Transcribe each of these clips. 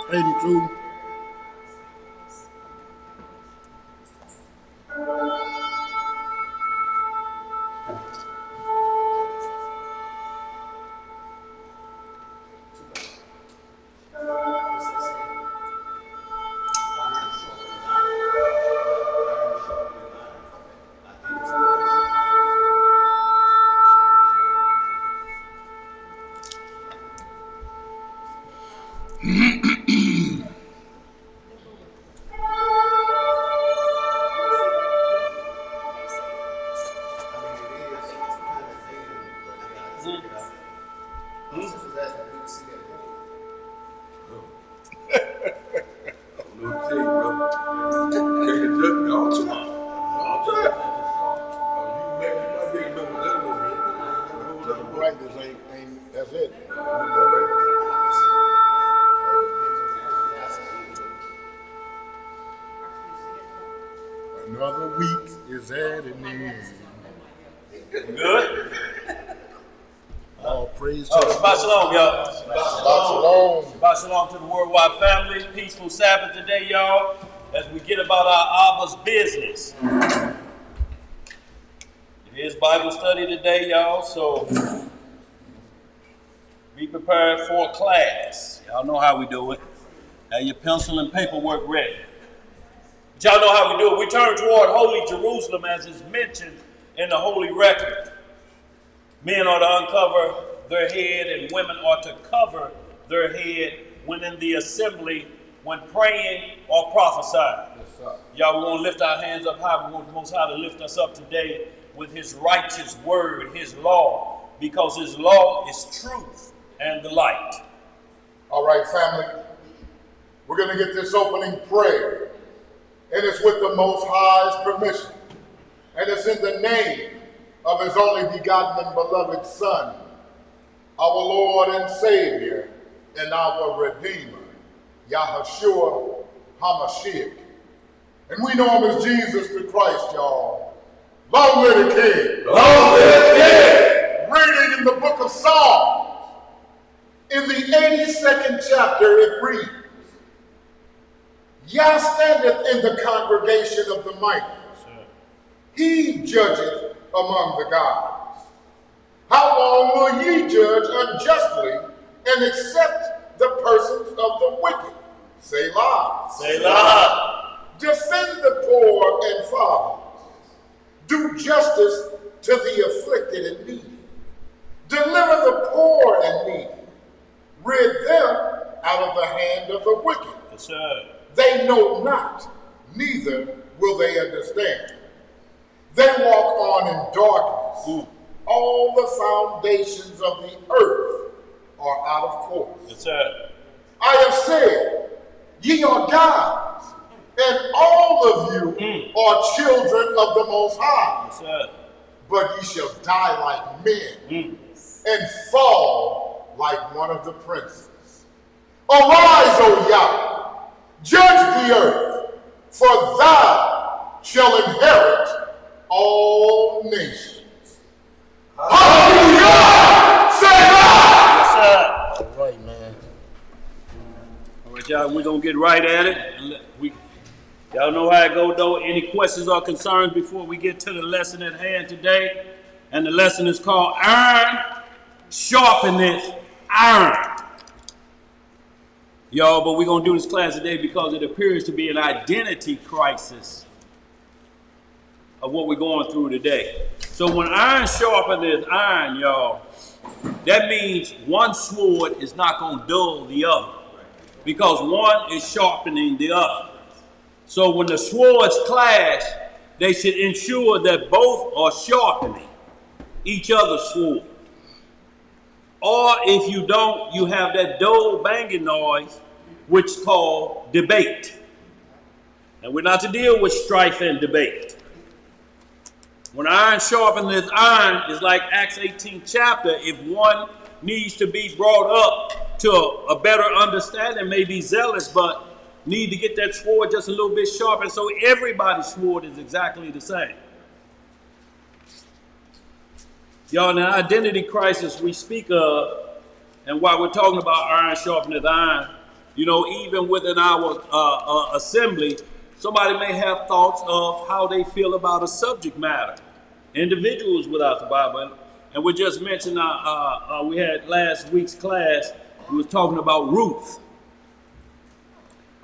82. That's it. Another week is at an end. Good. All praise to Shabbat shalom, y'all. Shabbat shalom. Shabbat shalom to the worldwide family. Peaceful Sabbath today, y'all, as we get about our Abba's business. It is Bible study today, y'all, so be prepared for class. Y'all know how we do it. Have your pencil and paperwork ready. But y'all know how we do it. We turn toward Holy Jerusalem as is mentioned in the Holy Record. Men are to uncover their head and women are to cover their head when in the assembly, when praying or prophesying. Yes, y'all, we want to lift our hands up high. We want the Most High to lift us up today with his righteous word, his law, because his law is truth and the light. All right, family. We're going to get this opening prayer. And it's with the Most High's permission. And it's in the name of his only begotten and beloved Son, our Lord and Savior, and our Redeemer, Yahushua HaMashiach. And we know him as Jesus the Christ, y'all. Long live the King. Long live the King. Reading in the book of Psalms, in the 82nd chapter, it reads, Yah standeth in the congregation of the mighty. He judgeth among the gods. How long will ye judge unjustly and accept the persons of the wicked? Selah. Selah. Defend the poor and fatherless. Do justice to the afflicted and needy. Deliver the poor and needy. Rid them out of the hand of the wicked. Yes, sir. They know not, neither will they understand. They walk on in darkness. All the foundations of the earth are out of course. Yes, sir. I have said, ye are gods, and all of you are children of the Most High. Yes, sir. But ye shall die like men and fall like one of the princes. Arise, O Yah! Judge the earth, for thou shalt inherit all nations. Hallelujah! Selah! Yes, sir. All right, man. All right, y'all, we're going to get right at it. Y'all know how it go, though. Any questions or concerns before we get to the lesson at hand today? And the lesson is called Iron Sharpeneth Iron. Y'all, but we're going to do this class today because it appears to be an identity crisis of what we're going through today. So when iron sharpeneth iron, y'all, that means one sword is not going to dull the other because one is sharpening the other. So when the swords clash, they should ensure that both are sharpening each other's sword. Or if you don't, you have that dull banging noise, which is called debate. And we're not to deal with strife and debate. When iron sharpeneth iron is like Acts 18 chapter. If one needs to be brought up to a better understanding, may be zealous, but need to get that sword just a little bit sharpened so everybody's sword is exactly the same. Y'all, in the identity crisis we speak of, and why we're talking about iron sharpeneth iron, even within our assembly, somebody may have thoughts of how they feel about a subject matter. Individuals without the Bible. And we just mentioned, we had last week's class, we was talking about Ruth.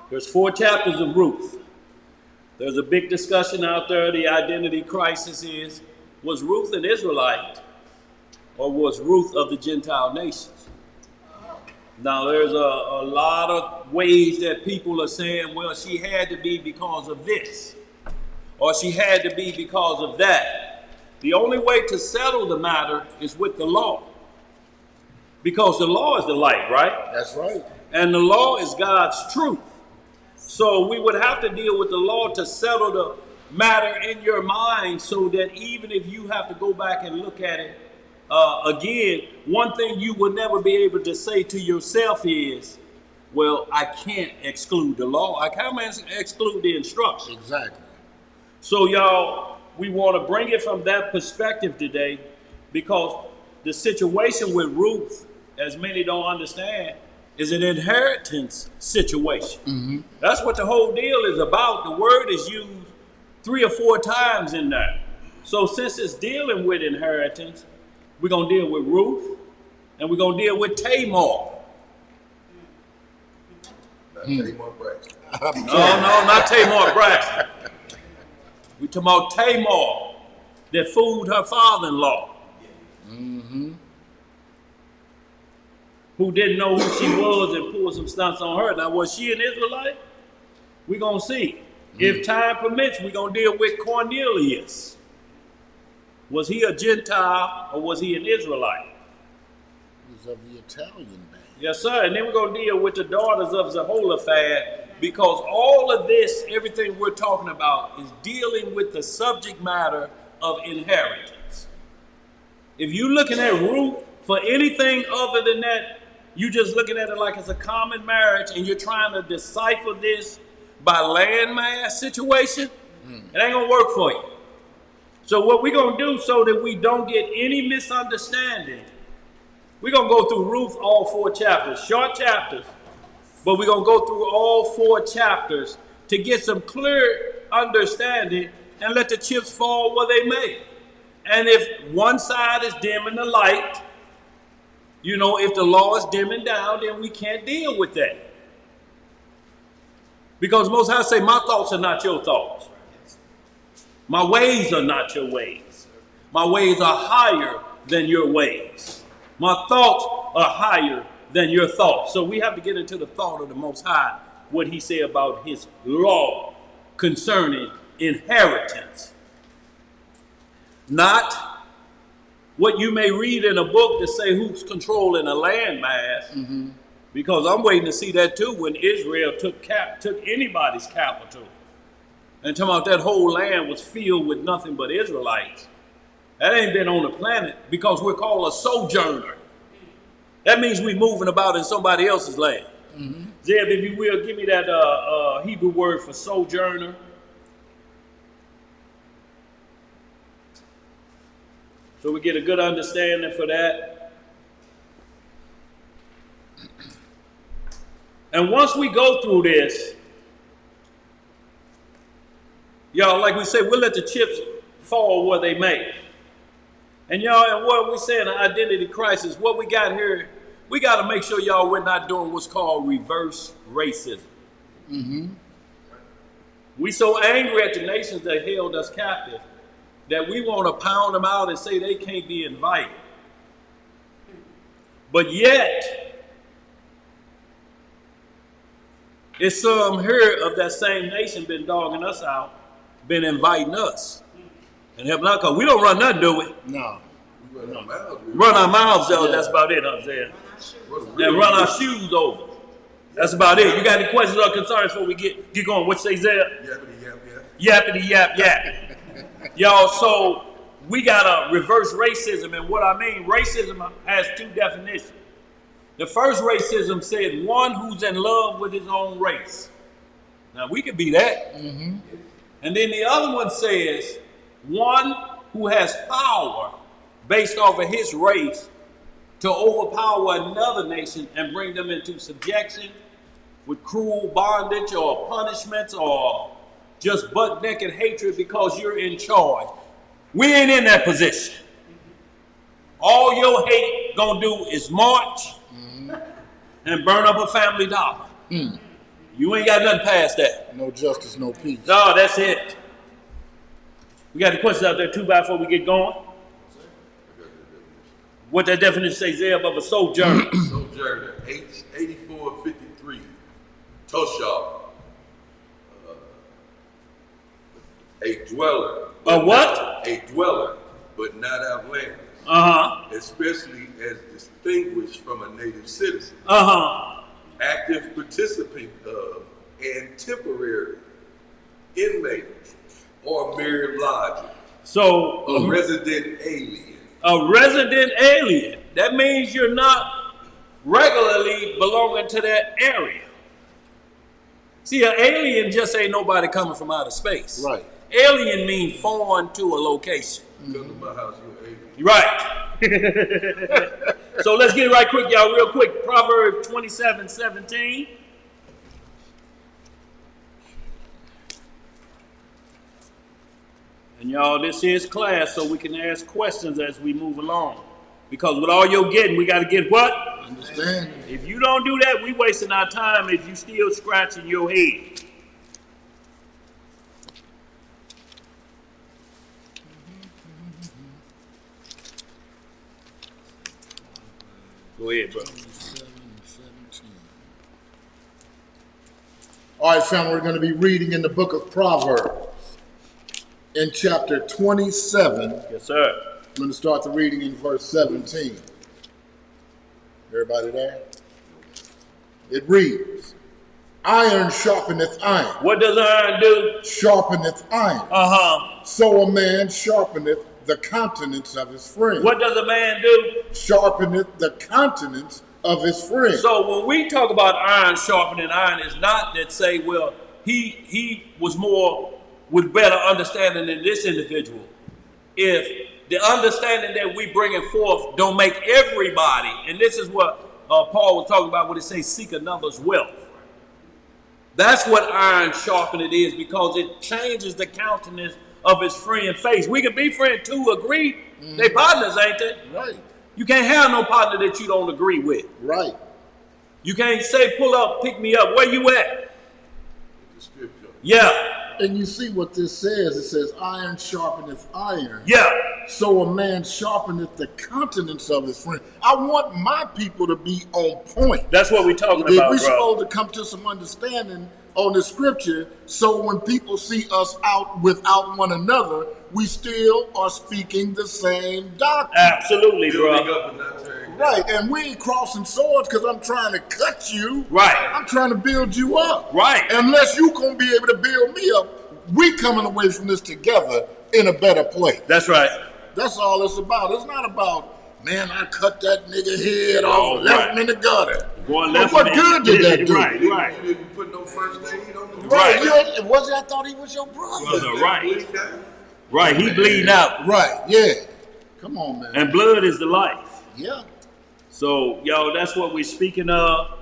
There's 4 chapters of Ruth. There's a big discussion out there. The identity crisis is, was Ruth an Israelite or was Ruth of the Gentile nations? Now, there's a lot of ways that people are saying, well, she had to be because of this, or she had to be because of that. The only way to settle the matter is with the law, because the law is the light, right? That's right. And the law is God's truth. So we would have to deal with the law to settle the matter in your mind, so that even if you have to go back and look at it again, one thing you will never be able to say to yourself is, well, I can't exclude the law. I can't exclude the instruction. Exactly. So y'all, we want to bring it from that perspective today, because the situation with Ruth, as many don't understand, is an inheritance situation. Mm-hmm. That's what the whole deal is about. The word is used 3 or 4 times in there. So since it's dealing with inheritance, we're going to deal with Ruth, and we're going to deal with Tamar. Tamar Braxton. No, not Tamar Braxton. We're talking about Tamar that fooled her father-in-law. Mm-hmm. Who didn't know who she was and pulled some stunts on her. Now, was she an Israelite? We're going to see. Mm-hmm. If time permits, we're going to deal with Cornelius. Was he a Gentile or was he an Israelite? He was of the Italian band. Yes, sir. And then we're going to deal with the daughters of Zehoshaphat, because all of this, everything we're talking about, is dealing with the subject matter of inheritance. If you're looking at Ruth for anything other than that, you're just looking at it like it's a common marriage and you're trying to decipher this by landmass situation, it ain't going to work for you. So what we're going to do, so that we don't get any misunderstanding, we're going to go through Ruth all 4 chapters, short chapters, but we're going to go through all 4 chapters to get some clear understanding and let the chips fall where they may. And if one side is dimming the light, if the law is dimming down, then we can't deal with that. Because Most High say, my thoughts are not your thoughts. My ways are not your ways. My ways are higher than your ways. My thoughts are higher than your thoughts. So we have to get into the thought of the Most High, what he said about his law concerning inheritance. Not what you may read in a book to say who's controlling a landmass, because I'm waiting to see that too when Israel took anybody's capital. And talking about that whole land was filled with nothing but Israelites. That ain't been on the planet, because we're called a sojourner. That means we're moving about in somebody else's land. Mm-hmm. Zeb, if you will, give me that Hebrew word for sojourner. So we get a good understanding for that. And once we go through this, y'all, like we say, we'll let the chips fall where they may. And y'all, and what we say in the identity crisis, what we got here, we got to make sure, y'all, we're not doing what's called reverse racism. Mm-hmm. We so angry at the nations that held us captive that we want to pound them out and say they can't be invited. But yet, it's some here of that same nation been dogging us out, been inviting us. And helping out, because we don't run nothing, do we? No. Run our mouths out, that's about it, Isaiah. And run our shoes over. That's about it. You got any questions or concerns before we get going? What say, Zeb? Yappity yap yap. Y'all, so we got to reverse racism. And what I mean, racism has 2 definitions. The first racism said one who's in love with his own race. Now, we could be that. Mm-hmm. And then the other one says one who has power based off of his race to overpower another nation and bring them into subjection with cruel bondage or punishments or just butt-naked hatred because you're in charge. We ain't in that position. All your hate gonna do is march and burn up a family dollar. You ain't got nothing past that. No justice, no peace. No, that's it. We got the questions out there too before we get going. What that definition says there of a sojourner. Sojourner, H8453, Toshah, a dweller. A what? A dweller, but not outlandish. Especially as distinguished from a native citizen. Active participant of and temporary inmate or mere lodger. So a resident alien. A resident alien. That means you're not regularly belonging to that area. See, an alien just ain't nobody coming from outer space. Right. Alien means foreign to a location. Come to my house, you're an alien. Right. So let's get it right quick, y'all, real quick. Proverbs 27:17. And y'all, this is class, so we can ask questions as we move along. Because with all you're getting, we got to get what? Understand. If you don't do that, we wasting our time if you still scratching your head. Go ahead, bro. All right, family, we're going to be reading in the book of Proverbs in chapter 27. Yes, sir. I'm going to start the reading in verse 17. Everybody there? It reads, iron sharpeneth iron. What does iron do? Sharpeneth iron. So a man sharpeneth the countenance of his friend. What does a man do? Sharpeneth the countenance of his friend. So when we talk about iron sharpening iron, it's not that say, well, he was more with better understanding than this individual. If the understanding that we bringing forth don't make everybody, and this is what Paul was talking about when he says seek another's wealth. That's what iron sharpening is, because it changes the countenance of his friend face. We can be friends too, agree. They partners, ain't they? Right. You can't have no partner that you don't agree with. Right. You can't say, pull up, pick me up. Where you at? Yeah. And you see what this says. It says, iron sharpeneth iron. Yeah. So a man sharpeneth the countenance of his friend. I want my people to be on point. That's what we're talking We're about, bro. supposed to come to some understanding on the scripture, so when people see us out without one another, we still are speaking the same doctrine. Absolutely, Building bro. up and not tearing down. Right, and we ain't crossing swords because I'm trying to cut you. Right. I'm trying to build you up. Right. Unless you gonna be able to build me up, we coming away from this together in a better place. That's right. That's all it's about. It's not about, man, I cut that nigga head off, left him in the gutter. Going But left what in good did that do? Right, right. You didn't put no first aid on the Right, Right. I thought he was your brother. Brother, right. Right, he bleeding out. Right, yeah. Come on, man. And blood is the life. Yeah. So, yo, that's what we're speaking of.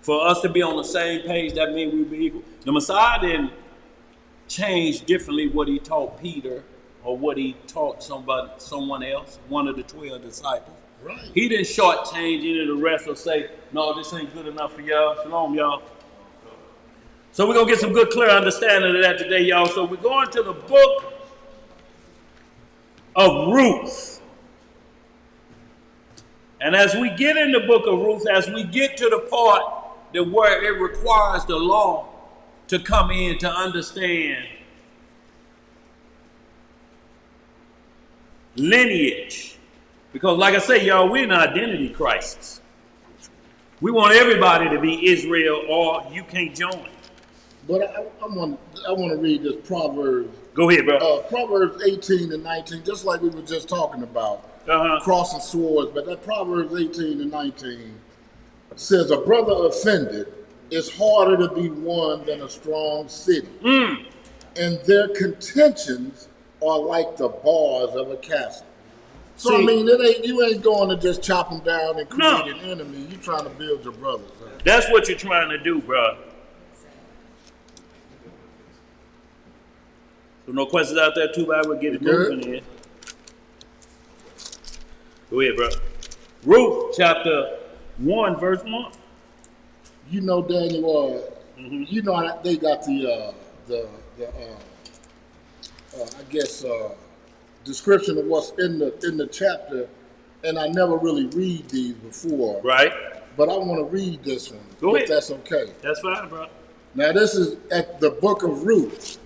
For us to be on the same page, that means we be equal. The Messiah didn't change differently what he taught Peter or what he taught someone else, one of the 12 disciples. Right. He didn't shortchange any of the rest or say, no, this ain't good enough for y'all. Shalom, y'all. So we're going to get some good, clear understanding of that today, y'all. So we're going to the book of Ruth. And as we get in the book of Ruth, as we get to the part that where it requires the law to come in to understand lineage. Because like I say, y'all, we're in an identity crisis. We want everybody to be Israel or you can't join. But I want to read this Proverbs. Go ahead, bro. Proverbs 18 and 19, just like we were just talking about. Crossing swords. But that Proverbs 18 and 19 says, a brother offended is harder to be won than a strong city. And their contentions are like the bars of a castle. So See, I mean, you ain't going to just chop them down and create No. an enemy. You trying to build your brothers. Huh? that's what you're trying to do, bro. So no questions out there, too bad. We'll get it moving here. Go ahead, bro. Ruth chapter 1, verse 1. You know, Daniel. You know how they got the I guess description of what's in the chapter, and I never really read these before. Right. But I want to read this one. Go ahead. If that's okay. That's fine, bro. Now this is at the book of Ruth.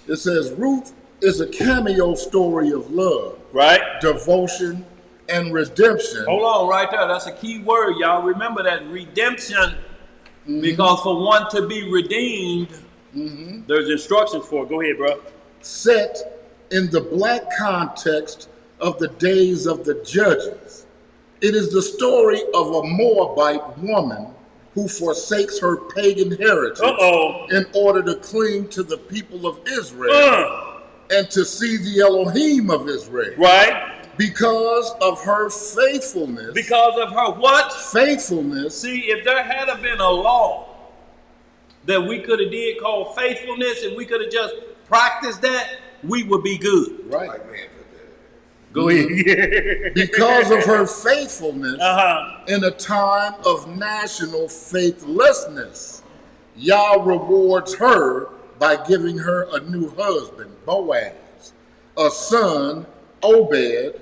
It says Ruth is a cameo story of love, Right. devotion, and redemption. Hold on, right there. That's a key word, y'all. Remember that redemption, because for one to be redeemed, there's instructions for it. Go ahead, bro. Set in the black context of the days of the judges. It is the story of a Moabite woman who forsakes her pagan heritage in order to cling to the people of Israel and to see the Elohim of Israel. Right. Because of her faithfulness. Because of her what? Faithfulness. See, if there had been a law that we could have did called faithfulness, and we could have just practiced that, we would be good. Right. Like man put that in there. Go ahead. Because of her faithfulness in a time of national faithlessness, Yah rewards her by giving her a new husband, Boaz, a son, Obed,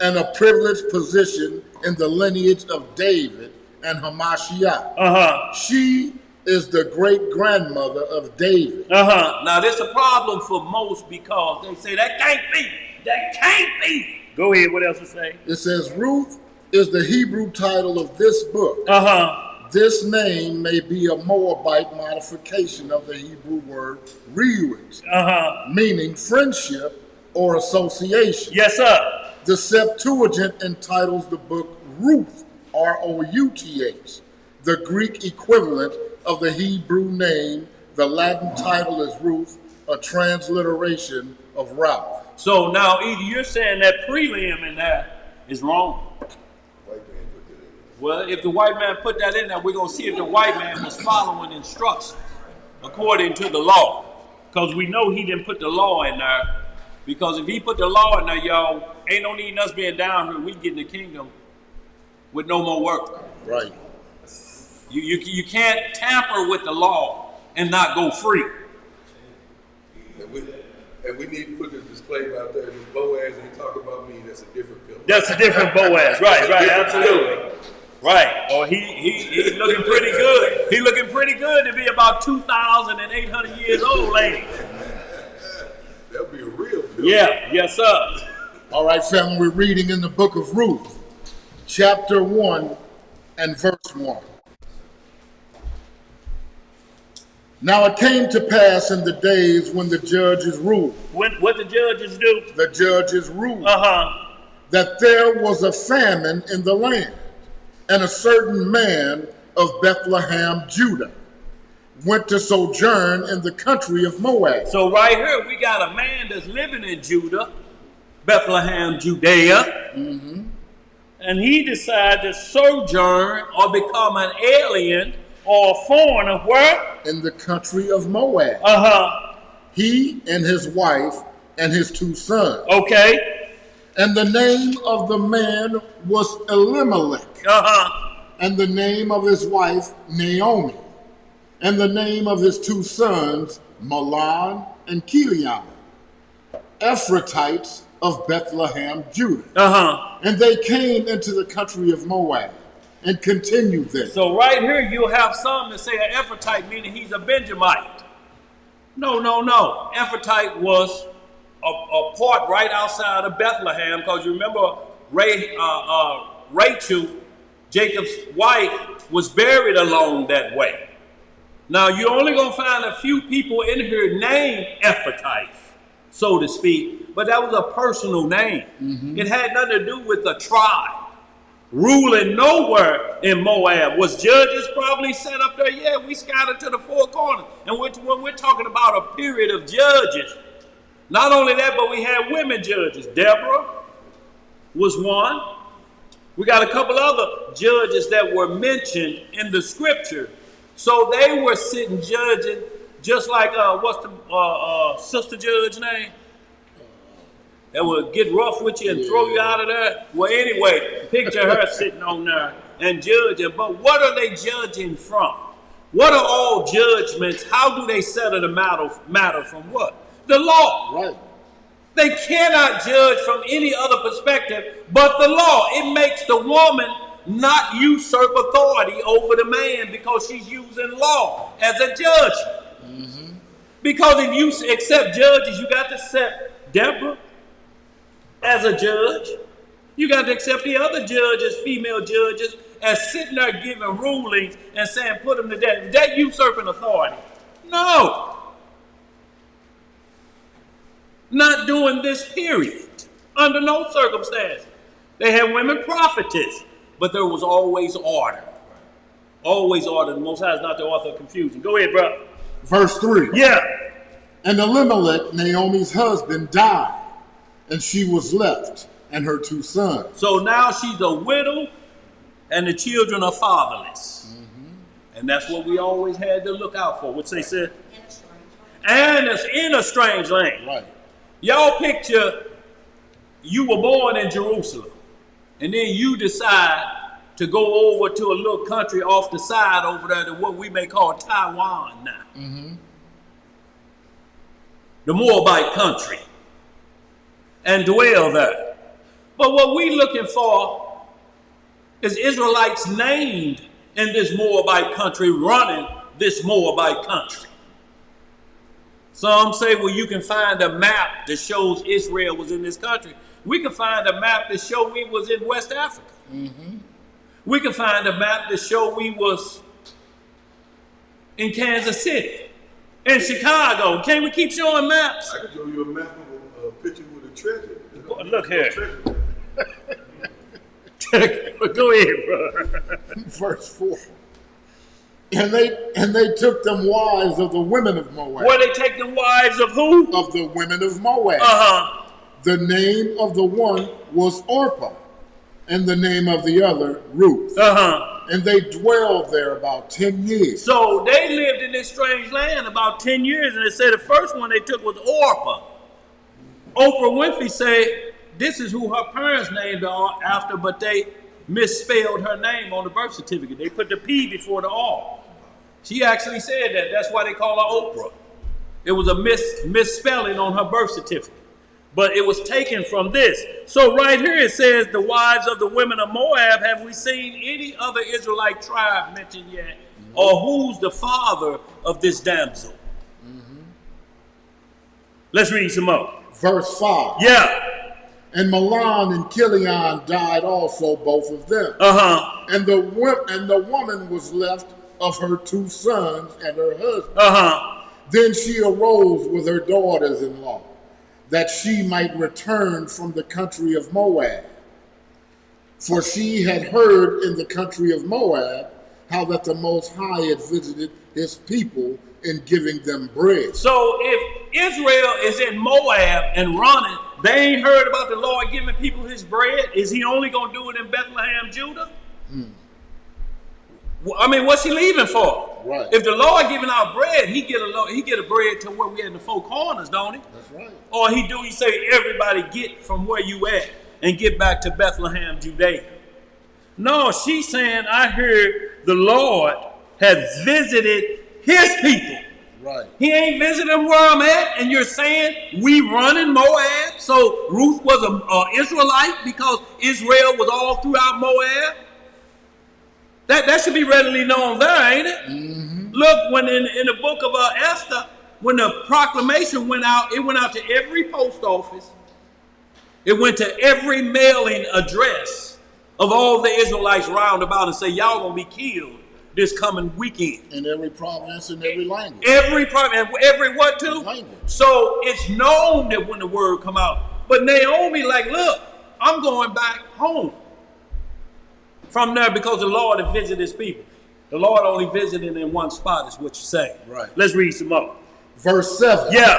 and a privileged position in the lineage of David and Hamashiach. She is the great-grandmother of David. Now, there's a problem for most because they say, that can't be. That can't be. Go ahead. What else to say? It says, Ruth is the Hebrew title of this book. This name may be a Moabite modification of the Hebrew word Reuch, meaning friendship or association. Yes, sir. The Septuagint entitles the book Ruth, R-O-U-T-H, the Greek equivalent of the Hebrew name. The Latin title is Ruth, a transliteration of Ralph. So now either you're saying that prelim in that is wrong. White man put that in there. Well, if the white man put that in there, we're going to see if the white man was following instructions according to the law. Because we know he didn't put the law in there. Because if he put the law in there, y'all, ain't no need us being down here. We get in the kingdom with no more work. Right. You can't tamper with the law and not go free. And we need to put this disclaimer out there. This Boaz ain't talking about me. That's a different pillar. That's a different Boaz. Right, absolutely. Right. Or he's looking pretty good. He looking pretty good to be about 2,800 years old, lady. That'll be a real pillar. Yeah, yes, sir. All right, family, we're reading in the book of Ruth, chapter 1 and verse 1. Now it came to pass in the days when the judges ruled. What the judges do? The judges ruled. That there was a famine in the land, and a certain man of Bethlehem, Judah, went to sojourn in the country of Moab. So right here we got a man that's living in Judah, Bethlehem, Judea, and he decided to sojourn or become an alien or a foreigner where? In the country of Moab. He and his wife and his 2 sons. Okay. And the name of the man was Elimelech. And the name of his wife, Naomi. And the name of his 2 sons, Mahlon and Chilion, Ephrathites of Bethlehem, Judah. And they came into the country of Moab and continued there. So right here you'll have some that say an Ephrathite, meaning he's a Benjamite. No. Ephrathite was a part right outside of Bethlehem, because you remember Rachel, Jacob's wife, was buried along that way. Now you're only going to find a few people in here named Ephrathite, so to speak, but that was a personal name. It had nothing to do with the tribe. Ruling nowhere in Moab. Was judges probably set up there? Yeah, we scattered to the 4 corners. And when we're talking about a period of judges, not only that, but we had women judges. Deborah, was one. We got a couple other judges that were mentioned in the scripture. So they were sitting judging, just like, what's the sister judge name? That would get rough with you and throw you out of there. Well, anyway, picture her sitting on there and judging. But what are they judging from? What are all judgments? How do they settle the matter from what? The law. Right. They cannot judge from any other perspective but the law. It makes the woman not usurp authority over the man because she's using law as a judge. Mm-hmm. Because if you accept judges, you got to accept Deborah as a judge. You got to accept the other judges, female judges, as sitting there giving rulings and saying put them to death. Is that usurping authority? No. Not during this period. Under no circumstance. They had women prophetess, but there was always order. Always order. The Most High is not the author of confusion. Go ahead, bro. Verse 3. Yeah. And Elimelech, Naomi's husband, died, and she was left, and her 2 sons. So now she's a widow, and the children are fatherless. Mm-hmm. And that's what we always had to look out for. What's they said? And it's in a strange land. Right. Y'all picture you were born in Jerusalem, and then you decide to go over to a little country off the side over there to what we may call Taiwan now. Mm-hmm. The Moabite country. And dwell there. But what we looking for is Israelites named in this Moabite country running this Moabite country. Some say, well, you can find a map that shows Israel was in this country. We can find a map that shows we was in West Africa. Mm-hmm. We can find a map that shows we was in Kansas City, in Chicago. Can't we keep showing maps? I can show you a map of a picture with a treasure. Look here. Go ahead, bro. Verse 4. And they took them wives of the women of Moab. Where they take the wives of who? Of the women of Moab. Uh-huh. The name of the one was Orpah, and the name of the other Ruth. Uh-huh. And they dwelled there about 10 years. So they lived in this strange land about 10 years, and they said the first one they took was Orpah. Oprah Winfrey said this is who her parents named her after, but they misspelled her name on the birth certificate. They put the P before the R. She actually said that. That's why they call her Oprah. It was a misspelling on her birth certificate. But it was taken from this. So right here it says, the wives of the women of Moab, have we seen any other Israelite tribe mentioned yet? Mm-hmm. Or who's the father of this damsel? Mm-hmm. Let's read some more. Verse 5. Yeah. And Mahlon and Chilion died also, both of them. Uh-huh. And the woman was left of her 2 sons and her husband. Uh-huh. Then she arose with her daughters-in-law, that she might return from the country of Moab. For she had heard in the country of Moab how that the Most High had visited his people in giving them bread. So if Israel is in Moab and running, they ain't heard about the Lord giving people his bread? Is he only going to do it in Bethlehem, Judah? I mean, what's he leaving for? Right. If the Lord giving out bread, he get a bread to where we in the 4 corners, don't he? That's right. Or he say, everybody get from where you at and get back to Bethlehem, Judea. No, she's saying, I heard the Lord has visited his people. Right. He ain't visiting where I'm at, and you're saying we running Moab? So Ruth was an Israelite because Israel was all throughout Moab? That should be readily known there, ain't it? Mm-hmm. Look, when in the book of Esther, when the proclamation went out, it went out to every post office. It went to every mailing address of all the Israelites round about and say, y'all gonna be killed this coming weekend. In every province and every language. Every province, every what too? Language. So it's known that when the word come out. But Naomi like, look, I'm going back home from there because the Lord had visited his people. The Lord only visited in one spot is what you say. Right. Let's read some more. Verse 7. Yeah.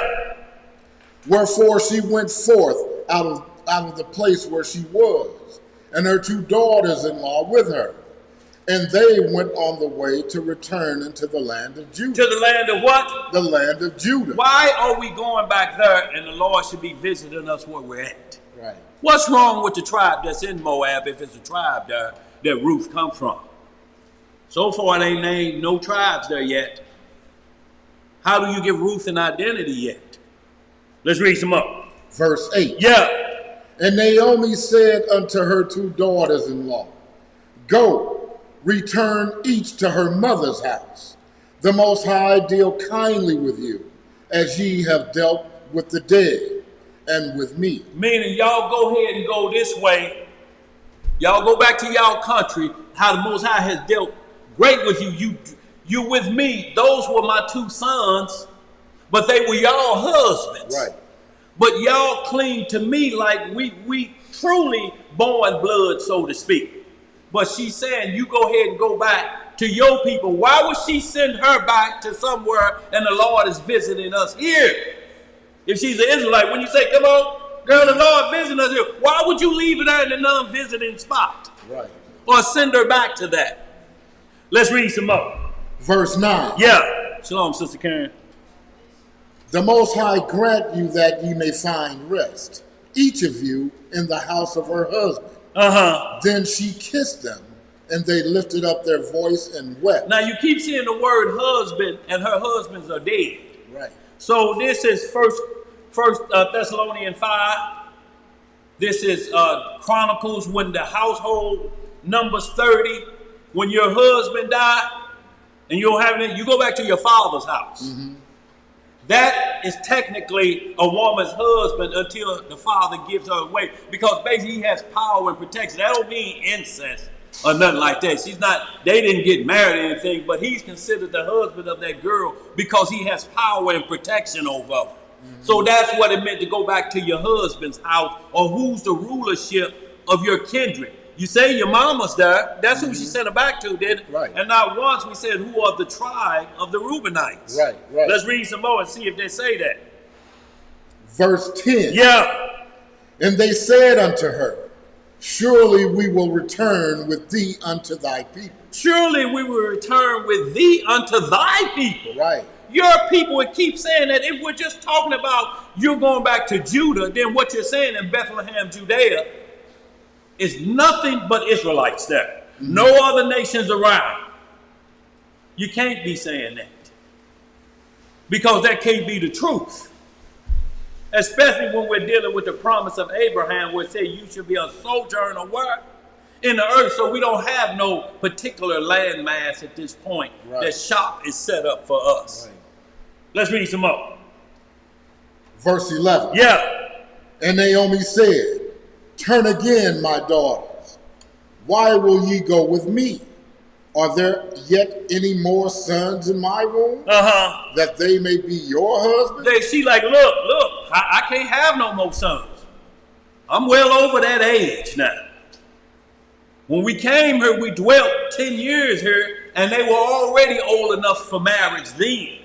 Wherefore she went forth out of the place where she was, and her 2 daughters-in-law with her. And they went on the way to return into the land of Judah. To the land of what? The land of Judah. Why are we going back there and the Lord should be visiting us where we're at? Right. What's wrong with the tribe that's in Moab if it's a tribe there that Ruth come from? So far, they named no tribes there yet. How do you give Ruth an identity yet? Let's read some up. Verse 8. Yeah. And Naomi said unto her 2 daughters-in-law, Go, return each to her mother's house. The Most High deal kindly with you, as ye have dealt with the dead and with me. Meaning y'all go ahead and go this way. Y'all go back to y'all country. How the Most High has dealt great with you. You with me. Those were my 2 sons, but they were y'all husbands. Right. But y'all cling to me like we truly born blood, so to speak. But she's saying, you go ahead and go back to your people. Why would she send her back to somewhere and the Lord is visiting us here? If she's an Israelite, when you say, come on, girl, the Lord visiting us here, why would you leave her in a non-visiting spot? Right. Or send her back to that? Let's read some more. Verse 9. Yeah. Shalom, Sister Karen. The Most High grant you that ye may find rest, each of you in the house of her husband. Then she kissed them, and they lifted up their voice and wept. Now you keep seeing the word husband, and her husbands are dead. Right. So this is First Thessalonians 5. This is Chronicles, when the household numbers 30. When your husband died, and you don't have any, you go back to your father's house. Mm-hmm. That is technically a woman's husband until the father gives her away, because basically he has power and protection. That don't mean incest or nothing like that. They didn't get married or anything, but he's considered the husband of that girl because he has power and protection over her. Mm-hmm. So that's what it meant to go back to your husband's house, or who's the rulership of your kindred. You say your mama's there. That's who she sent her back to, didn't it? Right. And not once we said who of the tribe of the Reubenites. Right, right. Let's read some more and see if they say that. Verse 10. Yeah. And they said unto her, Surely we will return with thee unto thy people. Surely we will return with thee unto thy people. Right. Your people, it keeps saying that. If we're just talking about you're going back to Judah, then what you're saying in Bethlehem, Judea, is nothing but Israelites there. Mm-hmm. No other nations around. You can't be saying that, because that can't be the truth. Especially when we're dealing with the promise of Abraham, where it says you should be a sojourner where? In the earth. So we don't have no particular landmass at this point. Right. That shop is set up for us. Right. Let's read some more. Verse 11. Yeah. And Naomi said, Turn again, my daughters. Why will ye go with me? Are there yet any more sons in my womb? That they may be your husband? She like, look, I can't have no more sons. I'm well over that age now. When we came here, we dwelt 10 years here, and they were already old enough for marriage then.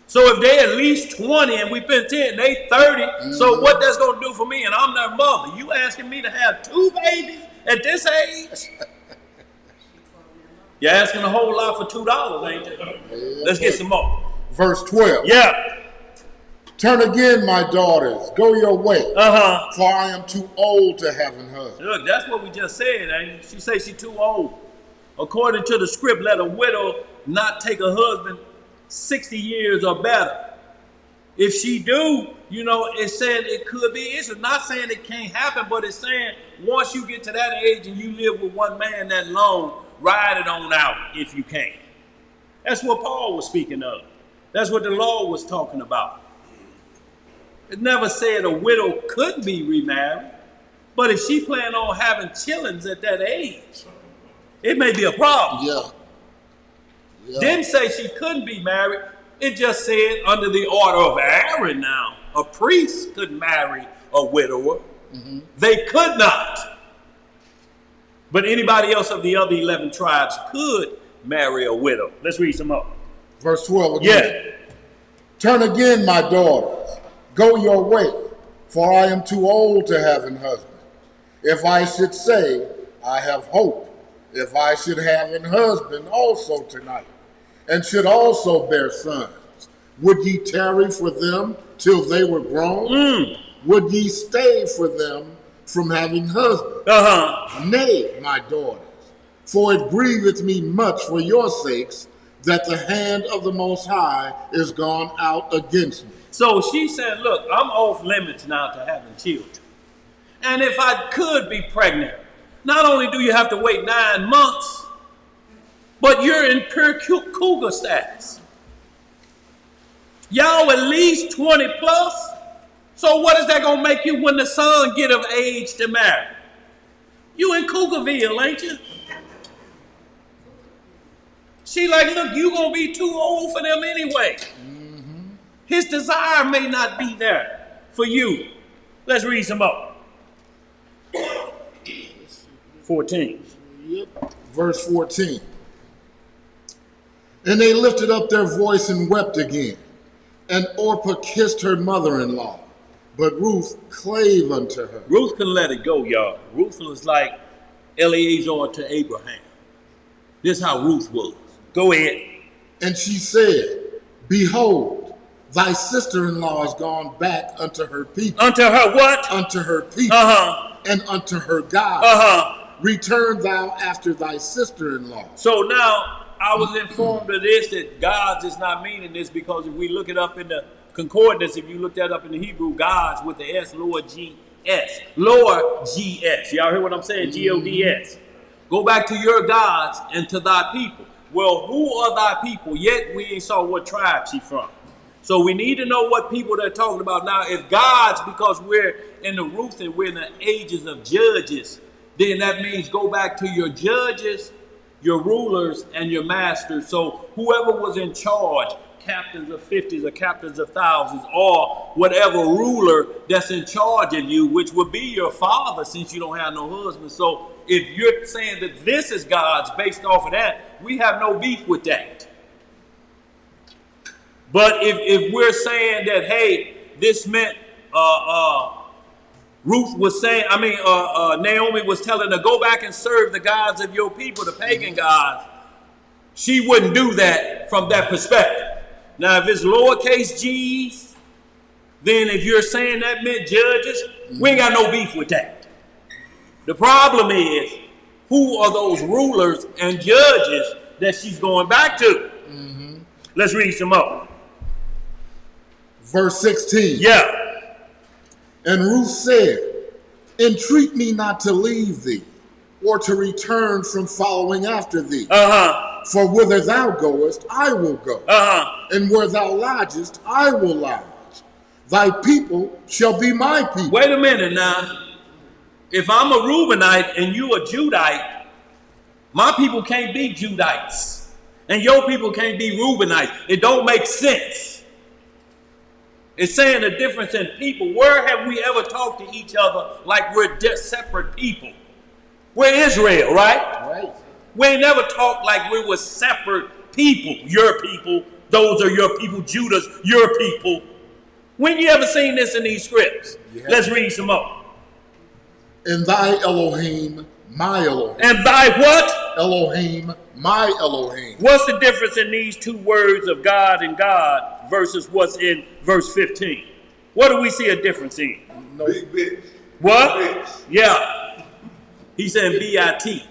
So if they at least 20 and we've been 10, they 30. Mm-hmm. So what that's going to do for me, and I'm their mother. You asking me to have 2 babies at this age? You're asking a whole lot for $2, ain't you? Yeah, let's get some more. Verse 12. Yeah. Turn again, my daughters. Go your way. For I am too old to have an husband. Look, that's what we just said, ain't it? She says she's too old. According to the script, let a widow not take a husband 60 years or better. If she do, it's saying it could be. It's not saying it can't happen, but it's saying once you get to that age and you live with one man that long, ride it on out if you can. That's what Paul was speaking of. That's what the law was talking about. It never said a widow could be remarried, but if she planned on having children at that age, it may be a problem. Yeah. Didn't say she couldn't be married. It just said under the order of Aaron now, a priest could marry a widower. Mm-hmm. They could not. But anybody else of the other 11 tribes could marry a widow. Let's read some more. Verse 12 again. Yeah. Turn again, my daughters. Go your way. for I am too old to have an husband. If I should say, I have hope, if I should have an husband also tonight, and should also bear sons, would ye tarry for them till they were grown? Would ye stay for them from having husbands? Nay, my daughters, for it grieveth me much for your sakes that the hand of the Most High is gone out against me. So she said, look, I'm off limits now to having children. And if I could be pregnant, not only do you have to wait 9 months, but you're in pure cougar status. Y'all at least 20 plus. So what is that going to make you when the son get of age to marry? You in Cougarville, ain't you? She like, look, you going to be too old for them anyway. His desire may not be there for you. Let's read some more. 14. Yep. Verse 14. And they lifted up their voice and wept again. And Orpah kissed her mother-in-law, but Ruth clave unto her. Ruth can let it go, y'all. Ruth was like Eliezer to Abraham. This is how Ruth was. Go ahead. And she said, behold, thy sister-in-law is gone back unto her people. Unto her what? Unto her people. And unto her God. Return thou after thy sister-in-law. So now I was informed of this, that God's is not meaning this, because if we look it up in the concordance, if you look that up in the Hebrew, God's with the S, lower G-S. Lower G-S. Y'all hear what I'm saying? G-O-D-S. Go back to your gods and to thy people. Well, who are thy people? Yet we ain't saw what tribe she from. So we need to know what people they're talking about. Now, if God's, because we're in the Ruth and we're in the ages of judges, then that means go back to your judges, your rulers, and your masters. So whoever was in charge, captains of 50s or captains of thousands, or whatever ruler that's in charge of you, which would be your father since you don't have no husband. So if you're saying that this is God's based off of that, we have no beef with that. But if we're saying that, hey, this meant Ruth was saying, Naomi was telling her, go back and serve the gods of your people, the pagan gods, she wouldn't do that from that perspective. Now, if it's lowercase g's, then if you're saying that meant judges, we ain't got no beef with that. The problem is, who are those rulers and judges that she's going back to? Let's read some more. Verse 16. Yeah. And Ruth said, entreat me not to leave thee, or to return from following after thee. For whither thou goest, I will go. And where thou lodgest, I will lodge. Thy people shall be my people. Wait a minute now. If I'm a Reubenite and you a Judite, my people can't be Judites. And your people can't be Reubenites. It don't make sense. It's saying the difference in people. Where have we ever talked to each other like we're just separate people? We're Israel, right? We ain't never talked like we were separate people. Your people, those are your people. Judah's your people. When you ever seen this in these scripts? Yeah. Let's read some more. And thy Elohim, my Elohim. And thy what? Elohim, my Elohim. What's the difference in these two words of God and God versus what's in verse 15? What do we see a difference in? No. Big bitch. What? Big bitch. Yeah. He said B-I-T.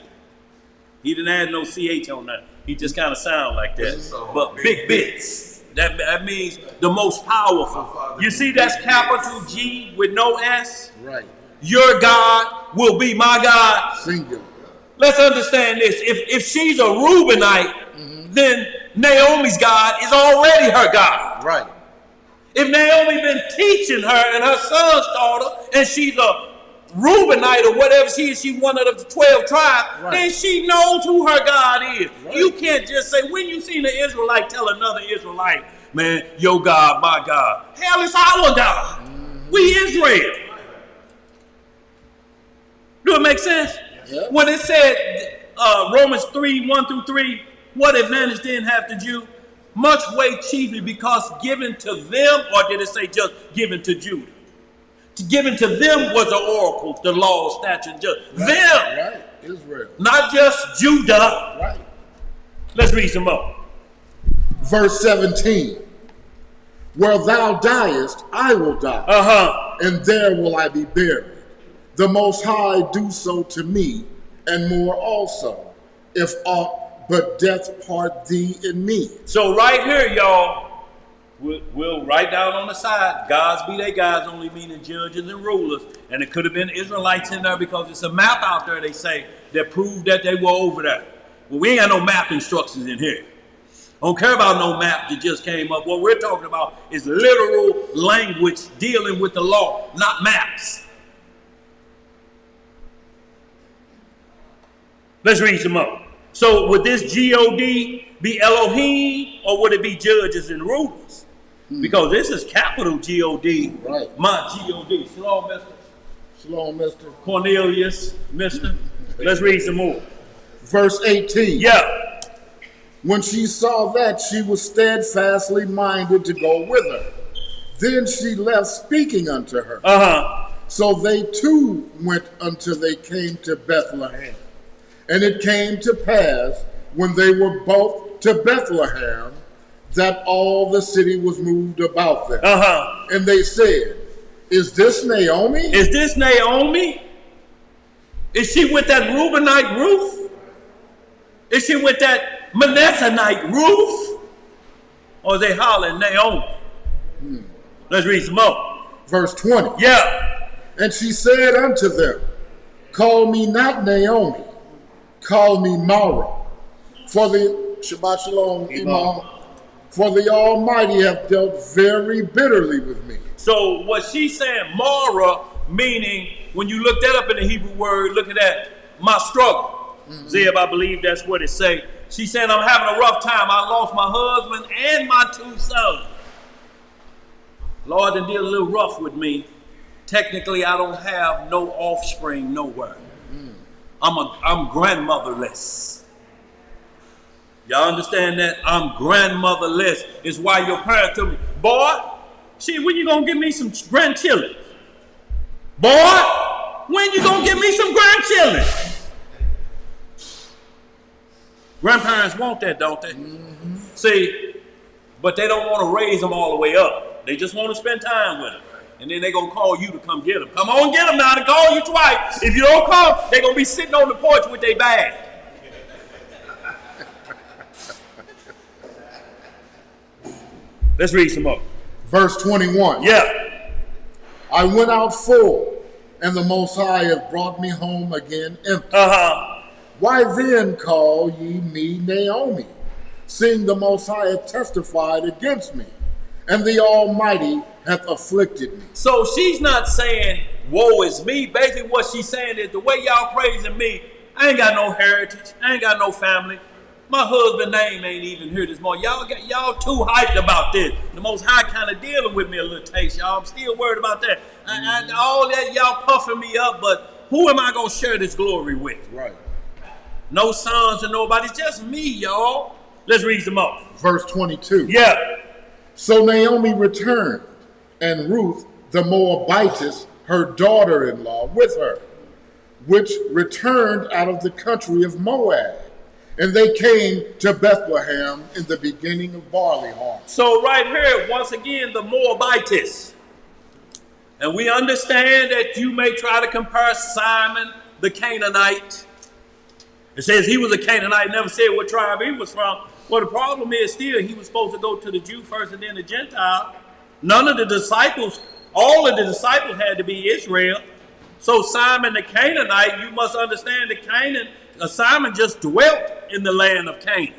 He didn't add no C-H on that. He just kind of sound like that. But big bits. That means the most powerful. You see that's capital G with no S? Right. Your God will be my God. Singular. Let's understand this. If she's a Reubenite, then Naomi's God is already her God. Right. If Naomi been teaching her and her sons taught her, and she's a Reubenite or whatever she is, she's one of the 12 tribes, then she knows who her God is. Right. You can't just say, when you seen an Israelite tell another Israelite, man, your God, my God. Hell, it's our God. We Israel. Do it make sense? Yep. When it said Romans 3:1-3, what advantage then have the Jew? Much weight chiefly because given to them, or did it say just given to Judah? Given to them was the oracles, the law, statute, and judgment. Them. Right. Israel. Not just Judah. Right. Let's read some more. Verse 17. Where thou diest, I will die. And there will I be buried. The Most High do so to me, and more also, if aught but death part thee and me. So right here, y'all, we'll write down on the side, gods be they gods, only meaning judges and rulers. And it could have been Israelites in there because it's a map out there, they say, that proved that they were over there. Well, we ain't got no map instructions in here. Don't care about no map that just came up. What we're talking about is literal language dealing with the law, not maps. Let's read some more. So would this G-O-D be Elohim, or would it be judges and rulers? Because this is capital G-O-D. Right. My G-O-D. Shalom, mister. Shalom, mister. Cornelius, mister. Let's read some more. Verse 18. Yeah. When she saw that, she was steadfastly minded to go with her. Then she left speaking unto her. So they too went until they came to Bethlehem. And it came to pass, when they were both to Bethlehem, that all the city was moved about them. And they said, is this Naomi? Is this Naomi? Is she with that Reubenite Ruth? Is she with that Manassehite Ruth? Or is they hollering Naomi? Let's read some more. Verse 20. Yeah. And she said unto them, call me not Naomi, call me Mara. For the Shabbat Shalom, Imam. For the Almighty hath dealt very bitterly with me. So what she's saying, Mara, meaning, when you look that up in the Hebrew word, look at that, my struggle. Zeb, I believe that's what it say. She's saying, I'm having a rough time. I lost my husband and my 2 sons. Lord, done did a little rough with me. Technically, I don't have no offspring nowhere. I'm grandmotherless. Y'all understand that? I'm grandmotherless. It's why your parents told me, boy, when you gonna give me some grandchildren? Boy, when you gonna give me some grandchildren? Grandparents want that, don't they? See, but they don't want to raise them all the way up. They just want to spend time with them. And then they're going to call you to come get them. Come on, get them now. They call you twice. If you don't come, they're going to be sitting on the porch with their bag. Let's read some more. Verse 21. Yeah. I went out full, and the Most High hath brought me home again empty. Why then call ye me Naomi, seeing the Most High hath testified against me, and the Almighty hath afflicted me? So she's not saying, woe is me. Basically what she's saying is, the way y'all praising me, I ain't got no heritage. I ain't got no family. My husband's name ain't even here this morning. Y'all too hyped about this. The Most High kind of dealing with me a little taste, y'all. I'm still worried about that. All that y'all puffing me up, but who am I going to share this glory with? Right. No sons or nobody, just me, y'all. Let's read some more. Verse 22. Yeah. So Naomi returned, and Ruth the Moabitess, her daughter-in-law, with her, which returned out of the country of Moab. And they came to Bethlehem in the beginning of barley harvest. So right here, once again, the Moabitess. And we understand that you may try to compare Simon, the Canaanite. It says he was a Canaanite, never said what tribe he was from. Well, the problem is still he was supposed to go to the Jew first and then the Gentile. None of the disciples, all of the disciples had to be Israel. So Simon the Canaanite, you must understand that Simon just dwelt in the land of Canaan.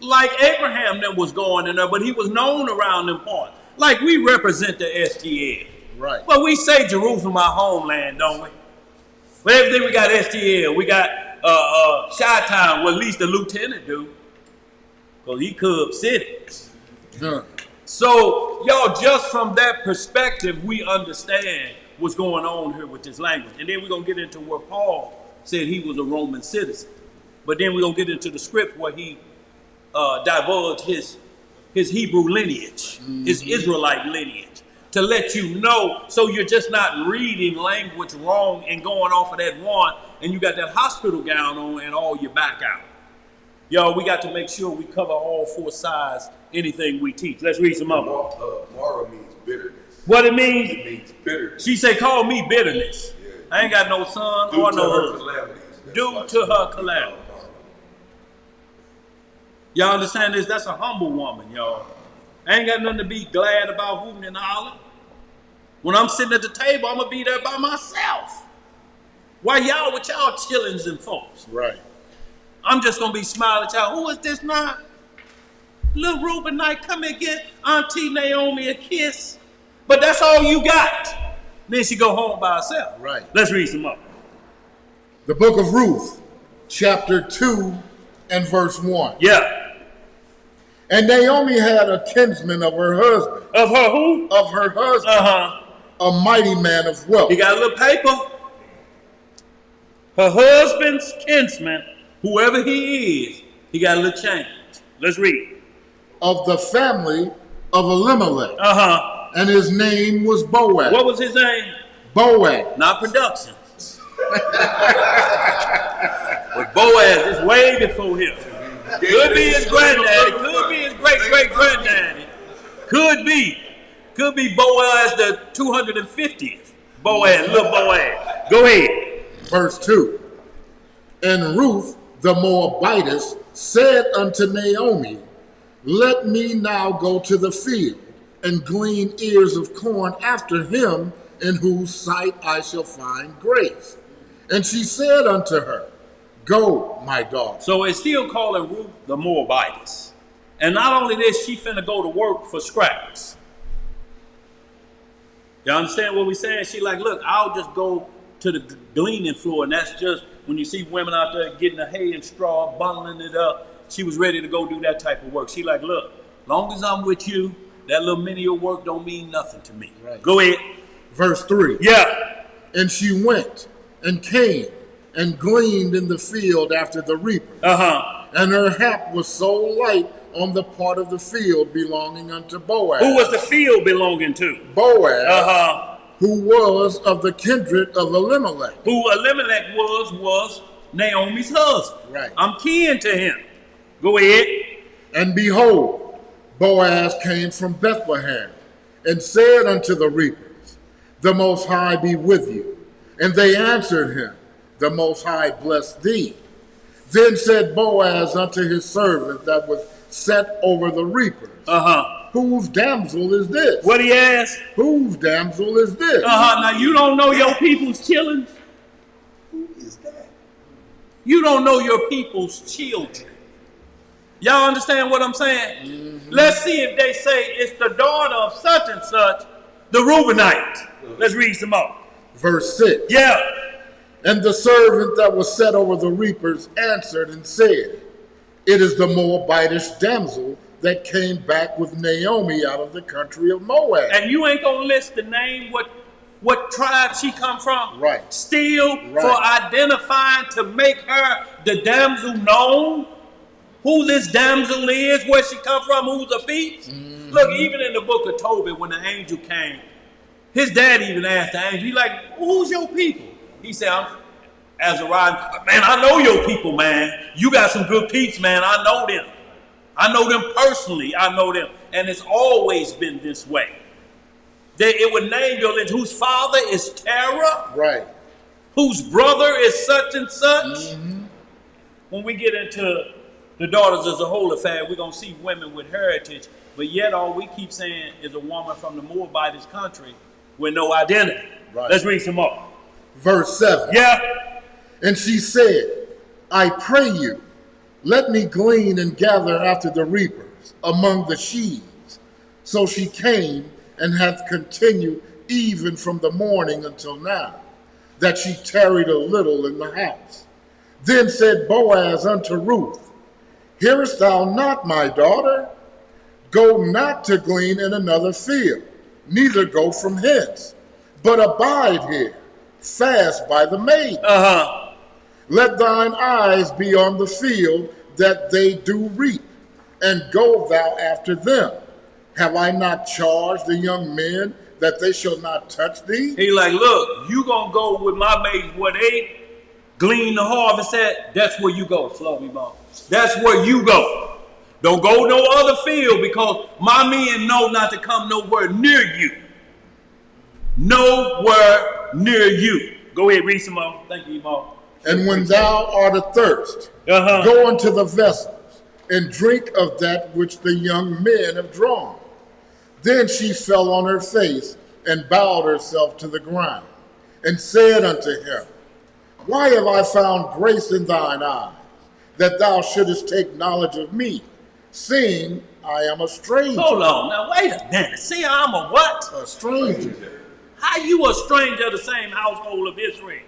Like Abraham that was going in there, but he was known around them parts. Like we represent the STL. Right. But we say Jerusalem our homeland, don't we? But everything we got STL, we got Chi-Town, well at least the lieutenant do. Because he Cub City. So y'all, just from that perspective, we understand what's going on here with this language. And then we're going to get into where Paul said he was a Roman citizen. But then we're going to get into the script where he divulged his Hebrew lineage, his Israelite lineage. to let you know, so you're just not reading language wrong and going off of that one, and you got that hospital gown on and all your back out. Y'all, we got to make sure we cover all four sides, anything we teach. Let's read some other. Mara means bitterness. What it means? It means bitterness. She said, call me bitterness. Yeah. I ain't got no son or no husband. Due to her calamity. Y'all understand this? That's a humble woman, y'all. I ain't got nothing to be glad about, hooting and hollering. When I'm sitting at the table, I'm going to be there by myself. Why y'all with y'all chillings and folks? Right. I'm just going to be smiling at y'all. Who is this now? Little Reuben Knight, come and get Auntie Naomi a kiss. But that's all you got. Then she go home by herself. Right. Let's read some more. The book of Ruth, chapter 2 and verse 1. Yeah. And Naomi had a kinsman of her husband. Of her who? Of her husband. Uh-huh. A mighty man of wealth. He got a little paper. Her husband's kinsman, whoever he is, he got a little change. Let's read. Of the family of Elimelech. Uh-huh. And his name was Boaz. What was his name? Boaz. Not production. But Boaz is way before him. Could be his granddaddy. Could be his great-great-granddaddy. Could be. Could be Boaz the 250th. Boaz, little Boaz. Go ahead. Verse 2. And Ruth the Moabitess said unto Naomi, let me now go to the field and glean ears of corn after him in whose sight I shall find grace. And she said unto her, go, my daughter. So it's still calling Ruth the Moabitess. And not only this, she finna go to work for scraps. You understand what we're saying? She like, look, I'll just go to the gleaning floor. And that's just when you see women out there getting the hay and straw, bundling it up. She was ready to go do that type of work. She like, look, long as I'm with you, that little menial work don't mean nothing to me. Right. Go ahead. Verse 3. Yeah. And she went and came and gleaned in the field after the reaper. Uh-huh. And her hap was so light on the part of the field belonging unto Boaz. Who was the field belonging to? Boaz. Uh-huh. Who was of the kindred of Elimelech. Who Elimelech was Naomi's husband. Right. I'm kin to him. Go ahead. And behold, Boaz came from Bethlehem and said unto the reapers, the Most High be with you. And they answered him, the Most High bless thee. Then said Boaz unto his servant that was set over the reapers, whose damsel is this? What he asked? Whose damsel is this? Now you don't know your people's children? Who is that? You don't know your people's children. Y'all understand what I'm saying? Mm-hmm. Let's see if they say it's the daughter of such and such, the Reubenite. Let's read some more. Verse 6. Yeah. And the servant that was set over the reapers answered and said, it is the Moabitish damsel that came back with Naomi out of the country of Moab. And you ain't gonna list the name, what tribe she come from? Right. Still, right. For identifying to make her the damsel known, who this damsel is, where she come from, who's her peeps. Mm-hmm. Look, even in the book of Tobit, when the angel came, his dad even asked the angel, he like, who's your people? He said, I'm Azariah. Man, I know your people, man. You got some good peeps, man. I know them. I know them personally. I know them. And it's always been this way. It would name your lineage, whose father is Terah. Right. Whose brother is such and such. Mm-hmm. When we get into the daughters as a whole affair, we're going to see women with heritage. But yet all we keep saying is a woman from the Moabitess country with no identity. Right. Let's read some more. Verse 7. Yeah. And she said, I pray you, let me glean and gather after the reapers among the sheaves. So she came and hath continued even from the morning until now, that she tarried a little in the house. Then said Boaz unto Ruth, hearest thou not, my daughter? Go not to glean in another field, neither go from hence, but abide here, fast by the maid. Let thine eyes be on the field that they do reap, and go thou after them. Have I not charged the young men that they shall not touch thee? He like, look, you gonna go with my maids where they glean the harvest at? That's where you go, Sloppy Ball. That's where you go. Don't go no other field because my men know not to come nowhere near you. Nowhere near you. Go ahead, read some more. Thank you, Mo. And when thou art athirst, go unto the vessels, and drink of that which the young men have drawn. Then she fell on her face, and bowed herself to the ground, and said unto him, Why have I found grace in thine eyes, that thou shouldest take knowledge of me, seeing I am a stranger? Hold on, now wait a minute. See, I'm a what? A stranger. How you a stranger of the same household of Israel?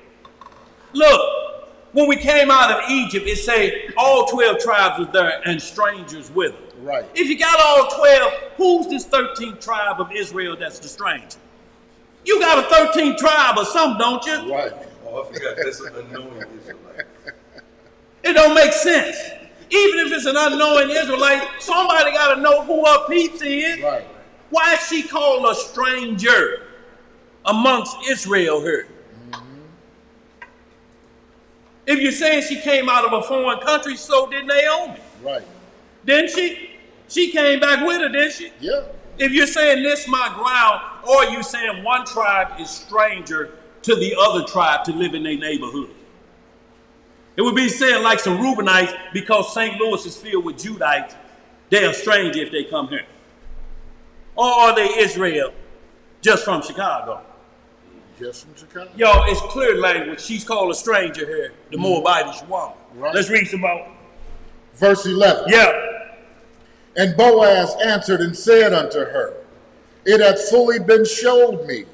Look, when we came out of Egypt, it say all 12 tribes was there and strangers with them. Right. If you got all 12, who's this 13th tribe of Israel that's the stranger? You got a 13th tribe or something, don't you? Right. Oh, I forgot that's an unknowing Israelite. It don't make sense. Even if it's an unknowing Israelite, somebody got to know who her peeps is. Right. Why is she called a stranger amongst Israel here? If you're saying she came out of a foreign country, so did Naomi. Right. Didn't she? She came back with her, didn't she? Yeah. If you're saying this my ground, or you saying one tribe is stranger to the other tribe to live in their neighborhood. It would be saying like some Reubenites, because St. Louis is filled with Judites, they're a stranger if they come here. Or are they Israel just from Chicago? Just from Chicago. Y'all, it's clear language. She's called a stranger here, the Moabitish woman. Right. Let's read some more. Verse 11. Yeah. And Boaz answered and said unto her, It hath fully been showed me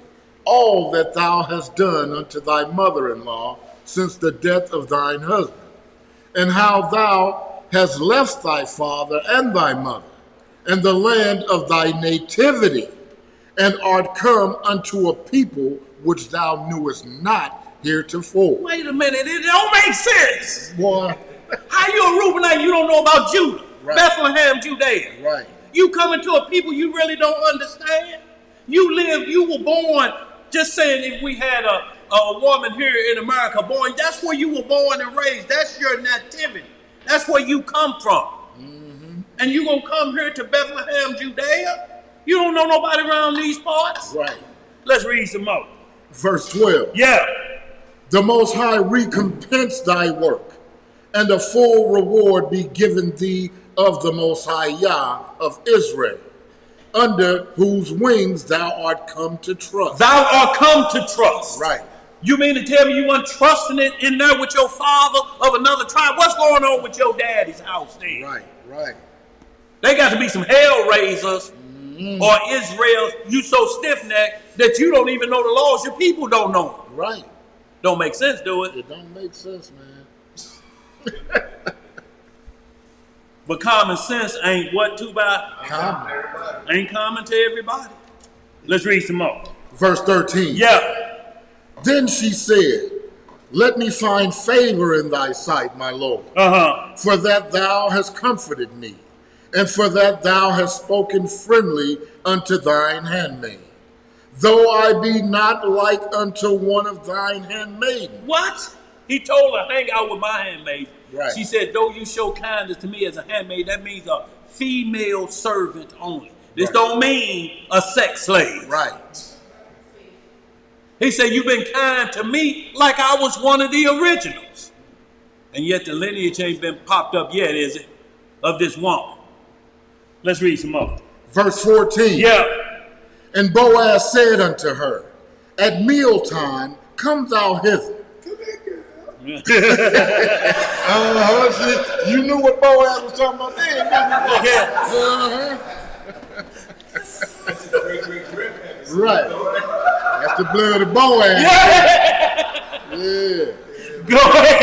all that thou hast done unto thy mother-in-law since the death of thine husband, and how thou hast left thy father and thy mother, and the land of thy nativity, and art come unto a people which thou knewest not heretofore. Wait a minute, it don't make sense. Boy. How you a Reubenite, you don't know about Judah, Right. Bethlehem, Judea. Right. You coming to a people you really don't understand. You were born, just saying if we had a woman here in America born, that's where you were born and raised. That's your nativity. That's where you come from. Mm-hmm. And you gonna come here to Bethlehem, Judea? You don't know nobody around these parts? Right. Let's read some more. Verse 12. Yeah. The Most High recompense thy work, and a full reward be given thee of the Most High Yah of Israel, under whose wings thou art come to trust. Thou art come to trust. Right. You mean to tell me you weren't trusting it in there with your father of another tribe? What's going on with your daddy's house then? Right, right. They got to be some hell raisers or Israel, you so stiff-necked that you don't even know the laws. Your people don't know them. Right. Don't make sense, do it? It don't make sense, man. But common sense ain't what to buy? Common. Ain't common to everybody. Let's read some more. Verse 13. Yeah. Then she said, Let me find favor in thy sight, my Lord, for that thou hast comforted me, and for that thou hast spoken friendly unto thine handmaid, though I be not like unto one of thine handmaidens. What? He told her, hang out with my handmaid. Right. She said, though you show kindness to me as a handmaid, that means a female servant only. This Right. don't mean a sex slave. Right. He said, you've been kind to me like I was one of the originals. And yet the lineage ain't been popped up yet, is it? Of this woman. Let's read some more. Verse 14. Yeah. And Boaz said unto her, At mealtime come thou hither. See, you knew what Boaz was talking about then, didn't you? Yeah. Right. That's the blood of Boaz. Yeah. Go ahead.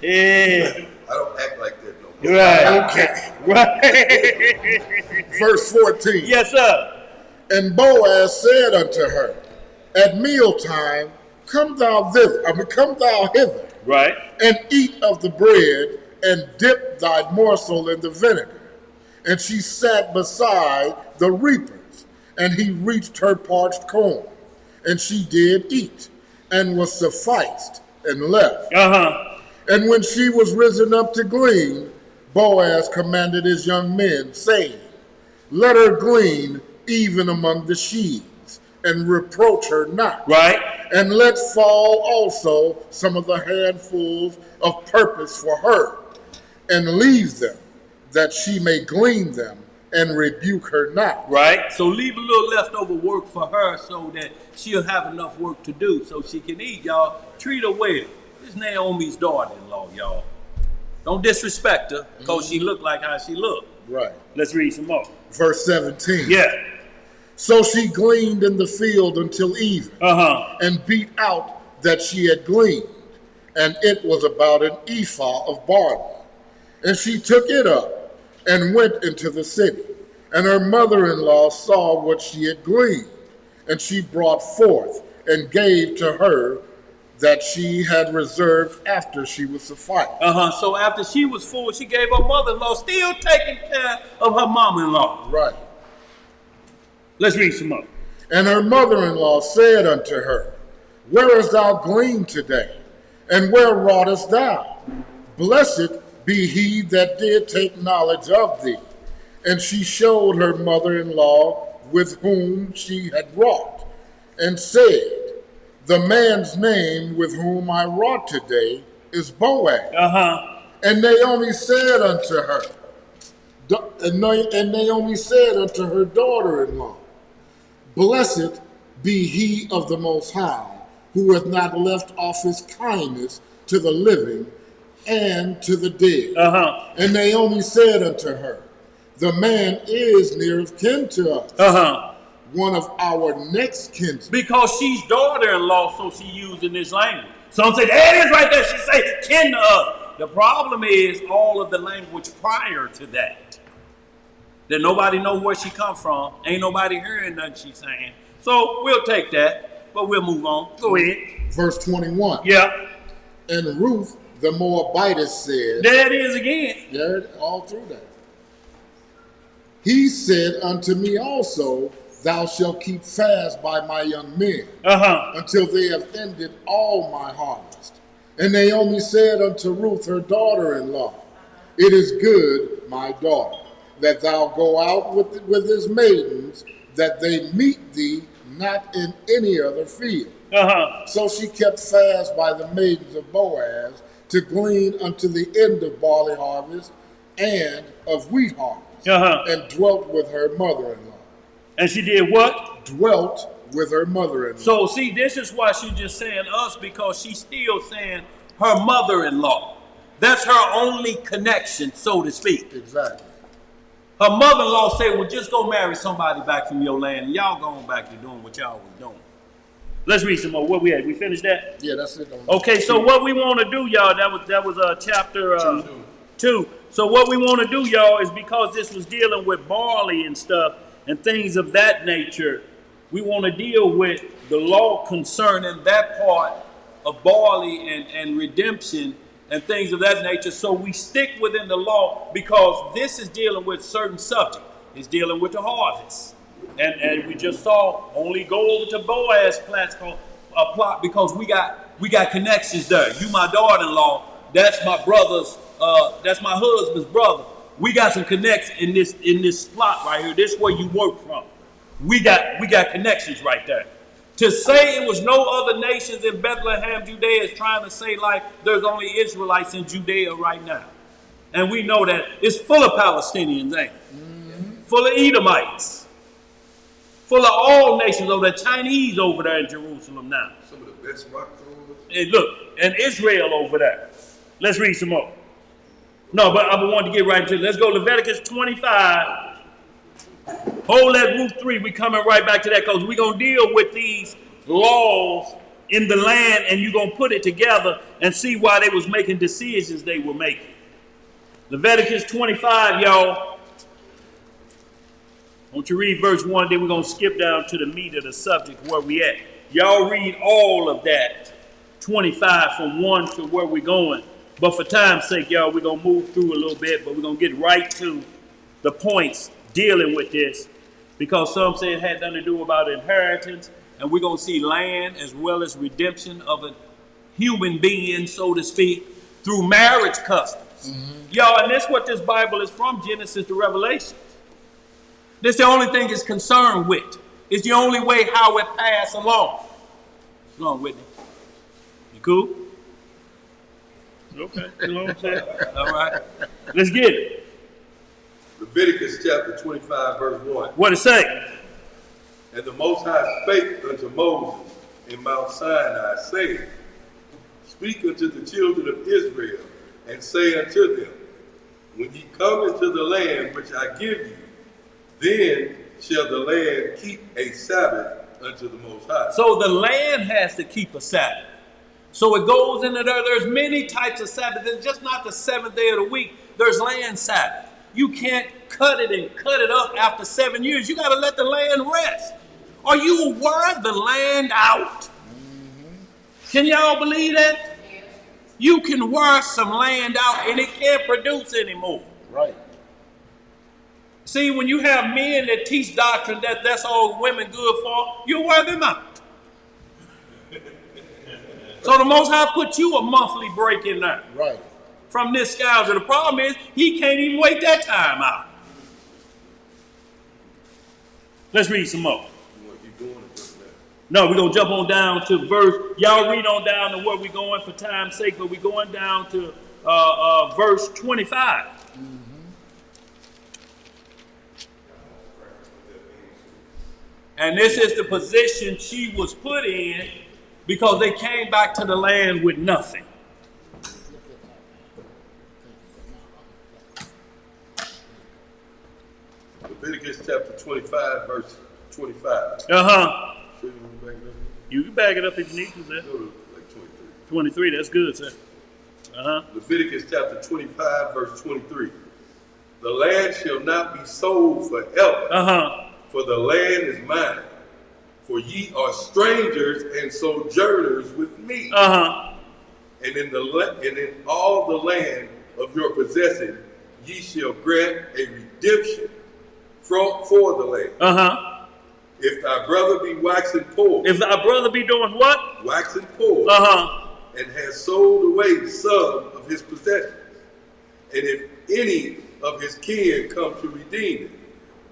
Yeah. I don't act like that no more. Right. Okay. Right. Verse 14. Yes, sir. And Boaz said unto her, At mealtime come thou hither, Right. and eat of the bread, and dip thy morsel in the vinegar, And she sat beside the reapers, and he reached her parched corn. And she did eat, and was sufficed, and left. And when she was risen up to glean, Boaz commanded his young men, saying, let her glean even among the sheaves, and reproach her not. Right. And let fall also some of the handfuls of purpose for her, and leave them, that she may glean them, and rebuke her not. Right. So leave a little leftover work for her so that she'll have enough work to do so she can eat, y'all. Treat her well. This is Naomi's daughter-in-law, y'all. Don't disrespect her because she looked like how she looked. Right. Let's read some more. Verse 17. Yeah. So she gleaned in the field until even, and beat out that she had gleaned, and it was about an ephah of barley. And she took it up and went into the city. And her mother-in-law saw what she had gleaned, and she brought forth and gave to her that she had reserved after she was sufficed. So after she was full, she gave her mother-in-law, still taking care of her mama-in-law. Right. Let's read some more. And her mother-in-law said unto her, where hast thou gleaned today? And where wroughtest thou? Blessed be he that did take knowledge of thee. And she showed her mother-in-law with whom she had wrought, and said, the man's name with whom I wrought today is Boaz. And Naomi said unto her, and Naomi said unto her daughter-in-law, blessed be he of the Most High, who hath not left off his kindness to the living and to the dead. And Naomi said unto her, the man is near of kin to us, one of our next kinsmen. Because she's daughter-in-law, so she using this language. Some say, there it is right there. She say, kin to us. The problem is all of the language prior to that. That nobody know where she come from. Ain't nobody hearing nothing she's saying. So we'll take that, but we'll move on. Go ahead. Verse 21. Yeah. And Ruth the Moabitess said. There it is again. There, all through that. He said unto me also, thou shalt keep fast by my young men, until they have ended all my harvest. And Naomi said unto Ruth her daughter-in-law, it is good, my daughter, that thou go out with his maidens, that they meet thee not in any other field. So she kept fast by the maidens of Boaz to glean unto the end of barley harvest and of wheat harvest, and dwelt with her mother-in-law. And she did what? Dwelt with her mother-in-law. So see, this is why she's just saying us, because she's still saying her mother-in-law. That's her only connection, so to speak. Exactly. Her mother-in-law said, well, just go marry somebody back from your land, and y'all going back to doing what y'all was doing. Let's read some more. Where we at? We finished that? Yeah, that's it. Okay, so what we want to do, y'all, that was chapter 2. So what we want to do, y'all, is because this was dealing with barley and stuff and things of that nature, we want to deal with the law concerning that part of barley and redemption and things of that nature. So we stick within the law because this is dealing with certain subject. It's dealing with the harvest. And we just saw only go over to Boaz plot because we got connections there. You my daughter-in-law, that's my brother's, that's my husband's brother. We got some connects in this plot right here. This is where you work from. We got connections right there. To say it was no other nations in Bethlehem, Judea, is trying to say like there's only Israelites in Judea right now. And we know that it's full of Palestinians, ain't it? Full of Edomites. Full of all nations over there. Chinese over there in Jerusalem now. Some of the best rock throwers. And look, and Israel over there. Let's read some more. No, but I want to get right into it. Let's go Leviticus 25. Hold that Ruth 3. We coming right back to that because we're going to deal with these laws in the land and you're going to put it together and see why they was making decisions they were making. Leviticus 25, y'all. Won't you read verse 1, then we're going to skip down to the meat of the subject where we at. Y'all read all of that, 25 from 1 to where we're going. But for time's sake, y'all, we're going to move through a little bit, but we're going to get right to the points dealing with this, because some say it had nothing to do about inheritance, and we're going to see land as well as redemption of a human being, so to speak, through marriage customs. Y'all, and that's what this Bible is from, Genesis to Revelation. This the only thing it's concerned with. It's the only way how it passed along. Come on, Whitney. You cool? Okay. You know what I'm saying? All right. Let's get it. Leviticus chapter 25, verse 1. What it say? And the Most High spake unto Moses in Mount Sinai, saying, Speak unto the children of Israel, and say unto them, When ye come into the land which I give you, then shall the land keep a Sabbath unto the Most High. So the land has to keep a Sabbath. So it goes into there. There's many types of Sabbath. It's just not the seventh day of the week. There's land Sabbath. You can't cut it and cut it up after 7 years. You got to let the land rest. Are you aware the land out? Can y'all believe that? You can wear some land out and it can't produce anymore. Right. See, when you have men that teach doctrine that that's all women good for, you wear them out. So the Most High put you a monthly break in there. Right. From this scouser. The problem is he can't even wait that time out. Let's read some more. You want to keep going or just that? No, we're going to jump on down to verse. Y'all read on down to where we're going for time's sake, but we're going down to verse 25. And this is the position she was put in because they came back to the land with nothing. Leviticus chapter 25, verse 25. Uh-huh. Sure you want to back it up? You can back it up if you need to, sir. Go to like 23. 23, that's good, sir. Uh-huh. Leviticus chapter 25, verse 23. The land shall not be sold forever, Uh-huh. for the land is mine. For ye are strangers and sojourners with me. Uh-huh. And in all the land of your possession, ye shall grant a redemption for the land. Uh-huh. If thy brother be waxing poor, If thy brother be doing what? waxing poor, Uh-huh. and has sold away some of his possessions, and if any of his kin come to redeem it,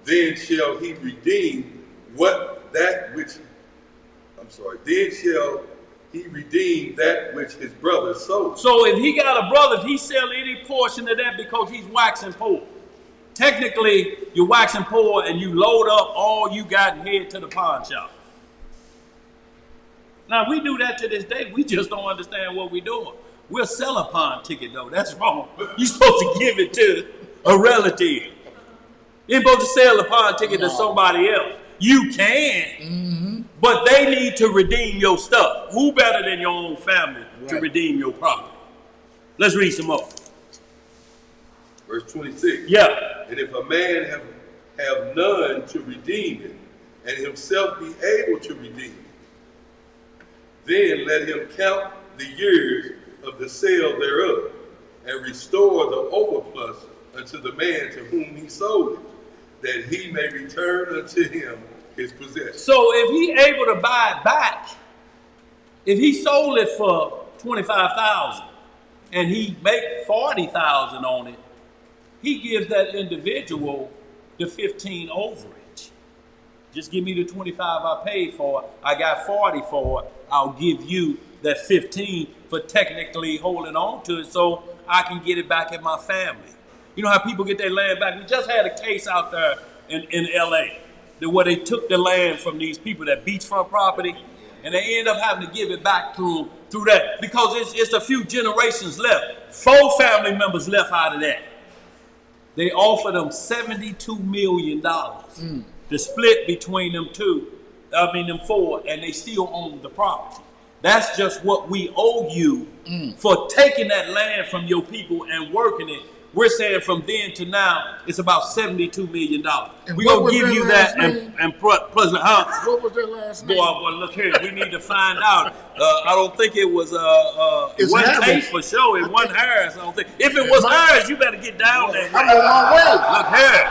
then shall he redeem then shall he redeem that which his brother sold. So if he got a brother, if he sell any portion of that because he's waxing poor, technically you're waxing poor and you load up all you got and head to the pawn shop. Now we do that to this day. We just don't understand what we're doing. We'll sell a pawn ticket though. That's wrong. You're supposed to give it to a relative. You're supposed to sell a pawn ticket to somebody else. You can, but they need to redeem your stuff. Who better than your own family to redeem your property? Let's read some more. Verse 26. Yeah. And if a man have none to redeem it, and himself be able to redeem it, then let him count the years of the sale thereof, and restore the overplus unto the man to whom he sold it, that he may return unto him his possession. So if he able to buy it back, if he sold it for $25,000 and he make $40,000 on it, he gives that individual the 15 overage. Just give me the 25 I paid for it. I got 40 for it. I'll give you that 15 for technically holding on to it so I can get it back in my family. You know how people get their land back? We just had a case out there in LA where they took the land from these people, that beachfront property, and they end up having to give it back to them through that because it's a few generations left. 4 family members left out of that. They offered them $72 million to split between them 4, and they still own the property. That's just what we owe you for taking that land from your people and working it We're saying from then to now, it's about $72 million. We're what going was to give their you last that name? and plus, huh? What was their last name? Boy, look here, we need to find out. I don't think it was It's one Harris. Tate for sure. It wasn't Harris. I don't think. If it was Harris, you better get down there. I'm on my way. Look here.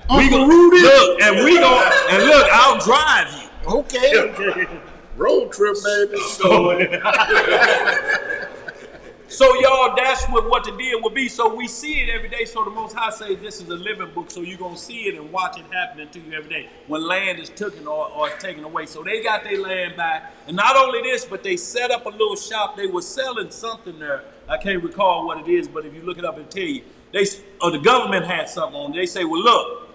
Uncle Rudy. Look, and we go and look. I'll drive you. Okay. Road trip, baby. So y'all, that's what the deal would be. So we see it every day. So the Most High says this is a living book. So you're going to see it and watch it happening to you every day when land is taken or taken away. So they got their land back. And not only this, but they set up a little shop. They were selling something there. I can't recall what it is, but if you look it up, it'll tell you. The government had something on it. They say, well, look,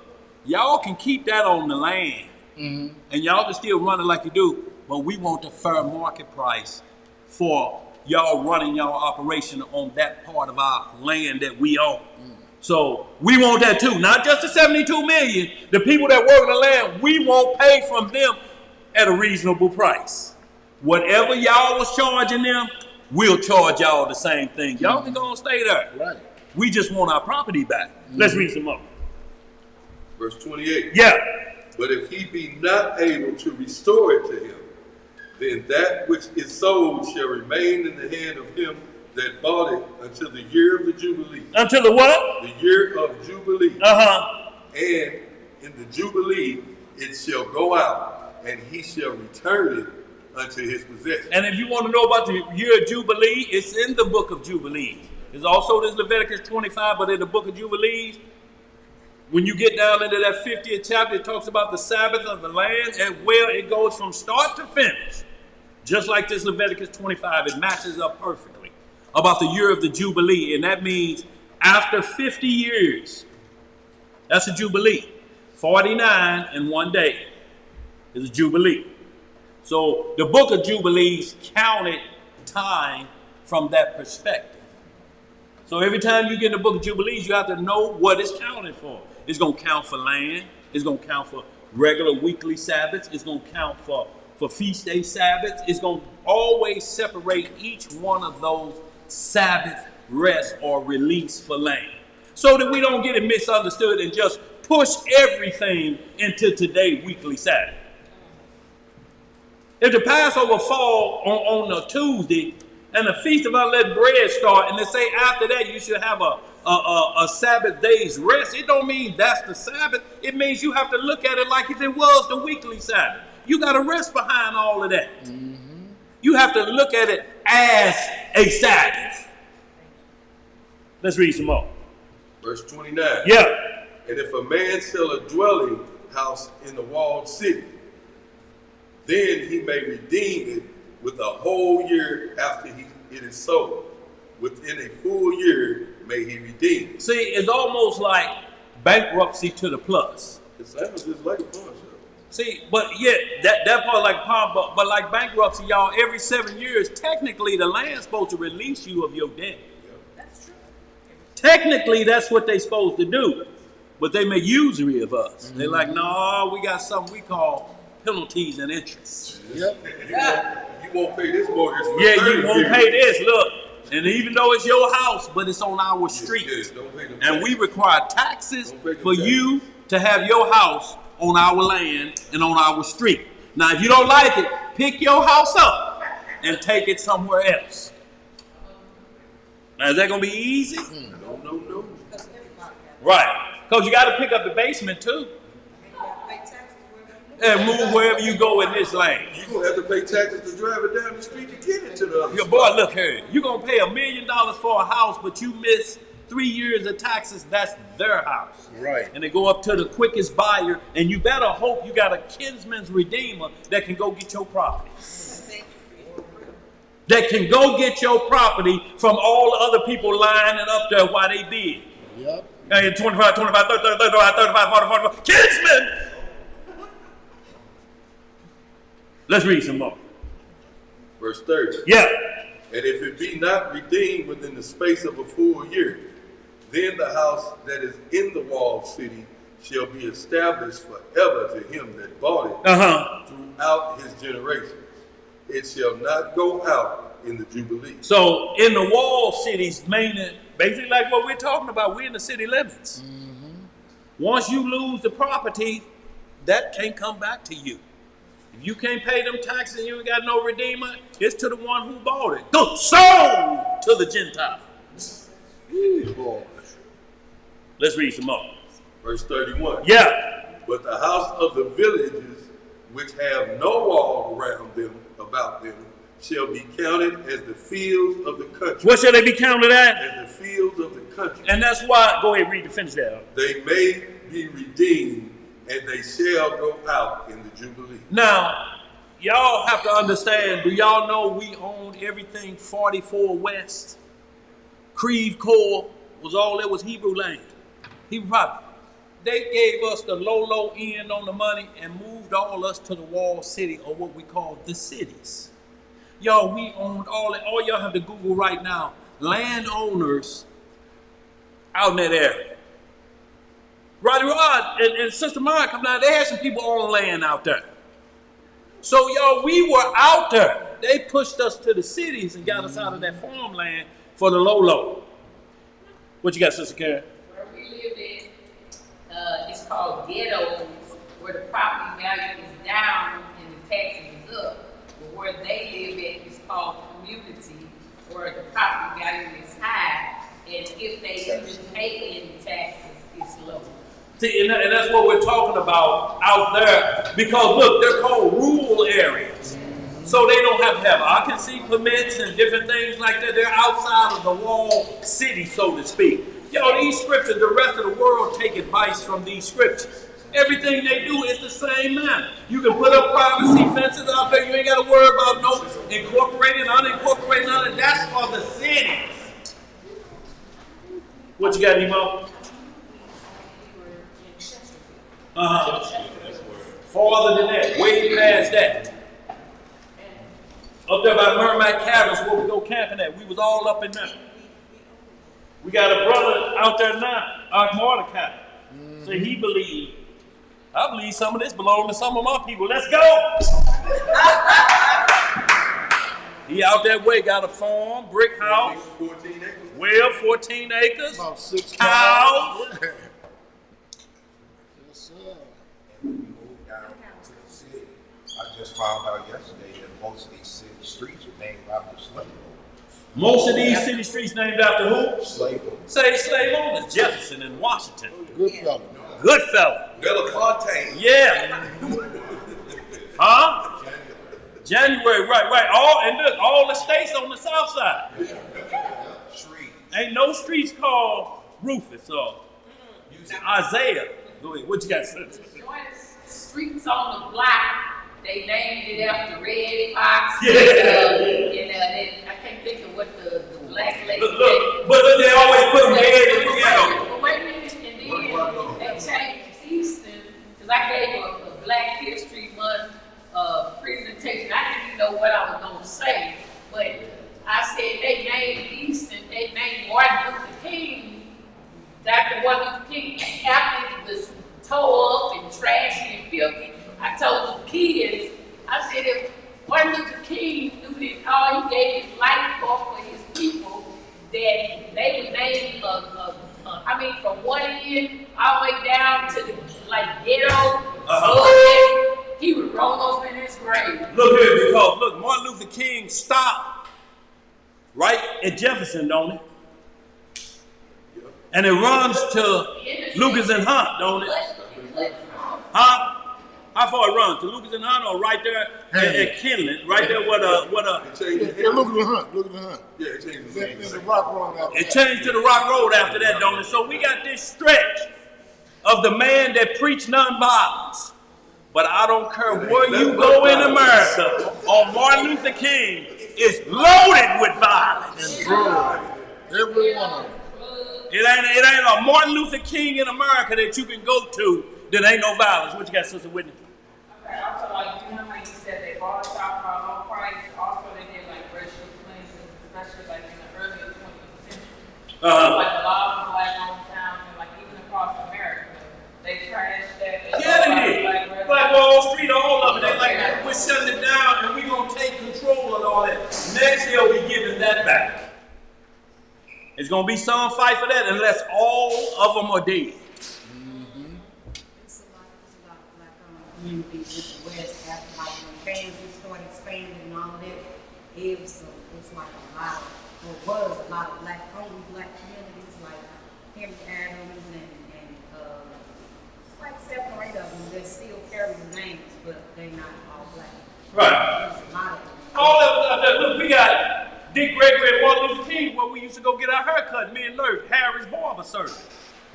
y'all can keep that on the land. Mm-hmm. And y'all can still run it like you do. But we want the fair market price for y'all running y'all operation on that part of our land that we own. So we want that too. Not just the 72 million. The people that work the land, we won't pay from them at a reasonable price. Whatever y'all was charging them, we'll charge y'all the same thing. Y'all can go and stay there. Right. We just want our property back. Let's read some more. Verse 28. Yeah. But if he be not able to restore it to him, then that which is sold shall remain in the hand of him that bought it until the year of the Jubilee. Until the what? The year of Jubilee. Uh-huh. And in the Jubilee it shall go out, and he shall return it unto his possession. And if you want to know about the year of Jubilee, it's in the book of Jubilees. There's also this Leviticus 25, but in the book of Jubilees, when you get down into that 50th chapter, it talks about the Sabbath of the land, and it goes from start to finish. Just like this Leviticus 25, it matches up perfectly about the year of the Jubilee. And that means after 50 years, that's a Jubilee. 49 in one day is a Jubilee. So the book of Jubilees counted time from that perspective. So every time you get in the book of Jubilees, you have to know what it's counted for. It's going to count for land. It's going to count for regular weekly Sabbaths. It's going to count for feast day Sabbaths. It's going to always separate each one of those Sabbath rest or release for land, so that we don't get it misunderstood and just push everything into today weekly Sabbath. If the Passover fall on a Tuesday and the Feast of Unleavened Bread start, and they say after that you should have a Sabbath day's rest, it don't mean that's the Sabbath. It means you have to look at it like if it was the weekly Sabbath. You got to rest behind all of that. Mm-hmm. You have to look at it as a Sabbath. Let's read some more. Verse 29. Yeah. And if a man sell a dwelling house in the walled city, then he may redeem it with a whole year after it is sold. Within a full year may he redeem it. See, it's almost like bankruptcy to the plus. It sounds just like a pawn shop. See, but yeah, that part like pawn, but like bankruptcy, y'all, every 7 years, technically the land's supposed to release you of your debt. That's true. Technically, that's what they're supposed to do. But they make usury of us. Mm-hmm. They're like, no, we got something we call penalties and interest. Yep. You won't pay this mortgage for Yeah, 30 you won't years. pay this, look. And even though it's your house, but it's on our street. Don't pay them And taxes. we require taxes Don't pay them for taxes. you to have your house on our land and on our street. Now, if you don't like it, pick your house up and take it somewhere else. Now, is that going to be easy? No. Because everybody has. Right. Because you got to pick up the basement, too. And you have to pay taxes wherever you And move wherever you go in this land. You're going to have to pay taxes to drive it down the street to get it to the other Your spot. boy, look here. You're going to pay $1 million for a house, but you miss 3 years of taxes. That's their house. Right. And they go up to the quickest buyer, and you better hope you got a kinsman's redeemer that can go get your property. Thank you for your prayer. That can go get your property from all the other people lining up there while they bid. Yep. Hey, 25, 25, 30, 35, 40, 40. Kinsman! Let's read some more. Verse 30. Yeah. And if it be not redeemed within the space of a full year, then the house that is in the walled city shall be established forever to him that bought it throughout his generations. It shall not go out in the Jubilee. So in the walled cities, mainly, basically like what we're talking about. We're in the city limits. Once you lose the property, that can't come back to you. If you can't pay them taxes and you ain't got no redeemer, it's to the one who bought it. Go sold to the Gentiles. Boy. Let's read some more. Verse 31. Yeah. But the house of the villages which have no wall around them, about them, shall be counted as the fields of the country. What shall they be counted at? As the fields of the country. And that's why, go ahead, read the finish there. They may be redeemed, and they shall go out in the Jubilee. Now, y'all have to understand, do y'all know we owned everything 44 West? Creve Coeur was all that was Hebrew land. Hebrew property. They gave us the low end on the money and moved all us to the walled city, or what we call the cities. Y'all, we owned all that. All y'all have to Google right now, landowners out in that area. Roddy Rod and Sister Mara come down, they had some people on land out there. So y'all, we were out there. They pushed us to the cities and got us out of that farmland for the low. What you got, Sister Karen? Where we live in, it's called ghettos, where the property value is down and the taxes is up. But where they live at is called community, where the property value is high, and if they even pay any taxes, it's low. See, and that's what we're talking about out there, because look, they're called rural areas. So they don't have to have occupancy permits and different things like that. They're outside of the walled city, so to speak. Y'all, these scriptures, the rest of the world take advice from these scriptures. Everything they do is the same manner. You can put up privacy fences out there. You ain't got to worry about no incorporated, unincorporated, none of that's for the cities. What you got, Emo? Farther than that, way past that. Up there by Mermaid Caverns where we go camping at. We was all up in there. We got a brother out there now, Mordecai. So he believed. I believe some of this belonged to some of my people. Let's go! He out that way, got a farm, brick house. 14 acres. Well, 14 acres. About 6 cows. Yes, sir. And we moved down to the city. I just found out yesterday that most of these city streets are named after slave owners. Most of these city streets named after who? Slave owners. Say slave owners. Jefferson and Washington. Good fella. Good fella. Belafonte. Yeah. Huh? January, right. All the states on the south side. Street. Ain't no streets called Rufus or Isaiah. Go ahead. What you got, Sister? Streets on the block, they named it after Red Fox. Yeah. I can't think of what the black lady Look, but they always put them dead in the ghetto. But wait a minute, and then they changed Easton, because I gave a Black History Month presentation. I didn't even know what I was going to say, but I said they named Easton, they named Martin Luther King, Dr. Martin Luther King, after it was tore up and trashy and filthy. I told the kids, I said if Martin Luther King knew that all he gave his life for his people, that they would name from one end all the way down to the ghetto, he would roll over in his grave. Look here, because look, Martin Luther King stopped right at Jefferson, don't it? And it runs to Lucas and Hunt, don't it? Huh? How far it runs? To Lucas and Hunt, or right there at Kinlan? Right there where Yeah, look at the hunt. Look at the hunt. Yeah, it changed the Then name. the rock road after it that. changed to the Rock Road after that, don't it? So we got this stretch of the man that preached nonviolence. But I don't care where you go in America, on Martin Luther King is loaded with violence. And drugs. Every one of them. It ain't a Martin Luther King in America that you can go to that ain't no violence. What you got, Sister Whitney? Okay, also, you know how you said they bought a shop for low price, also they did racial cleansing, especially in the early 20th century. A lot of black owned towns and even across America, they trashed that. Yeah, they did. Black Wall Street, all of it. They we're shutting it down and we're going to take control of all that. Next, they'll be giving that back. It's going to be some fight for that unless all of them are dead. It's a lot of black communities with the West after like when Kansas started expanding and all that. It's like a lot of, or was a lot of only black communities like Henry Adams and it's like 7 or 8 of them that still carry the names, but they're not all black. Right. There's a lot of them. All of look, we got Dick Gregory and Martin Luther King where we used to go get our hair cut, me and Lurk, Harry's barber service.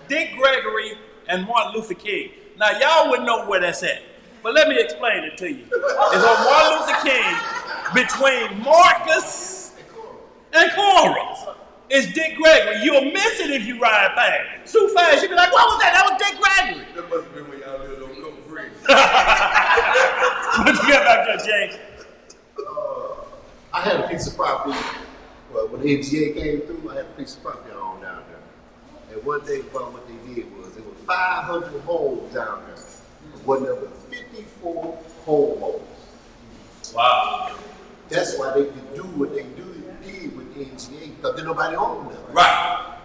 Dick Gregory and Martin Luther King. Now, y'all wouldn't know where that's at, but let me explain it to you. It's on Martin Luther King between Marcus and Cora. It's Dick Gregory. You'll miss it if you ride past. So fast, you'll be like, what was that? That was Dick Gregory. That must have been when y'all lived on Cover Bridge. What you got back there, James? I had a piece of property. Well, when the NGA came through, I had a piece of property I owned down there. And one day, what they did was, there were 500 homes down there. But wasn't there but 54 homeowners. Wow. That's why they could do what they did with the NGA, because then nobody owned them. Right.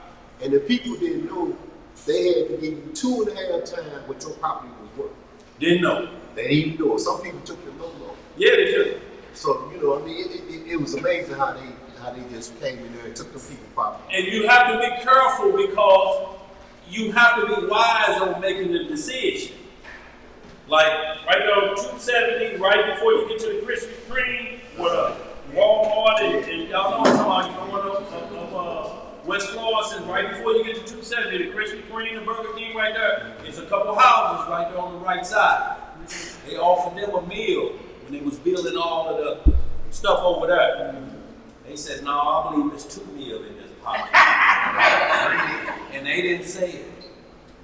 And the people didn't know they had to give you 2.5 times what your property was worth. Didn't know. They didn't know. Some people took the low. Yeah, they did. So, you know, I mean, it was amazing how they just came in there and took them people property. And you have to be careful because you have to be wise on making the decision. Like right there on 270, right before you get to the Krispy Kreme, with Walmart and y'all know what I'm talking about, you going up West Florissant, right before you get to 270, the Krispy Kreme, the Burger King right there. There's a couple houses right there on the right side. They offered them a meal when they was building all of the stuff over there. They said, no, I believe there's 2 meals in this pot. And they didn't say it.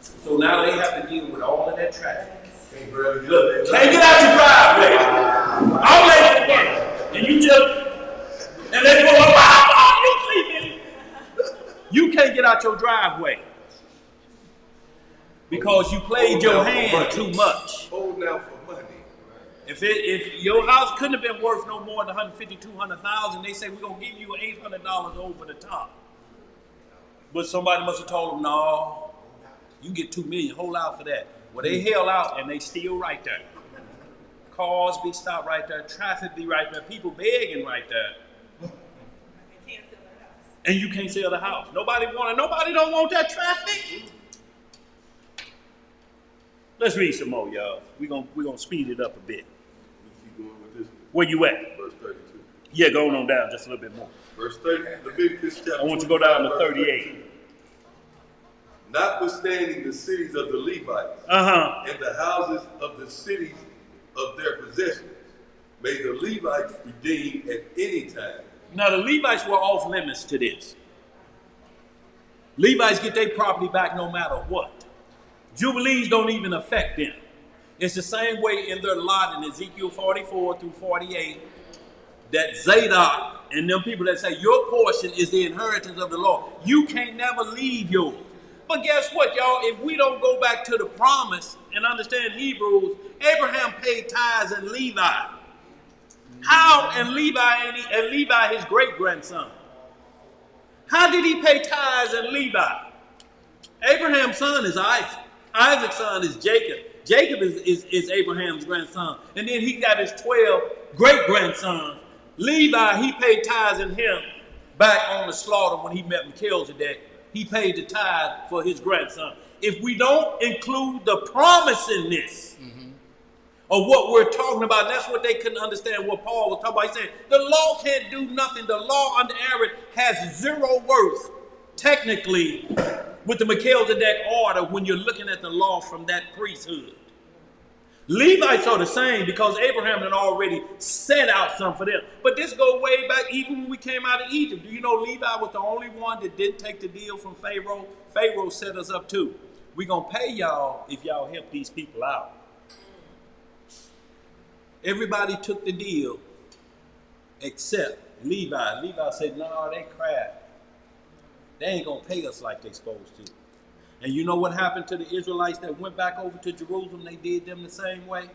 So now they have to deal with all of that traffic. Look, can't get out your driveway. I'm late for work. And you just, and they go, wow, you see me. You can't get out your driveway. Because you played your hand too much. Holding out for money. If your house couldn't have been worth no more than 150, 200,000, they say we're gonna give you $800 over the top. But somebody must have told them, no, you get $2 million, hold out for that. Well, they held out and they still right there. Cars be stopped right there, traffic be right there, people begging right there. And you can't sell the house. Nobody don't want that traffic. Let's read some more, y'all. We're gonna speed it up a bit. Keep going with this. Where you at? Verse 32. Yeah, going on down just a little bit more. Verse 30, Leviticus chapter I want you to go down to 25, 38. Notwithstanding the cities of the Levites and the houses of the cities of their possessions, may the Levites redeem at any time. Now the Levites were off limits to this. Levites get their property back no matter what. Jubilees don't even affect them. It's the same way in their lot in Ezekiel 44 through 48 that Zadok and them people that say your portion is the inheritance of the Lord. You can't never leave yours. But guess what, y'all? If we don't go back to the promise and understand Hebrews, Abraham paid tithes and Levi. How? And Levi his great-grandson. How did he pay tithes and Levi? Abraham's son is Isaac. Isaac's son is Jacob. Jacob is Abraham's grandson. And then he got his 12 great-grandsons. Levi, he paid tithes in him back on the slaughter when he met Melchizedek. He paid the tithe for his grandson. If we don't include the promise in this, of what we're talking about, that's what they couldn't understand what Paul was talking about. He said, the law can't do nothing. The law under Aaron has zero worth, technically, with the Melchizedek order when you're looking at the law from that priesthood. Levites are the same because Abraham had already set out some for them. But this goes way back even when we came out of Egypt. Do you know Levi was the only one that didn't take the deal from Pharaoh? Pharaoh set us up too. We're going to pay y'all if y'all help these people out. Everybody took the deal except Levi. Levi said, no, they crap. They ain't going to pay us like they supposed to. And you know what happened to the Israelites that went back over to Jerusalem? They did them the same way.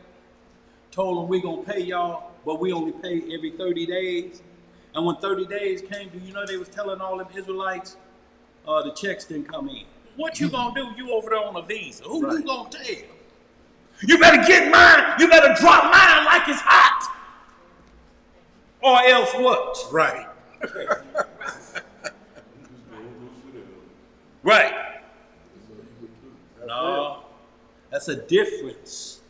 Told them, we're going to pay y'all, but we only pay every 30 days. And when 30 days came, do you know they was telling all them Israelites, the checks didn't come in. What you gonna do? You over there on a visa. Who you gonna tell? You better get mine. You better drop mine like it's hot. Or else what? Right. Right. No, that's a difference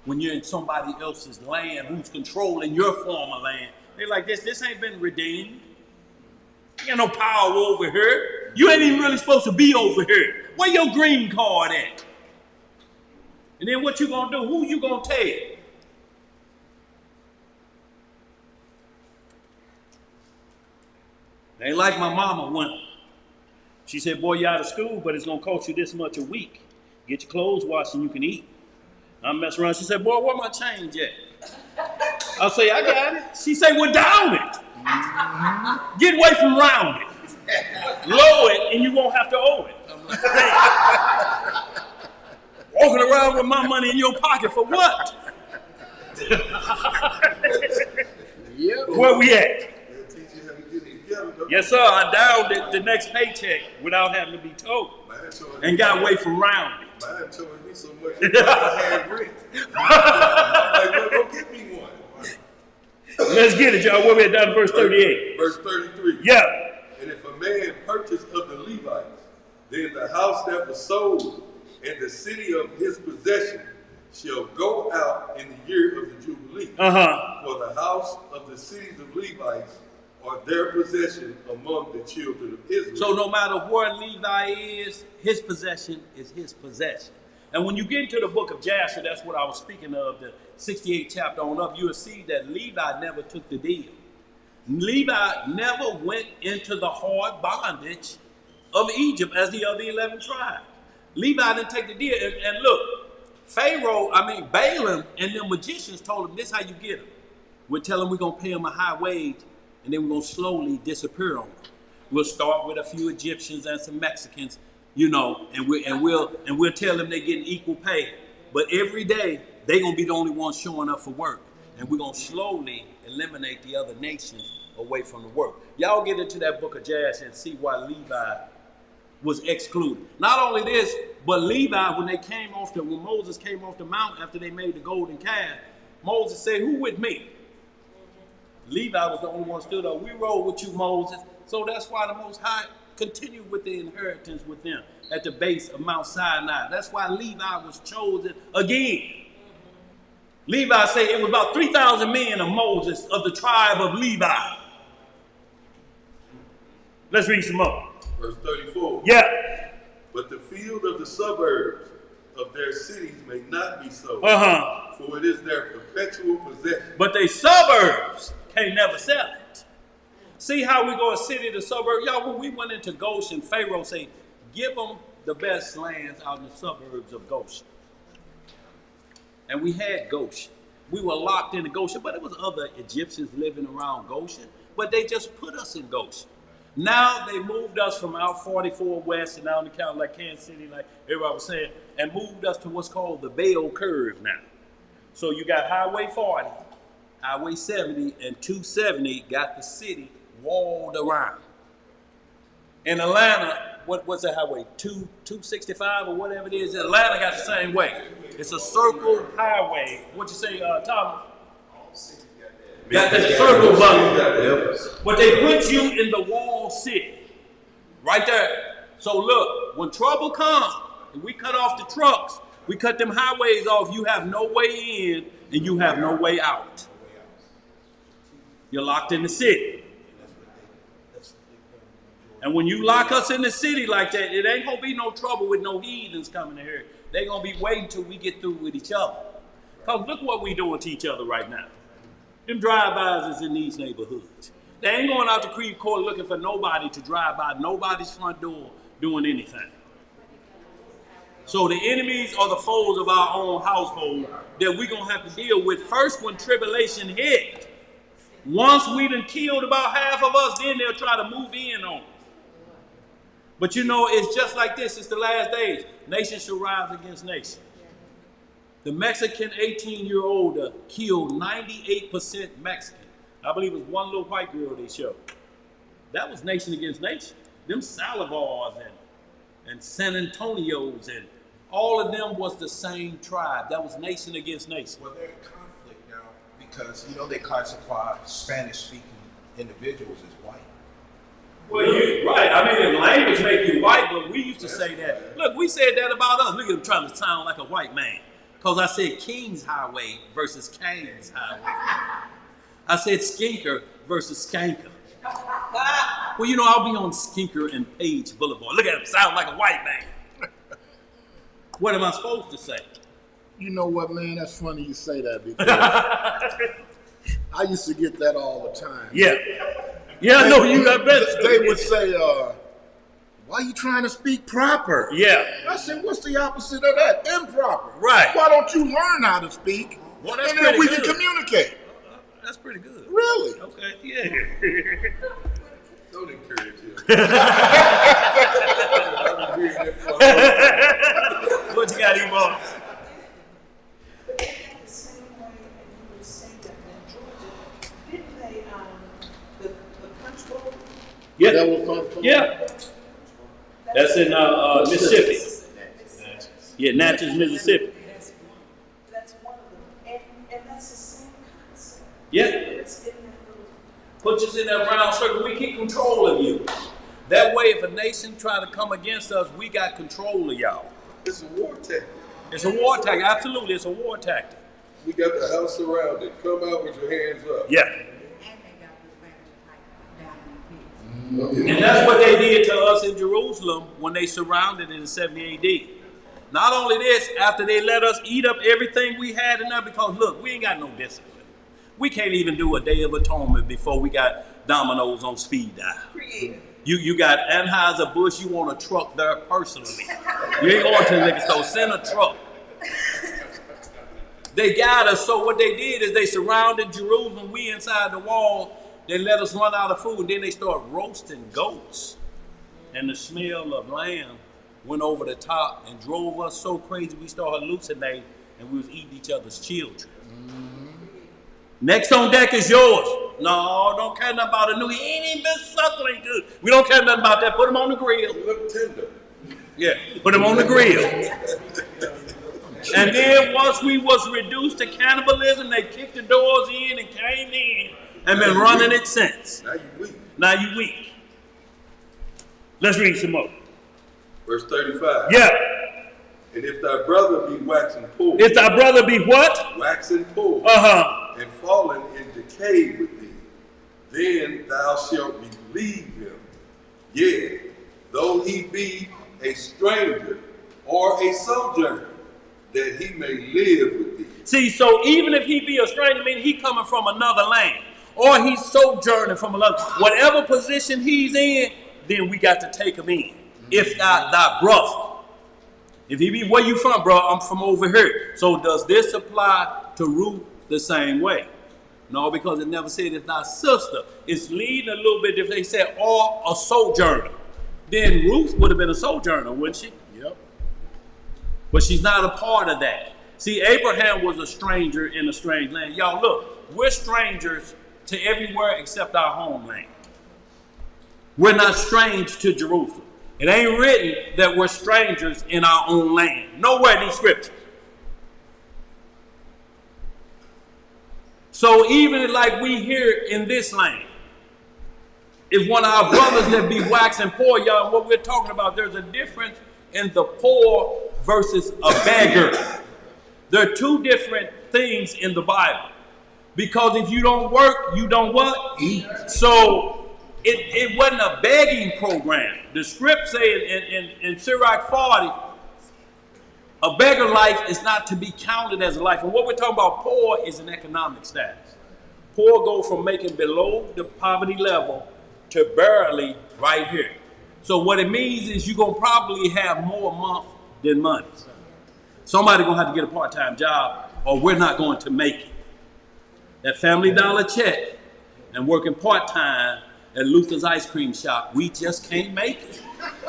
when you're in somebody else's land who's controlling your former land. They're like, this ain't been redeemed. You got no power over here. You ain't even really supposed to be over here. Where your green card at? And then what you gonna do? Who you gonna tell? They ain't like my mama went. She said, boy, you out of school, but it's gonna cost you this much a week. Get your clothes washed and you can eat. I mess around. She said, boy, where my change at? I'll say, I got it. She said, well, down it. Get away from round it. Low it, and you won't have to owe it. Walking around with my money in your pocket for what? Where we at? Yes, sir. I downed it the next paycheck without having to be told. And got away from round it. Mine charged me so much I had rent. I'm like, go get me one. Let's get it, y'all. Where we at down to verse 38? Verse 33. Yeah. And if a man purchase of the Levites, then the house that was sold and the city of his possession shall go out in the year of the Jubilee. For the house of the cities of Levites are their possession among the children of Israel. So no matter where Levi is, his possession is his possession. And when you get into the book of Jasher, that's what I was speaking of, the 68th chapter on up, you'll see that Levi never took the deal. Levi never went into the hard bondage of Egypt as the other 11 tribes. Levi didn't take the deal. And look, Balaam and the magicians told him, this is how you get them. We'll tell them we're going to pay them a high wage, and then we're going to slowly disappear on them. We'll start with a few Egyptians and some Mexicans, and we'll tell them they're getting equal pay. But every day, they're going to be the only ones showing up for work. And we're going to slowly eliminate the other nations away from the work. Y'all get into that book of Jasher and see why Levi was excluded. Not only this, but Levi, when Moses came off the mount after they made the golden calf, Moses said, who with me? Levi was the only one stood up. We roll with you, Moses. So that's why the Most High continued with the inheritance with them at the base of Mount Sinai. That's why Levi was chosen again. Levi said it was about 3,000 men of Moses of the tribe of Levi. Let's read some more. Verse 34. Yeah. But the field of the suburbs of their cities may not be sold, for it is their perpetual possession. But they suburbs can't never sell it. See how we go a city to suburb? Y'all, when we went into Goshen, Pharaoh said, give them the best lands out in the suburbs of Goshen. And we had Goshen. We were locked into Goshen, but there was other Egyptians living around Goshen, but they just put us in Goshen. Now they moved us from out 44 west and down the county like Kansas City, like everybody was saying, and moved us to what's called the Bell Curve now. So you got Highway 40, Highway 70, and 270 got the city walled around. In Atlanta, what's that highway? 265 or whatever it is. Atlanta got the same way. It's a circle highway. What you say, Thomas? Got that circle button. But they put you in the walled city. Right there. So look, when trouble comes, and we cut off the trucks, we cut them highways off, you have no way in and you have no way out. You're locked in the city. And when you lock us in the city like that, it ain't gonna be no trouble with no heathens coming in here. They're gonna be waiting till we get through with each other. Because look what we doing to each other right now. Them drive-bys is in these neighborhoods. They ain't going out to Creve Court looking for nobody to drive by nobody's front door doing anything. So the enemies are the foes of our own household that we're gonna have to deal with first when tribulation hit. Once we done killed about half of us, then they'll try to move in on us. But you know, it's just like this. It's the last days. Nation shall rise against nation. The Mexican 18-year-old killed 98% Mexican. I believe it was one little white girl they showed. That was nation against nation. them Salivars and San Antonios, and all of them was the same tribe. That was nation against nation. Well, they're in conflict now because, they classify Spanish-speaking individuals as white. Well, you're right. I mean, the language make you white, but we used to say that. Look, we said that about us. Look at him trying to sound like a white man. Because I said King's Highway versus Kane's Highway. I said Skinker versus Skanker. Well, I'll be on Skinker and Page Boulevard. Look at him, sound like a white man. What am I supposed to say? You know what, man? That's funny you say that because I used to get that all the time. Yeah. Yeah, I know you got better. They would say, why are you trying to speak proper? Yeah. I said, what's the opposite of that? Improper. Right. Why don't you learn how to speak? Well, that's and then we pretty can good. communicate. That's pretty good. Really? Okay, yeah. Don't encourage him. What you got, Emo? But isn't that the same way you would say that in Georgia? Didn't they, the punch bowl? Yeah. That was fun. Yeah. That's in Mississippi. Yeah, Natchez, Mississippi. That's one of them. And that's the same concept. Yeah. It's in that little. Put us in that round circle. We keep control of you. That way, if a nation try to come against us, we got control of y'all. It's a war tactic. It's a war tactic. Absolutely, it's a war tactic. We got the house surrounded. Come out with your hands up. Yeah. And they got this vantage down in the pits. And that's what they did to us in Jerusalem when they surrounded it in 70 AD. Not only this, after they let us eat up everything we had in there, because look, we ain't got no discipline. We can't even do a Day of Atonement before we got Domino's on speed dial. Creative. You got Anheuser-Busch, you want a truck there personally. You ain't going to the liquor store, send a truck. They got us, so what they did is they surrounded Jerusalem, we inside the wall, they let us run out of food, and then they start roasting goats. And the smell of lamb went over the top and drove us so crazy we started hallucinating, and we was eating each other's children. Next on deck is yours. No, don't care nothing about a new. He ain't even been suckling good. We don't care nothing about that. Put him on the grill. You look tender. Yeah, put him on the grill. And then once we was reduced to cannibalism, they kicked the doors in and came in and been running it since. Now you weak. Now you weak. Let's read some more. Verse 35. Yeah. And if thy brother be waxing poor. If thy brother be what? Waxing poor. Uh-huh. And fallen in decay with thee, then thou shalt relieve him. Yea, though he be a stranger or a sojourner, that he may live with thee. See, so even if he be a stranger, meaning he coming from another land, or he's sojourning from another, whatever position he's in, then we got to take him in. If thy brother. If he be, where you from, bro? I'm from over here. So does this apply to Ruth the same way? No, because it never said if thy sister. It's leading a little bit if they said or a sojourner. Then Ruth would have been a sojourner, wouldn't she? Yep. But she's not a part of that. See, Abraham was a stranger in a strange land. Y'all look, we're strangers to everywhere except our homeland. We're not strange to Jerusalem. It ain't written that we're strangers in our own land. Nowhere in these scriptures. So even like we here in this land, if one of our brothers that be waxing poor, y'all, what we're talking about, there's a difference in the poor versus a beggar. There are two different things in the Bible. Because if you don't work, you don't what? Eat. So it wasn't a begging program. The script said in Sirach 40, a beggar life is not to be counted as a life. And what we're talking about poor is an economic status. Poor go from making below the poverty level to barely right here. So what it means is you're going to probably have more month than money. Somebody going to have to get a part-time job or we're not going to make it. That Family Dollar check and working part-time at Luther's ice cream shop, we just can't make it.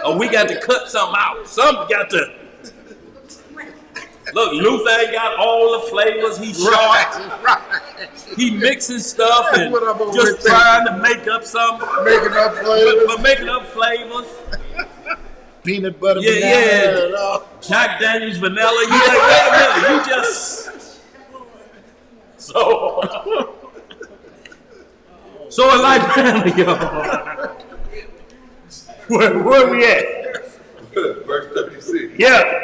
Or we got to cut something out. Something got to. Look, Luther ain't got all the flavors. He's short. Right. He mixing stuff and what I'm over just here trying to make up something. Making up flavors. But making up flavors. Peanut butter, Yeah, banana, yeah. and all. Jack Daniels vanilla. You like, wait a minute, you just so it's like family, y'all. Where we at? Verse 36. Yeah.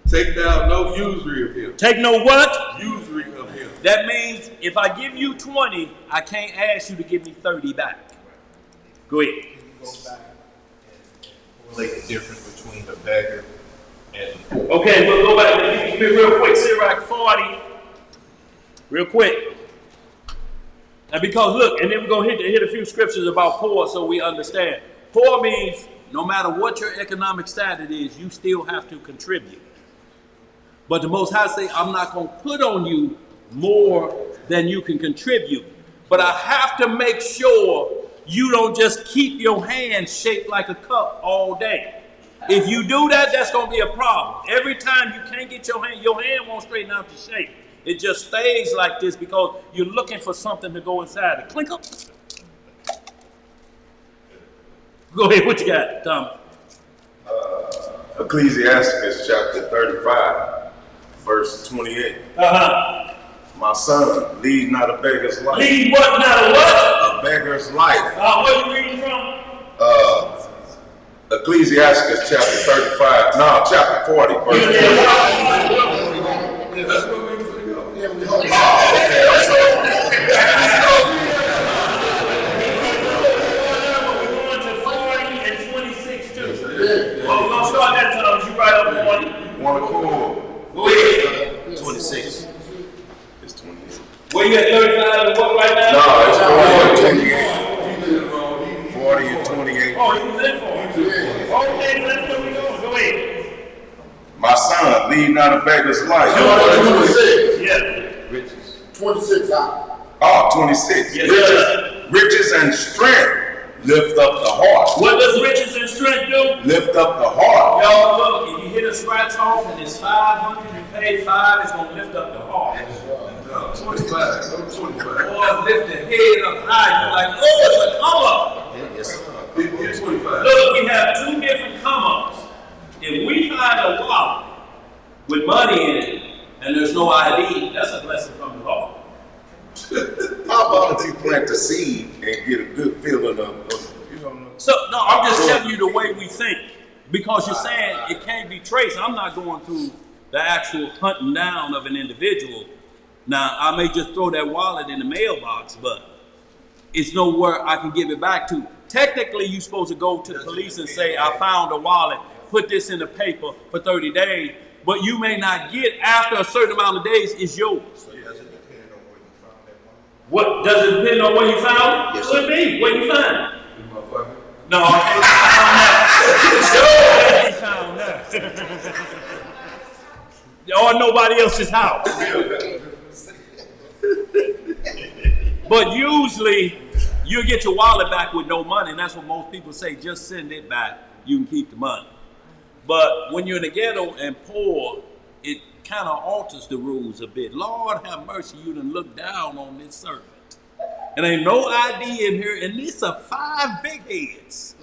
Take down no usury of him. Take no what? Usury of him. That means if I give you 20, I can't ask you to give me 30 back. Go ahead. Correlate the difference between the beggar and the poor. Okay, we'll go back to real quick. Sirach 40. Real quick. And because look, and then we're going to hit a few scriptures about poor so we understand. Poor means no matter what your economic status is, you still have to contribute. But the Most High say, I'm not going to put on you more than you can contribute. But I have to make sure you don't just keep your hand shaped like a cup all day. If you do that, that's going to be a problem. Every time you can't get your hand won't straighten out the shape. It just stays like this because you're looking for something to go inside it. Clink up. Go ahead, what you got, Tom? Ecclesiastes chapter 35, verse 28. My son, lead not a beggar's life. Lead what, not a what? A beggar's life. What are you reading from? Ecclesiastes chapter 35, no, chapter 40, verse 28. That's where we were going to go. Well, we're going to start that time. You write up One accord. Go ahead. 26. It's 28. Where you at 35 and what right now? No, it's 40 and 28. 40 and 28. Oh, you was in for it. Okay, that's where we go. Go ahead. My son, lead not a beggar's life. 26. Yeah. Riches. 26 out. Oh, 26. Yes, sir. Riches and strength lift up the heart. What does riches and strength do? Lift up the heart. Y'all look, if you hit a scratch off and it's 500, you pay 5, it's going to lift up the heart. No, 25. 25. Or lift the head up high. You're like, oh, it's a come up. Yes, sir. It's 25. Look, we have two different come ups. If we find a wallet with money in it and there's no ID, that's a blessing from the Lord. How about if you plant the seed and get a good feeling of you know? So, no, I'm just telling you the way we think. Because you're saying it can't be traced. I'm not going through the actual hunting down of an individual. Now, I may just throw that wallet in the mailbox, but it's nowhere I can give it back to. Technically, you're supposed to go to the police and say, I found a wallet, put this in the paper for 30 days, but you may not get after a certain amount of days, it's yours. So does it depend on where you found that money? What, does it depend on where you found it? Yes, Could sir. be, where you find it. In my pocket. No, I can't found that. Or nobody else's house. But usually, you'll get your wallet back with no money, and that's what most people say, just send it back, you can keep the money. But when you're in the ghetto and poor, it kind of alters the rules a bit. Lord have mercy, you done look down on this servant. And ain't no ID in here, and these are 5 big heads.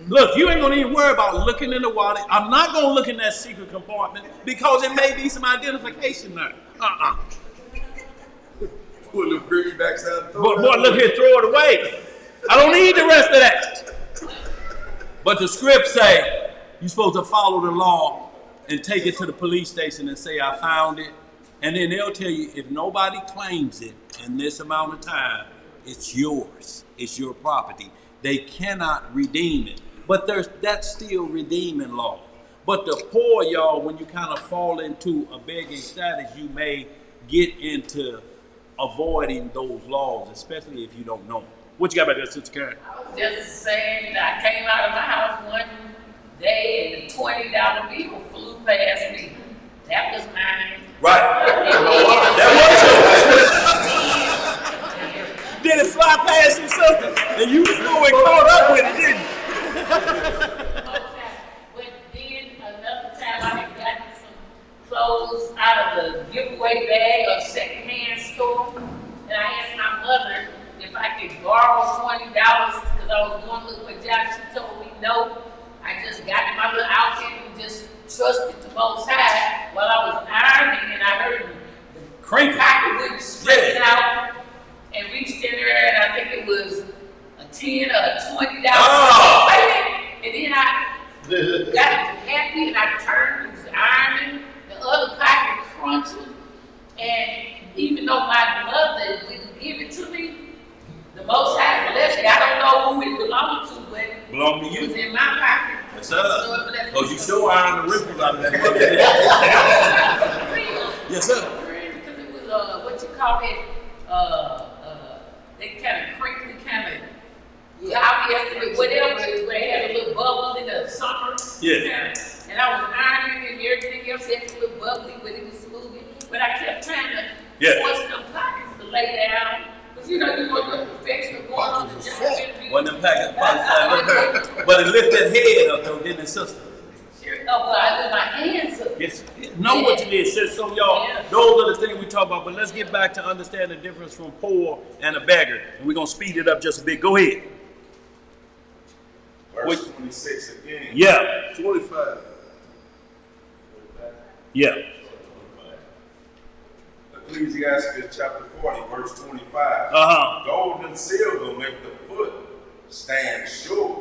Look, you ain't gonna even worry about looking in the wallet. I'm not gonna look in that secret compartment because it may be some identification there. Pull the greenbacks out. Boy, look here, throw it away. I don't need the rest of that. But the script say you're supposed to follow the law and take it to the police station and say, I found it. And then they'll tell you, if nobody claims it in this amount of time, it's yours. It's your property. They cannot redeem it. But that's still redeeming law. But the poor, y'all, when you kind of fall into a begging status, you may get into avoiding those laws, especially if you don't know them. What you got about that, Sister Karen? I was just saying that I came out of my house one day and the $20 bill flew past me. That was mine. Right. That was yours. Did it fly past you, sister? And you flew and caught up with it, didn't you? But then another time I had gotten some clothes clothes out of the giveaway bag or secondhand store. And I asked my mother if I could borrow $20 because I was going to look for a job. She told me no. I just got in my little outfit and just trusted the Most High while I was ironing, and I heard the pocket would straighten out and reached in there, and I think it was a $10 or $20. And then I got happy and I turned and was ironing. The other pocket crunching, and even though my mother didn't give it to me, the Most High blessed me. I don't know who it belonged to, but belong to you. It was in my pocket. Yes, sir. Because you sure iron the ripples out of that mother. Yes, sir. Because it was what you call it? They kind of crinkly, kind of polyester, whatever. Where they had a little bubble in the summer. Yeah. And I was ironing and everything else had a little bubbly, but it was smoothing. But I kept trying to force them pockets to lay down. You know, you want your perfection going on the job. One of them packets, but it lift that head up though, didn't it, sister? Sure. Oh, well, I lift my hands up. Yes, know what you did, sis. So y'all, those are the things we talk about. But let's get back to understand the difference from poor and a beggar. And we're gonna speed it up just a bit. Go ahead. Verse 26 again. Yeah. 25. Yeah. Ecclesiastes chapter 40, verse 25. Gold and silver make the foot stand sure.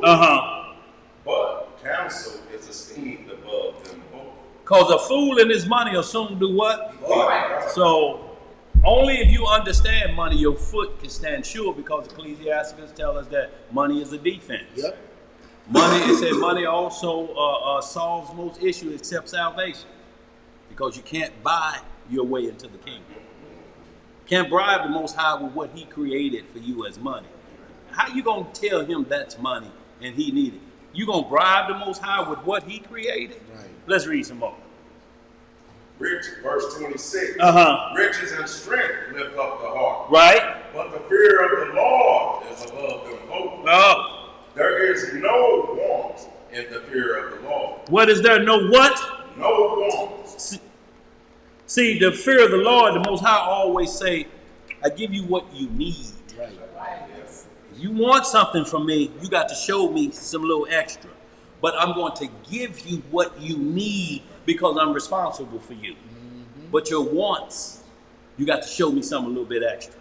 But counsel is esteemed above them both. Because a fool and his money will soon do what? So only if you understand money, your foot can stand sure, because Ecclesiastes tell us that money is a defense. Yep. Money, it said money also solves most issues except salvation. Because you can't buy your way into the kingdom. Can't bribe the Most High with what he created for you as money. How you going to tell him that's money and he needed it? You going to bribe the Most High with what he created? Right. Let's read some more. Verse 26. Riches and strength lift up the heart. Right. But the fear of the Lord is above them both. There is no want in the fear of the Lord. What is there? No what? No want. See, the fear of the Lord, the Most High always say, I give you what you need. Right. If you want something from me, you got to show me some little extra. But I'm going to give you what you need because I'm responsible for you. But your wants, you got to show me something a little bit extra.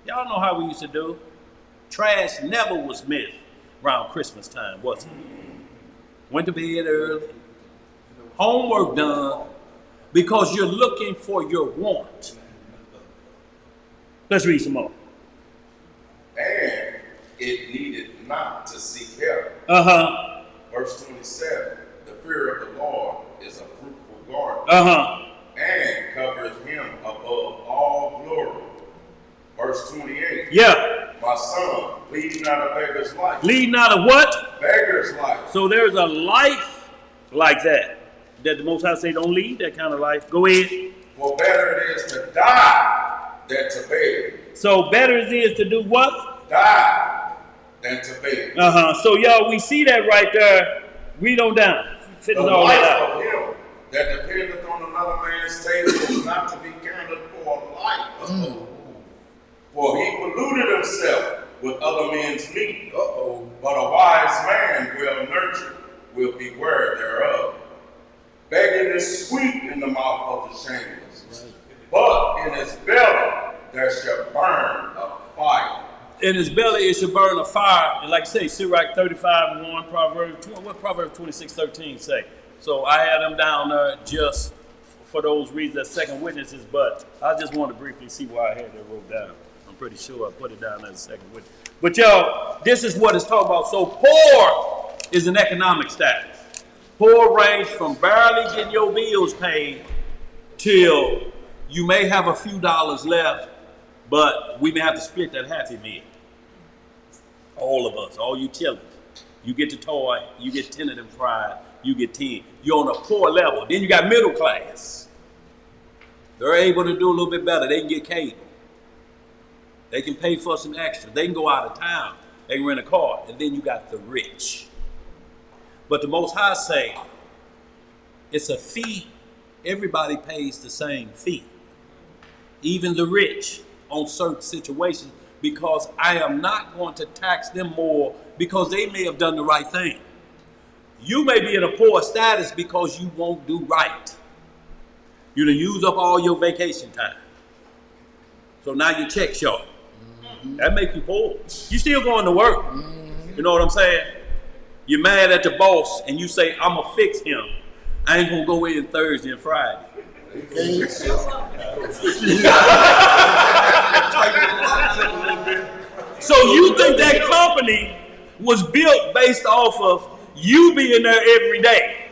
Y'all know how we used to do. Trash never was missed around Christmas time, was it? Went to bed early. Homework done. Because you're looking for your want. Let's read some more. And it needed not to seek help. Verse 27. The fear of the Lord is a fruitful garden. And covers him above all glory. Verse 28. Yeah. My son, lead not a beggar's life. Lead not a what? Beggar's life. So there's a life like that the Most High say don't lead that kind of life. Go ahead. For better it is to die than to beg. So better it is to do what? Die than to beg. So y'all, we see that right there. Read on down. The all life that out. of him that dependeth on another man's table is not to be counted for a life. For he polluted himself with other men's meat. But a wise man will nurture, will beware thereof. Begging is sweet in the mouth of the shameless, but in his belly there shall burn a fire. In his belly it shall burn a fire. And like I say, Sirach 35:1, Proverbs 20, what Proverbs 26:13 say? So I had them down there just for those reasons as second witnesses, but I just want to briefly see why I had that wrote down. I'm pretty sure I put it down as a second witness. But y'all, this is what it's talking about. So poor is an economic status. Poor range from barely getting your bills paid till you may have a few dollars left, but we may have to split that Happy Meal. All of us, all you children. You get the toy, you get 10 of them fried, you get 10. You're on a poor level. Then you got middle class. They're able to do a little bit better. They can get cable. They can pay for some extra. They can go out of town. They can rent a car. And then you got the rich. But the Most High say, it's a fee everybody pays the same fee. Even the rich on certain situations, because I am not going to tax them more because they may have done the right thing. You may be in a poor status because you won't do right. You done use up all your vacation time. So now your check short. That make you poor. You still going to work. You know what I'm saying? You're mad at the boss and you say, I'm going to fix him. I ain't going to go in Thursday and Friday. So you think that company was built based off of you being there every day?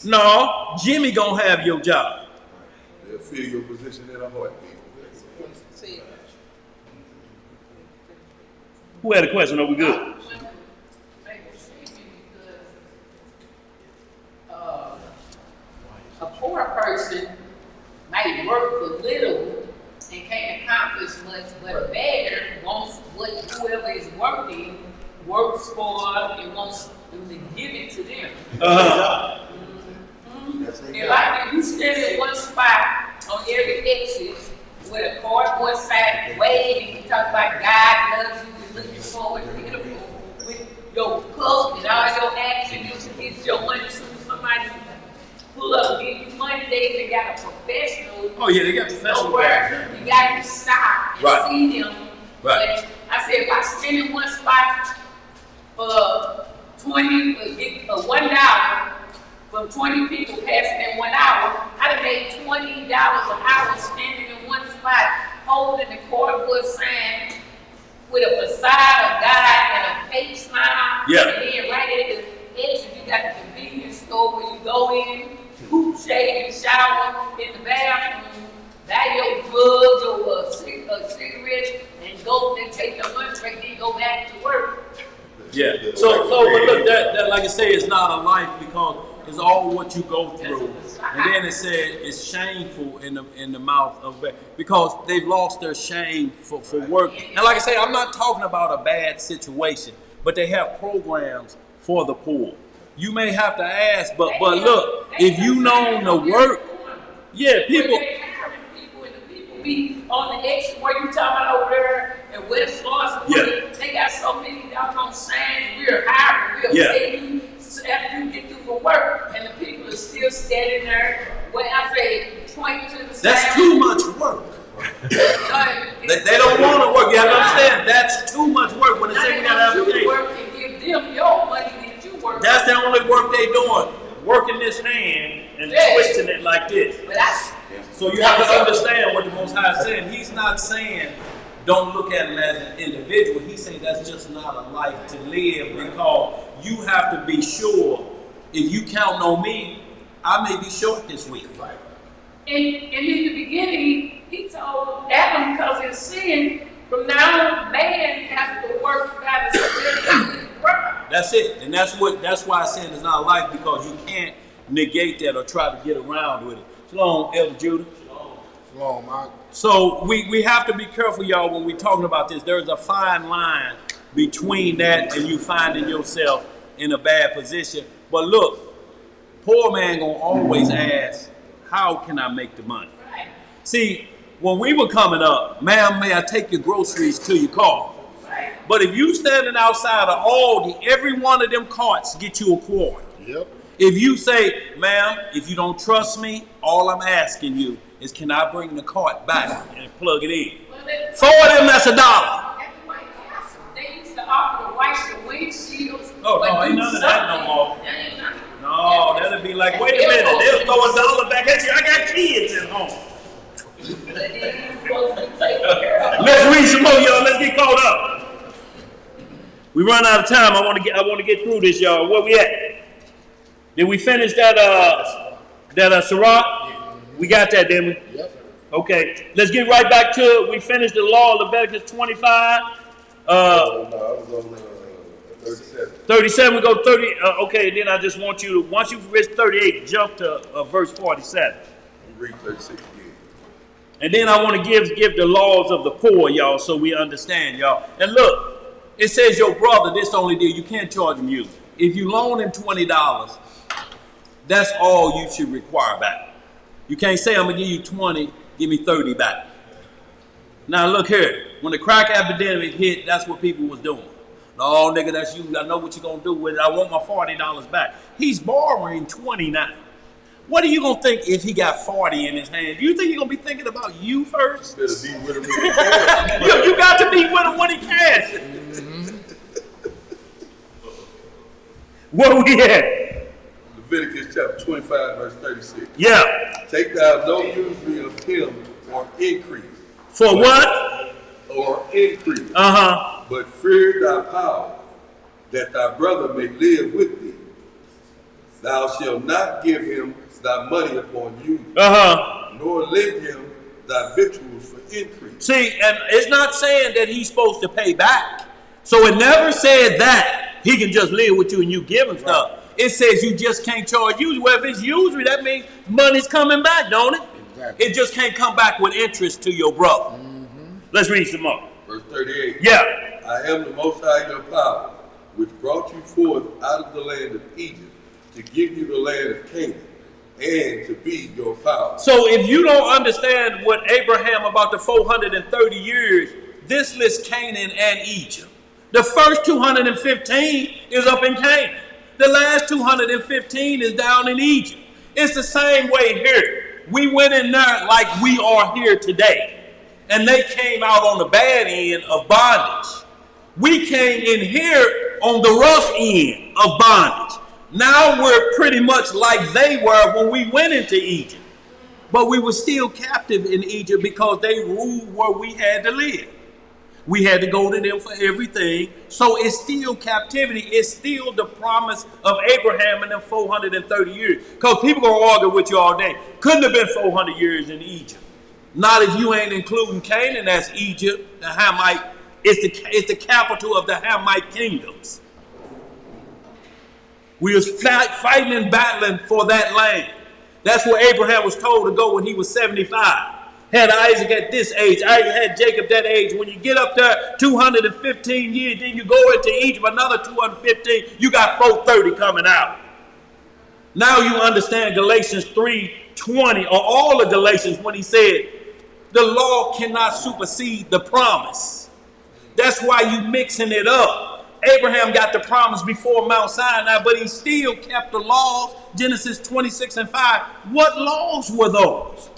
No, Jimmy gonna have your job. They'll fill your position in a heartbeat. Who had a question? Are we good? A poor person might work for little and can't accomplish much, but a beggar wants what whoever is working works for and wants them to give it to them. And like if you stand in one spot on every exit with a cardboard sign waving, you talk about God loves you, we're looking forward to beautiful, with your cup and all your action, you get your money soon as somebody pull up and give you money. They even got a professional. Oh yeah, they got professional. Work. You got to stop and see them. Right. But I said if I stand in one spot for 20, get $1 from 20 people passing in 1 hour, I'd have made $20 an hour standing in one spot, holding the cardboard sign with a facade of God and a fake smile. Yeah. And then right at the exit, you got the convenience store where you go in, hoop, shave, and shower in the bathroom, buy your drugs or cigarettes, and go and take your lunch break, then go back to work. Yeah. So but look, that like I say, it's not a life because it's all what you go through. And then it said it's shameful in the mouth of because they've lost their shame for work. And like I say, I'm not talking about a bad situation, but they have programs for the poor. You may have to ask, but look, if you know the work, yeah, people. Be on the exit where you talking about over there in West Florida, they got so many doggone signs, we're hiring, we'll pay you after you get through for work, and the people are still standing there, where I say, point to the sign. That's too much work. they don't want to work. You have to understand, that's too much work when they say we got to have to work and give them your money that you work. That's the only work they doing, working this hand and twisting it like this. So you have to understand what the Most High is saying. He's not saying don't look at him as an individual. He's saying that's just not a life to live because you have to be sure if you count on me, I may be short this week. Right. And in the beginning, he told Adam because of sin, from now on, man has to work by the spirit of his brother. That's it. And that's why I said it's not a life because you can't negate that or try to get around with it. Shalom, Elder Judah. Shalom, Mike. So we have to be careful, y'all, when we're talking about this. There's a fine line between that and you finding yourself in a bad position. But look, poor man gonna always ask, how can I make the money? Right. See, when we were coming up, ma'am, may I take your groceries to your car? Right. But if you standing outside of Aldi, every one of them carts get you a quart. Yep. If you say, ma'am, if you don't trust me, all I'm asking you is can I bring the cart back and plug it in? Four of them, that's $1. At the White Castle, they used to offer to wash the windshields. Oh, no, ain't none of that no more. That ain't nothing. No, that'll be like, wait a minute, they'll throw $1 back at you. I got kids at home. Let's read some more, y'all. Let's get caught up. We run out of time. I want to get through this, y'all. Where we at? Did we finish that Sirach? We got that, didn't we? Yep. Okay. Let's get right back to it. We finished the law of Leviticus 25. No, I was on 37. 37, we go 30. Okay, then I just want you to, once you reach 38, jump to verse 47. Read 36 again. And then I want to give the laws of the poor, y'all, so we understand, y'all. And look, it says your brother, this only deal, you can't charge him you. If you loan him $20, That's all you should require back. You can't say, I'm going to give you 20, give me 30 back. Now look here. When the crack epidemic hit, that's what people was doing. No, nigga, that's you. I know what you're going to do with it. I want my $40 back. He's borrowing 20 now. What are you going to think if he got 40 in his hand? Do you think he's going to be thinking about you first? Better be with him when he can. You got to be with him when he can. Where we at? Leviticus chapter 25, verse 36. Yeah. Take thou no usury of him or increase. For what? Or increase. Uh-huh. But fear thy power, that thy brother may live with thee. Thou shalt not give him thy money upon you, nor lend him thy victuals for increase. See, and it's not saying that he's supposed to pay back. So it never said that he can just live with you and you give him stuff. It says you just can't charge usury. Well, if it's usury, that means money's coming back, don't it? Exactly. It just can't come back with interest to your brother. Let's read some more. Verse 38. Yeah. I am the Most High your power, which brought you forth out of the land of Egypt, to give you the land of Canaan, and to be your power. So if you don't understand what Abraham about the 430 years, this lists Canaan and Egypt. The first 215 is up in Canaan. The last 215 is down in Egypt. It's the same way here. We went in there like we are here today. And they came out on the bad end of bondage. We came in here on the rough end of bondage. Now we're pretty much like they were when we went into Egypt. But we were still captive in Egypt because they ruled where we had to live. We had to go to them for everything. So it's still captivity. It's still the promise of Abraham in them 430 years. Because people going to argue with you all day. Couldn't have been 400 years in Egypt. Not if you ain't including Canaan, that's Egypt, the Hamite. It's the capital of the Hamite kingdoms. We was fighting and battling for that land. That's where Abraham was told to go when he was 75. Had Isaac at this age. Isaac had Jacob that age. When you get up there 215 years, then you go into Egypt another 215, you got 430 coming out. Now you understand Galatians 3:20, or all of Galatians, when he said, the law cannot supersede the promise. That's why you mixing it up. Abraham got the promise before Mount Sinai, but he still kept the laws. Genesis 26:5. What laws were those?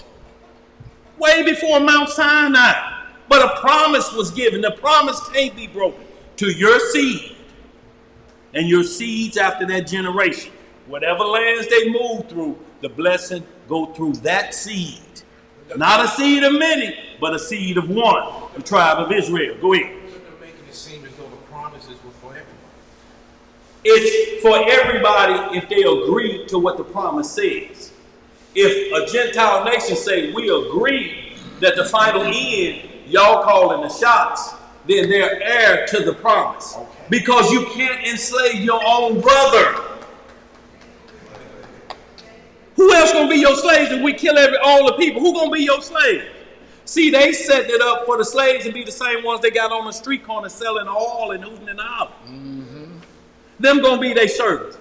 Way before Mount Sinai. But a promise was given. The promise can't be broken. To your seed and your seeds after that generation. Whatever lands they move through, the blessing go through that seed. Not a seed of many, but a seed of one. The tribe of Israel. Go ahead. They're making it seem as though the promises were for everybody. It's for everybody if they agree to what the promise says. If a Gentile nation say, we agree that the final end, y'all calling the shots, then they're heir to the promise. Okay. Because you can't enslave your own brother. Who else gonna be your slaves if we kill all the people? Who gonna be your slaves? See, they set it up for the slaves to be the same ones they got on the street corner selling oil and hooting and hollering. Them gonna be their servants.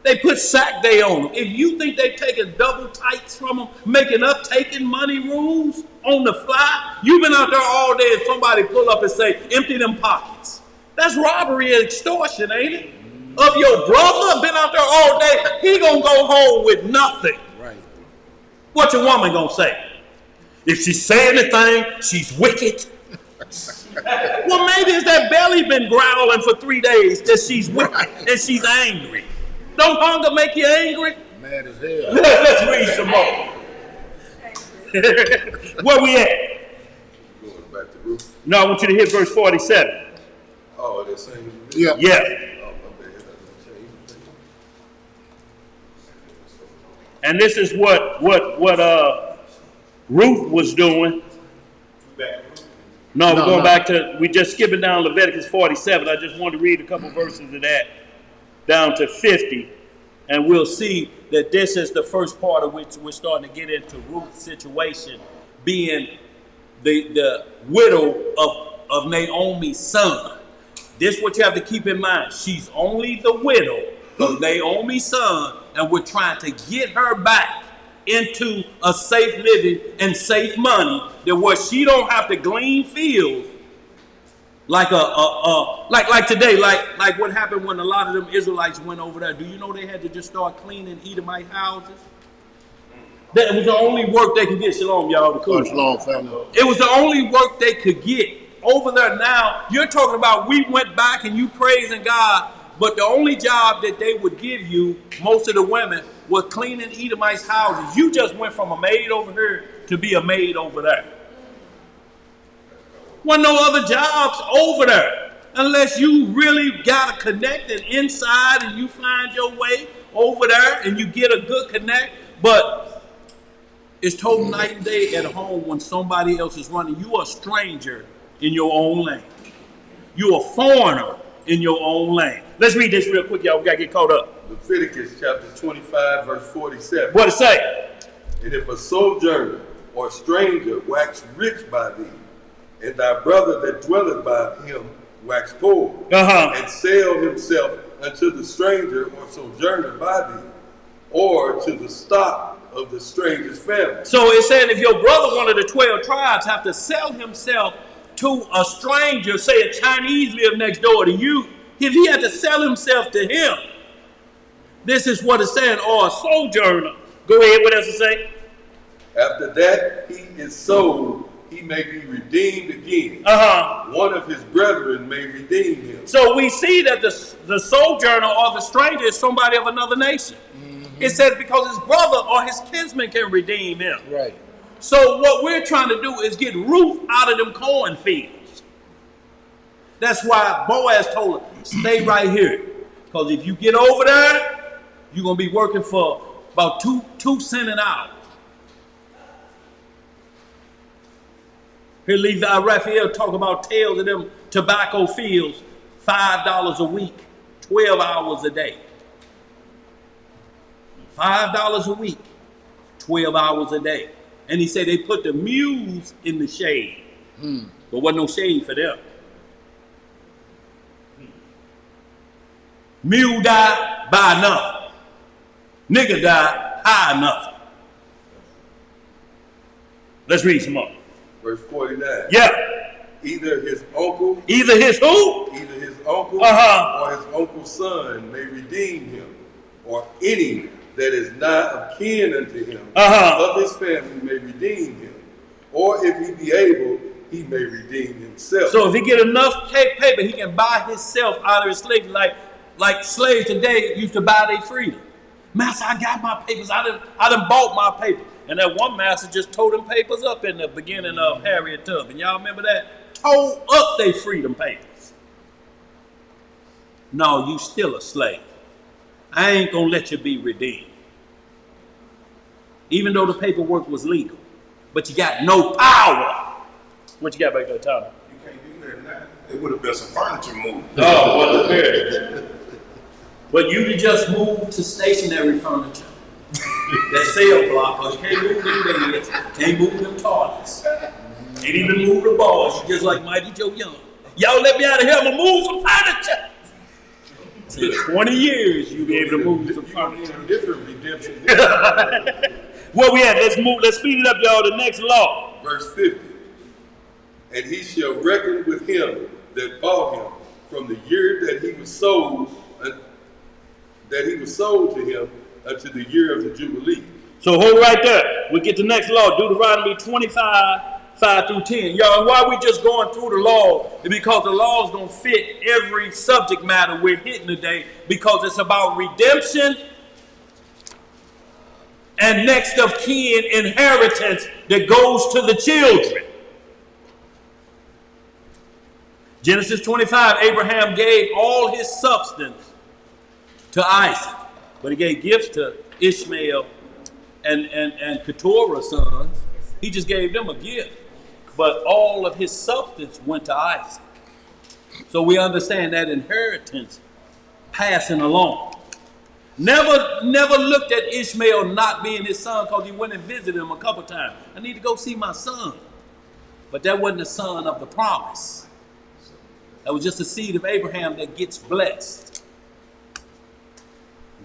They put sack day on them. If you think they taking double tights from them, making up taking money rules on the fly, you've been out there all day and somebody pull up and say, empty them pockets. That's robbery and extortion, ain't it? Of your brother, been out there all day, he gonna go home with nothing. Right. What your woman gonna say? If she say anything, she's wicked. Well, maybe it's that belly been growling for 3 days that she's wicked and she's angry. Don't hunger make you angry? Mad as hell. Let's read some more. Where we at? Going back to Ruth. No, I want you to hit verse 47. Oh, they're saying. Yeah. Yeah. And this is what Ruth was doing. No, we're going back to, we just skipping down Leviticus 47. I just wanted to read a couple verses of that down to 50. And we'll see that this is the first part of which we're starting to get into Ruth's situation, being the widow of Naomi's son. This is what you have to keep in mind. She's only the widow of Naomi's son, and we're trying to get her back into a safe living and safe money, that where she don't have to glean fields like like today, like what happened when a lot of them Israelites went over there. Do you know they had to just start cleaning Edomite houses? That was the only work they could get. Shalom, y'all. Shalom, family. It was the only work they could get. Over there now, you're talking about we went back and you praising God, but the only job that they would give you, most of the women, was cleaning Edomites' houses. You just went from a maid over here to be a maid over there. Wasn't no other jobs over there. Unless you really got a connected inside and you find your way over there and you get a good connect. But it's total night and day at home when somebody else is running. You are a stranger in your own land. You're a foreigner in your own land. Let's read this real quick, y'all. We got to get caught up. Leviticus chapter 25, verse 47. What it say? And if a sojourner or stranger wax rich by thee, and thy brother that dwelleth by him wax poor, and sell himself unto the stranger or sojourner by thee, or to the stock of the stranger's family. So it's saying if your brother, one of the 12 tribes, have to sell himself to a stranger, say a Chinese live next door to you, if he had to sell himself to him, this is what it's saying, or a sojourner. Go ahead, what else it say? After that he is sold, he may be redeemed again. One of his brethren may redeem him. So we see that the sojourner or the stranger is somebody of another nation. It says because his brother or his kinsman can redeem him. Right. So what we're trying to do is get Ruth out of them cornfields. That's why Boaz told her, stay right here. Because if you get over there, you're going to be working for about 2 cents an hour. Here Levi Raphael talk about tales of them tobacco fields, $5 a week, 12 hours a day. $5 a week, 12 hours a day. And he said they put the mules in the shade. But wasn't no shade for them. Mule died, buy nothing. Nigga died, hire nothing. Let's read some more. Verse 49. Yeah. Either his uncle. Either his who? Either his uncle or his uncle's son may redeem him, or any that is not of kin unto him of his family may redeem him, or if he be able, he may redeem himself. So if he get enough paper, he can buy himself out of his slavery, like slaves today used to buy their freedom. Master, I got my papers. I done bought my papers. And that one master just tore them papers up in the beginning of Harriet Tubman. Y'all remember that? Tore up their freedom papers. No, you still a slave. I ain't gonna let you be redeemed. Even though the paperwork was legal. But you got no power. What you got back there, Tommy? You can't do that now. It would have been some furniture moved. Oh, wasn't there? But you could just move to stationary furniture. That cell block, because you can't move them beds, can't move them toilets. Can't even move the balls. You just like Mighty Joe Young. Y'all let me out of here, I'm gonna move some furniture. In 20 years, you'll be able to move some furniture. Different redemption. Where we at? Let's speed it up, y'all. The next law. Verse 50. And he shall reckon with him that bought him from the year that he was sold, to him unto the year of the Jubilee. So hold right there. We'll get the next law, Deuteronomy 25, 5 through 10. Y'all, why we just going through the law? Because the law is going to fit every subject matter we're hitting today, because it's about redemption and next of kin inheritance that goes to the children. Genesis 25, Abraham gave all his substance to Isaac, but he gave gifts to Ishmael and Keturah's sons. He just gave them a gift, but all of his substance went to Isaac. So we understand that inheritance passing along. Never looked at Ishmael not being his son, because he went and visited him a couple times. I need to go see my son. But that wasn't the son of the promise. That was just a seed of Abraham that gets blessed.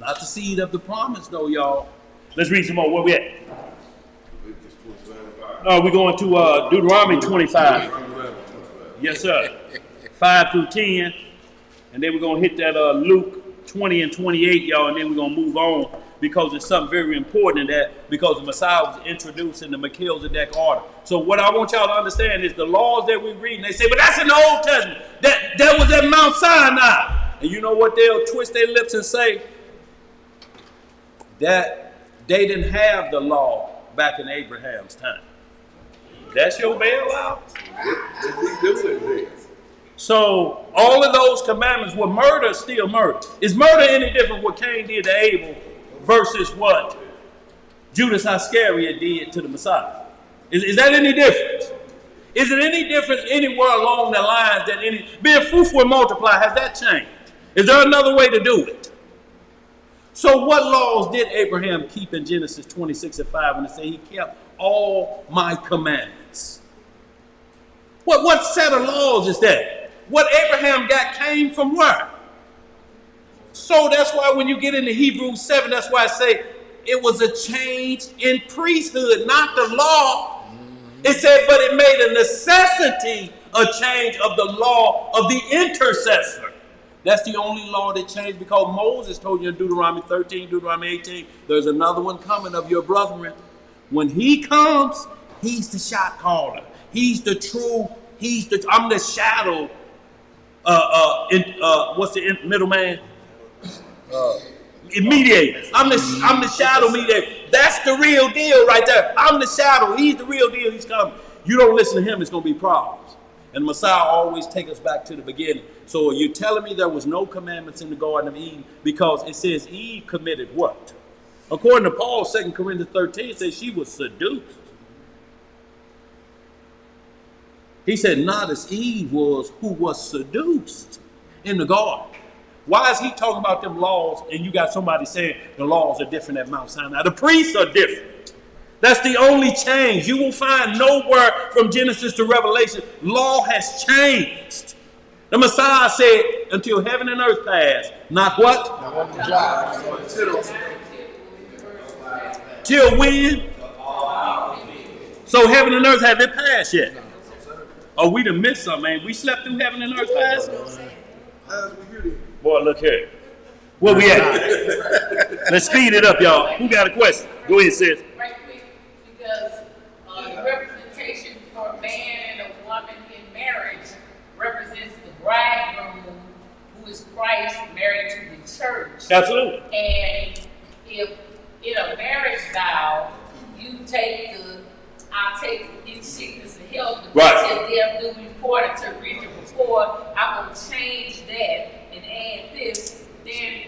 Not the seed of the promise, though, y'all. Let's read some more. Where we at? No, we're going to Deuteronomy 25. Yes, sir. 5 through 10. And then we're going to hit that Luke 20 and 28, y'all, and then we're going to move on because it's something very important in that because the Messiah was introduced in the Melchizedek order. So what I want y'all to understand is the laws that we read, and they say, but that's in the Old Testament. That was at Mount Sinai. And you know what? They'll twist their lips and say? That they didn't have the law back in Abraham's time. That's your bailout? So all of those commandments were murder, still murder. Is murder any different what Cain did to Abel versus what Judas Iscariot did to the Messiah? Is that any different? Is it any difference anywhere along the lines that being fruitful and multiply, has that changed? Is there another way to do it? So what laws did Abraham keep in Genesis 26 and 5 when it said he kept all my commandments? What set of laws is that? What Abraham got came from where? So that's why when you get into Hebrews 7, that's why I say it was a change in priesthood, not the law. It said, but it made a necessity a change of the law of the intercessor. That's the only law that changed because Moses told you in Deuteronomy 13, Deuteronomy 18, there's another one coming of your brethren. When he comes, he's the shot caller. He's the true, I'm the shadow. What's the middleman? Mediator. I'm the shadow mediator. That's the real deal right there. I'm the shadow. He's the real deal. He's coming. You don't listen to him, it's going to be problems. And the Messiah always take us back to the beginning. So you're telling me there was no commandments in the Garden of Eden because it says Eve committed what? According to Paul, 2 Corinthians 13 says she was seduced. He said not as Eve was who was seduced in the garden. Why is he talking about them laws and you got somebody saying the laws are different at Mount Sinai? The priests are different. That's the only change. You will find nowhere from Genesis to Revelation, law has changed. The Messiah said, until heaven and earth pass, not what? Till when? So heaven and earth haven't passed yet. Oh, we done missed something, man. We slept through heaven and earth passing. Boy, look here. Where we at? Let's speed it up, y'all. Who got a question? Go ahead, sis. Right quick, because the representation for a man and a woman in marriage represents the bridegroom, who is Christ, married to the church. Absolutely. And if in a marriage vow, you take I'll take in sickness and health, but right. Death do report to Richard before, I'm going to change that and add this, then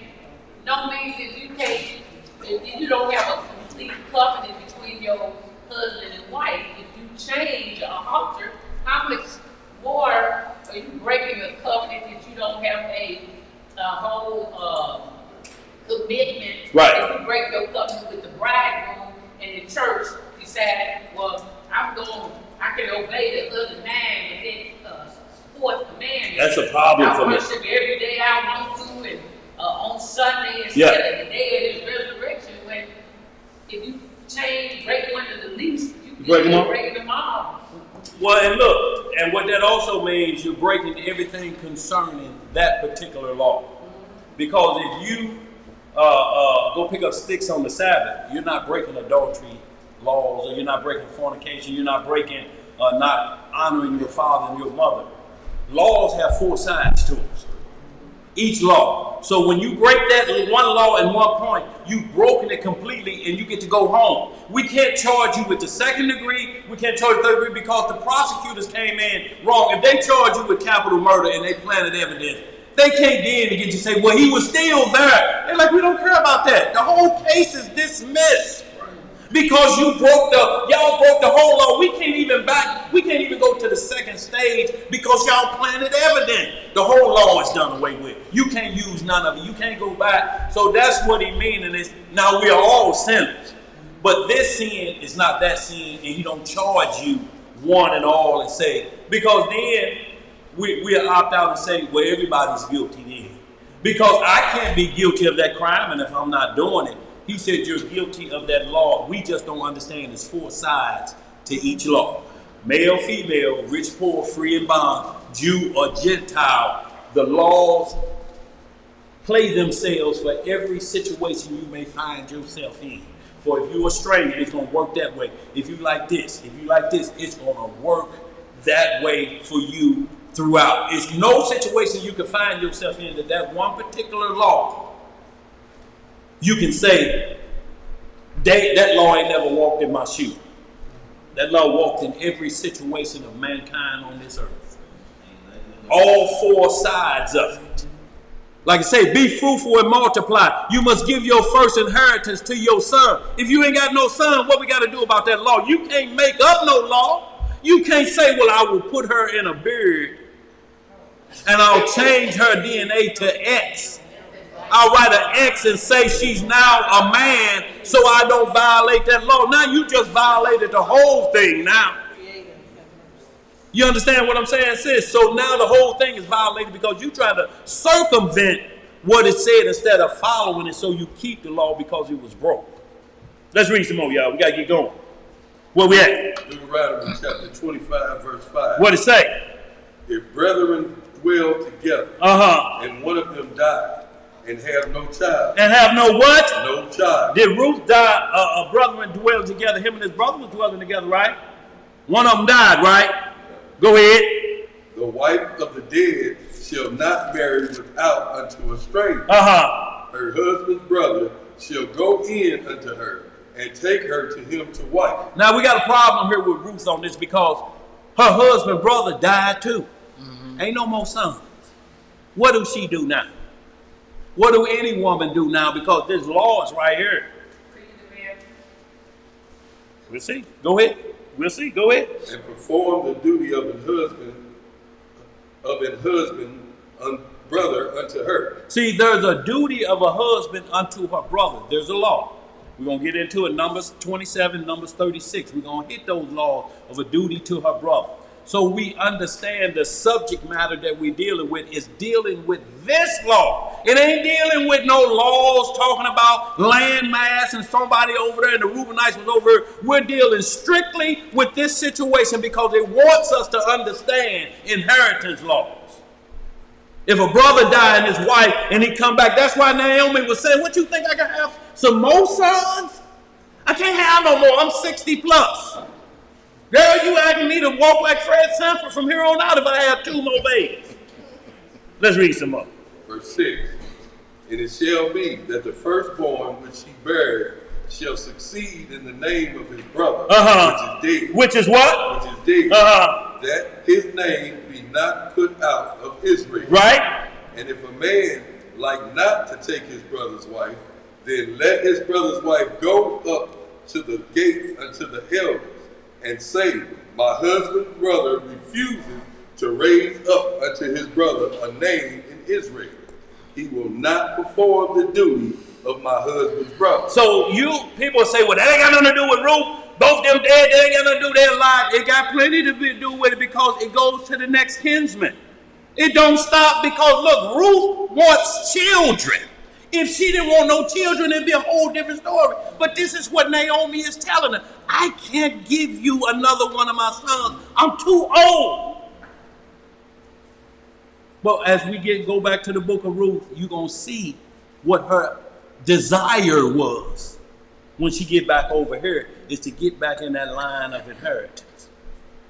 no means that you can't, if you don't have a complete covenant between your husband and wife, if you change or alter, how much more are you breaking a covenant that you don't have a whole commitment? Right. If you break your covenant with the bridegroom and the church, decide, well, I can obey the other 9 and then fourth commandment. That's a problem for me. I worship every day I want to, and on Sunday instead of the day of his resurrection. When if you break one of the least, you can break them all. Well, and look, and what that also means, you're breaking everything concerning that particular law. Because if you go pick up sticks on the Sabbath, you're not breaking adultery laws, or you're not breaking fornication, you're not breaking, not honoring your father and your mother. Laws have 4 sides to them. Each law. So when you break that one law at one point, you've broken it completely and you get to go home. We can't charge you with the 2nd degree, we can't charge the 3rd degree because the prosecutors came in wrong. If they charge you with capital murder and they planted evidence, they can't then get you to say, well, he was still there. They're like, we don't care about that. The whole case is dismissed. Because y'all broke the whole law. We can't even go to the 2nd stage because y'all planted evidence. The whole law is done away with. You can't use none of it. You can't go back. So that's what he means. And now we are all sinners. But this sin is not that sin, and he don't charge you one and all and say, because then we'll opt out and say, well, everybody's guilty then. Because I can't be guilty of that crime, and if I'm not doing it, he said you're guilty of that law. We just don't understand there's 4 sides to each law. Male, female, rich, poor, free and bond, Jew or Gentile. The laws play themselves for every situation you may find yourself in. For if you're a stranger, it's going to work that way. If you like this, it's going to work that way for you throughout. It's no situation you can find yourself in that one particular law, you can say, that law ain't never walked in my shoe. That law walked in every situation of mankind on this earth. All 4 sides of it. Like I say, be fruitful and multiply. You must give your first inheritance to your son. If you ain't got no son, what we got to do about that law? You can't make up no law. You can't say, well, I will put her in a beard and I'll change her DNA to X. I'll write an X and say she's now a man so I don't violate that law. Now you just violated the whole thing now. You understand what I'm saying, sis? So now the whole thing is violated because you try to circumvent what it said instead of following it so you keep the law because it was broke. Let's read some more, y'all. We got to get going. Where we at? Deuteronomy chapter 25, verse 5. What it say? If brethren dwell together, and one of them died, and have no child. And have no what? No child. Did Ruth die? A brethren dwell together. Him and his brother was dwelling together, right? One of them died, right? Go ahead. The wife of the dead shall not marry without unto a stranger. Her husband's brother shall go in unto her and take her to him to wife. Now we got a problem here with Ruth on this because her husband brother died too. Ain't no more sons. What do she do now? What do any woman do now? Because there's laws right here. We'll see. Go ahead. We'll see. Go ahead. And perform the duty of an husband, brother unto her. See, there's a duty of a husband unto her brother. There's a law. We're going to get into it. Numbers 27, Numbers 36. We're going to hit those laws of a duty to her brother. So we understand the subject matter that we're dealing with is dealing with this law. It ain't dealing with no laws talking about land mass and somebody over there and the Reubenites was over here. We're dealing strictly with this situation because it wants us to understand inheritance laws. If a brother died and his wife and he come back, that's why Naomi was saying, what you think I can have some more sons? I can't have no more. I'm 60 plus. Girl, you asking me to walk like Fred Sanford from here on out if I have 2 more babies. Let's read some more. Verse 6. And it shall be that the firstborn which he beareth shall succeed in the name of his brother, which is dead. Which is what? Which is dead. That his name be not put out of Israel. Right. And if a man like not to take his brother's wife, then let his brother's wife go up to the gate unto the elders, and say, my husband's brother refuses to raise up unto his brother a name in Israel. He will not perform the duty of my husband's brother. So you people say, well, that ain't got nothing to do with Ruth. Both them dead, they ain't got nothing to do with their life. It got plenty to do with it because it goes to the next kinsman. It don't stop because, look, Ruth wants children. If she didn't want no children, it'd be a whole different story. But this is what Naomi is telling her. I can't give you another one of my sons. I'm too old. But as we go back to the book of Ruth, you're going to see what her desire was when she get back over here is to get back in that line of inheritance.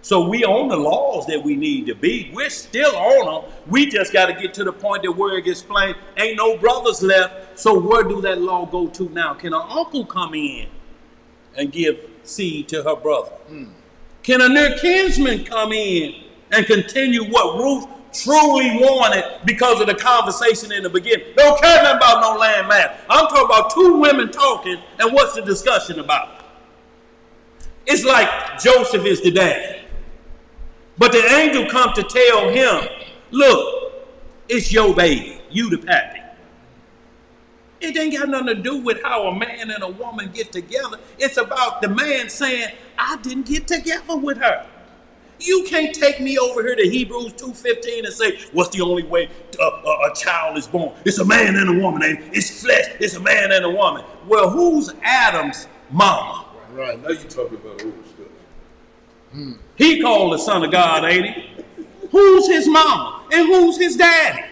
So we own the laws that we need to be. We're still on them. We just got to get to the point that where it gets plain. Ain't no brothers left. So where do that law go to now? Can an uncle come in and give seed to her brother? Can a near kinsman come in and continue what Ruth truly wanted because of the conversation in the beginning? Don't care nothing about no land mass. I'm talking about 2 women talking, and what's the discussion about? It's like Joseph is the dad. But the angel come to tell him, look, it's your baby. You the pappy. It ain't got nothing to do with how a man and a woman get together. It's about the man saying, I didn't get together with her. You can't take me over here to Hebrews 2:15 and say, what's the only way a child is born? It's a man and a woman. It's flesh. It's a man and a woman. Well, who's Adam's mama? Right. Now you're talking about old stuff. He called the son of God, ain't he? Who's his mama? And who's his daddy?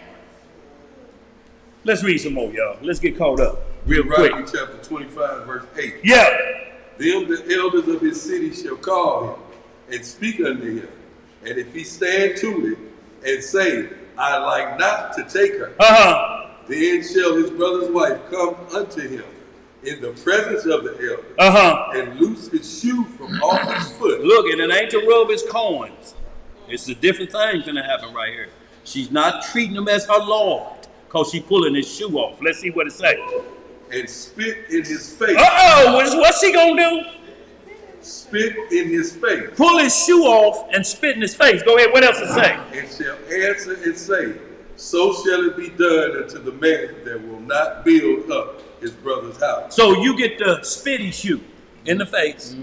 Let's read some more, y'all. Let's get caught up real quick. Deuteronomy chapter 25, verse 8. Yeah. Them the elders of his city shall call him and speak unto him. And if he stand to it and say, I like not to take her, then shall his brother's wife come unto him in the presence of the elder and loose his shoe from off his foot. Look, and it ain't to rub his coins. It's a different thing gonna happen right here. She's not treating him as her Lord because she's pulling his shoe off. Let's see what it says. And spit in his face. What's she gonna do? Spit in his face. Pull his shoe off and spit in his face. Go ahead, what else it say? And shall answer and say, so shall it be done unto the man that will not build up his brother's house. So you get the spitty shoe in the face.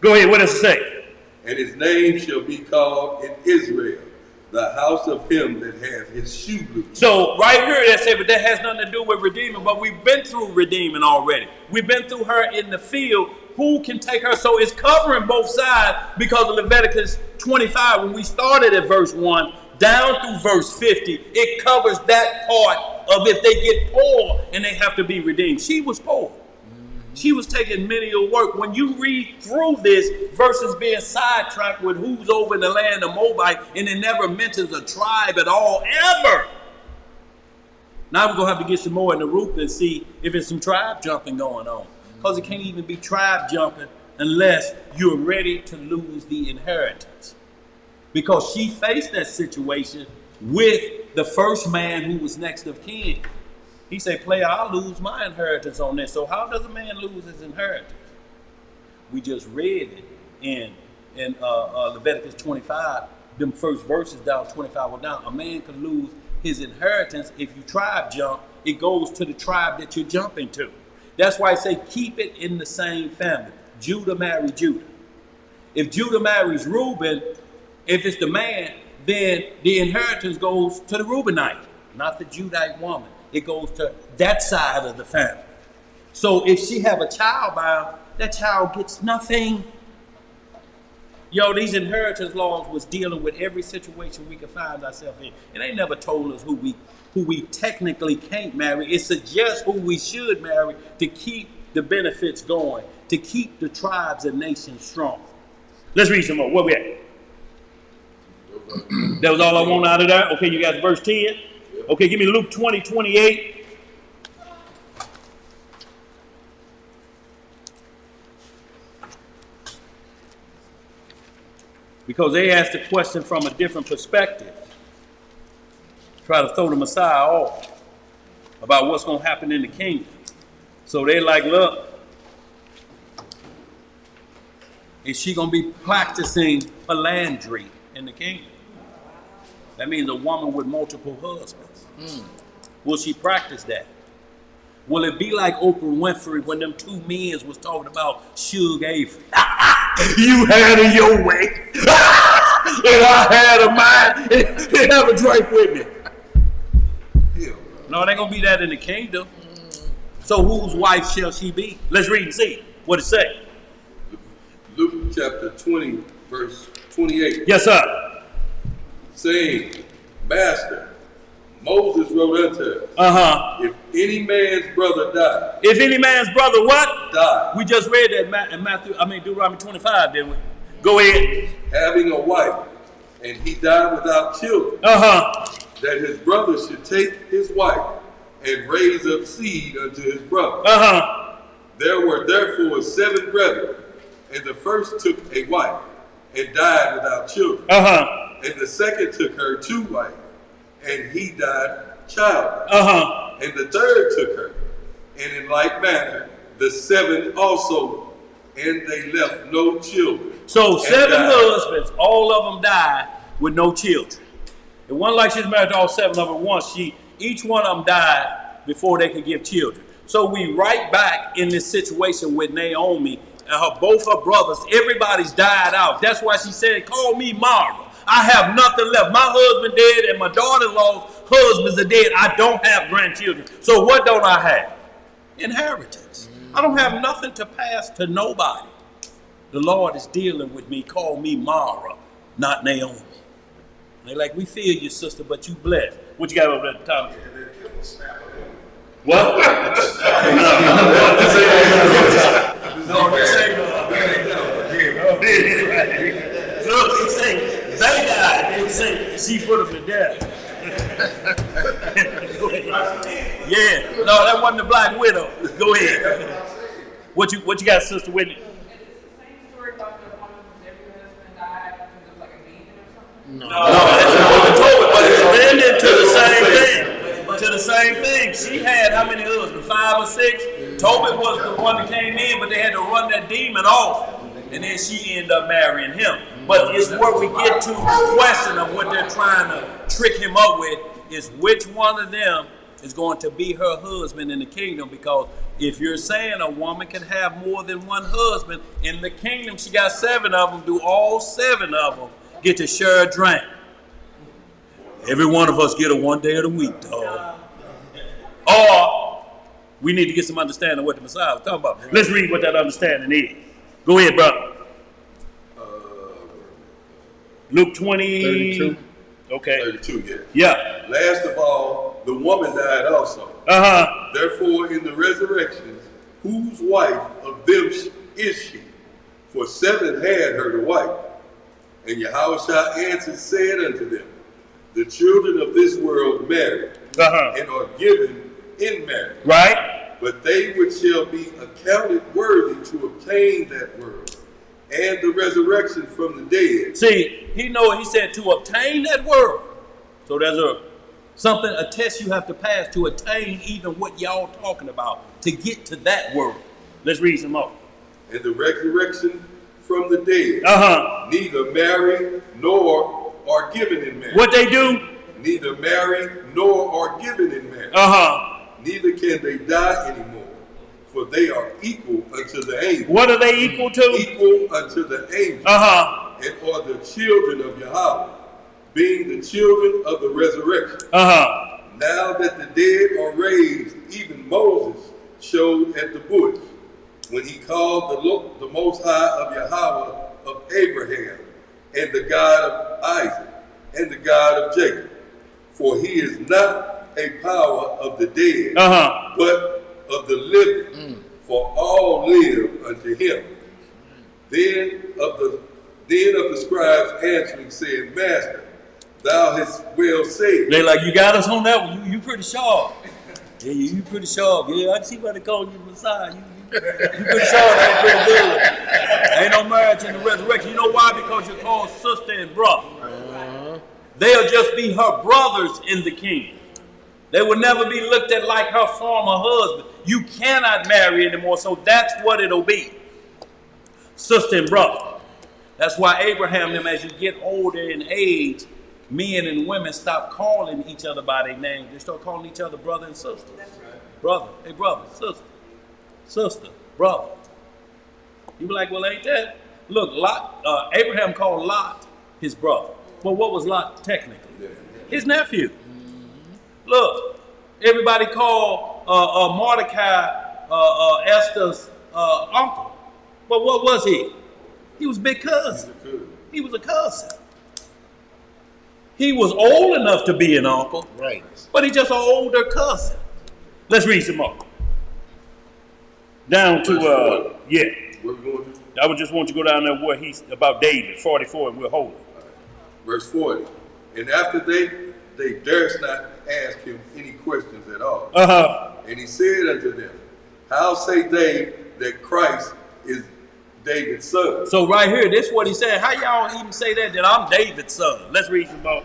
Go ahead, what does it say? And his name shall be called in Israel, the house of him that has his shoe loose. So right here that say, but that has nothing to do with redeeming, but we've been through redeeming already. We've been through her in the field. Who can take her? So it's covering both sides because of Leviticus 25, when we started at verse 1 down through verse 50, it covers that part of if they get poor and they have to be redeemed. She was poor. She was taking menial work. When you read through this versus being sidetracked with who's over in the land of Moabite, and it never mentions a tribe at all, ever. Now we're going to have to get some more in the root and see if it's some tribe jumping going on. Because it can't even be tribe jumping unless you're ready to lose the inheritance. Because she faced that situation with the first man who was next of kin. He said, player, I'll lose my inheritance on this. So how does a man lose his inheritance? We just read it in Leviticus 25, them first verses down, 25 or down. A man can lose his inheritance if you tribe jump. It goes to the tribe that you're jumping to. That's why I say keep it in the same family. Judah married Judah. If Judah marries Reuben, if it's the man, then the inheritance goes to the Reubenite, not the Judite woman. It goes to that side of the family. So if she have a child bound, that child gets nothing. Yo, these inheritance laws was dealing with every situation we could find ourselves in. And they never told us who we technically can't marry. It suggests who we should marry to keep the benefits going, to keep the tribes and nations strong. Let's read some more. Where we at? That was all I want out of that? Okay, you got verse 10? Okay, give me Luke 20:28. Because they asked the question from a different perspective. Try to throw the Messiah off about what's going to happen in the kingdom. So they like, look, is she going to be practicing philandry in the kingdom? That means a woman with multiple husbands. Will she practice that? Will it be like Oprah Winfrey when them two men was talking about Suge Avery? You had it your way. And I had a mine. And have a drink with me. No, it ain't going to be that in the kingdom. So whose wife shall she be? Let's read and see what it say. Luke chapter 20, verse 28. Yes, sir. Saying, Master, Moses wrote unto us, if any man's brother die. If any man's brother what? Die. We just read that in Deuteronomy 25, didn't we? Go ahead. Having a wife, and he died without children. That his brother should take his wife and raise up seed unto his brother. There were therefore 7 brethren, and the first took a wife and died without children. And the second took her 2 wives, and he died childless. And the third took her, and in like manner the 7 also, and they left no children. So 7 husbands, all of them died with no children. It wasn't like she's married to all 7 of them once. Each one of them died before they could give children. So we right back in this situation with Naomi and both her brothers, everybody's died out. That's why she said, call me Mara. I have nothing left. My husband dead and my daughter-in-law's husbands are dead. I don't have grandchildren. So what don't I have? Inheritance. I don't have nothing to pass to nobody. The Lord is dealing with me. Call me Mara, not Naomi. They're like, we feel you, sister, but you blessed. What you got over there, Tommy? What? No, he say they died. He say she put them to death. Yeah, no, that wasn't the Black Widow. Go ahead. What you got, Sister Whitney? Is this the same story about the woman whose every husband died because of like a demon or something? No, that's what we told her, but it's blended to the same thing. To the same thing. She had how many husbands? 5 or 6? Tobit was the one that came in, but they had to run that demon off. And then she ended up marrying him. But it's where we get to the question of what they're trying to trick him up with is which one of them is going to be her husband in the kingdom. Because if you're saying a woman can have more than one husband, in the kingdom she got 7 of them. Do all 7 of them get to share a drink? Every one of us get a one day of the week, dog. Or we need to get some understanding of what the Messiah was talking about. Let's read what that understanding is. Go ahead, brother. Luke 20. 32. Okay. 32, Yeah. Last of all, the woman died also. Therefore, in the resurrection, whose wife of them is she? For 7 had her to wife. And Yahushua answered, said unto them, the children of this world marry and are given in marriage. Right. But they which shall be accounted worthy to obtain that world and the resurrection from the dead. See, he said to obtain that world. So there's a test you have to pass to attain even what y'all talking about to get to that world. Let's read some more. And the resurrection from the dead. Neither marry nor are given in marriage. What they do? Neither marry nor are given in marriage. Neither can they die anymore, for they are equal unto the angels. What are they equal to? Equal unto the angels. And are the children of Yahweh, being the children of the resurrection. Now that the dead are raised, even Moses showed at the bush, when he called the Most High of Yahweh of Abraham, and the God of Isaac, and the God of Jacob. For he is not a power of the dead, but of the living, for all live unto him. Then of the scribes answering said, Master, thou hast well said. They like, you got us on that one. You pretty sharp. Yeah, you pretty sharp. Yeah, I can see why they call you Messiah. You pretty sharp. That's pretty good. Ain't no marriage in the resurrection. You know why? Because you're called sister and brother. They'll just be her brothers in the kingdom. They will never be looked at like her former husband. You cannot marry anymore, so that's what it'll be. Sister and brother. That's why Abraham, them, as you get older in age, men and women stop calling each other by their name. They start calling each other brother and sister. Brother, hey brother, sister. Sister, brother. You be like, well, ain't that? Look, Lot, Abraham called Lot his brother. But what was Lot technically? His nephew. Look, everybody called Mordecai Esther's uncle. But what was he? He was big cousin. He was a cousin. He was old enough to be an uncle, Right. but he's just an older cousin. Let's read some more. Down to, yeah. Where we going to? I would just want you to go down there where he's about David, 44, and we'll hold it. Verse 40. And after they durst not ask him any questions at all. And he said unto them, how say they that Christ is David's son? So right here, this is what he said. How y'all even say that I'm David's son? Let's read some more.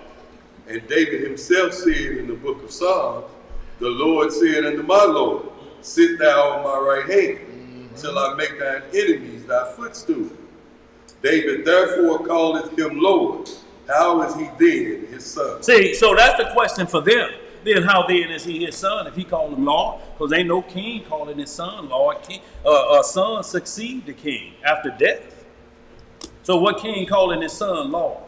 And David himself said in the book of Psalms, the Lord said unto my Lord, sit thou on my right hand, till I make thine enemies thy footstool. David therefore calleth him Lord. How is he then his son? See, so that's the question for them. then how then is he his son if he called him Lord? Because ain't no king calling his son Lord. Son succeed the king after death. So what king calling his son Lord?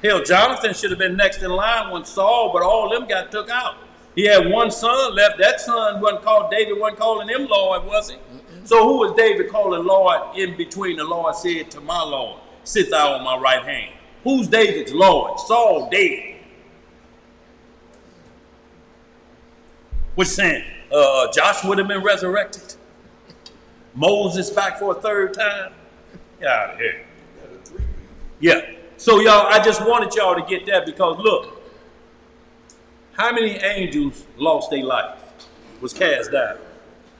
Hell, Jonathan should have been next in line when Saul, but all them got took out. He had one son left. That son wasn't called David, wasn't calling him Lord, was he? So who was David calling Lord in between? The Lord said to my Lord, sit thou on my right hand. Who's David's Lord? Saul dead. What's saying? Joshua would have been resurrected. Moses back for a third time. Get out of here. Yeah. So y'all, I just wanted y'all to get that because look, how many angels lost their life? Was cast down.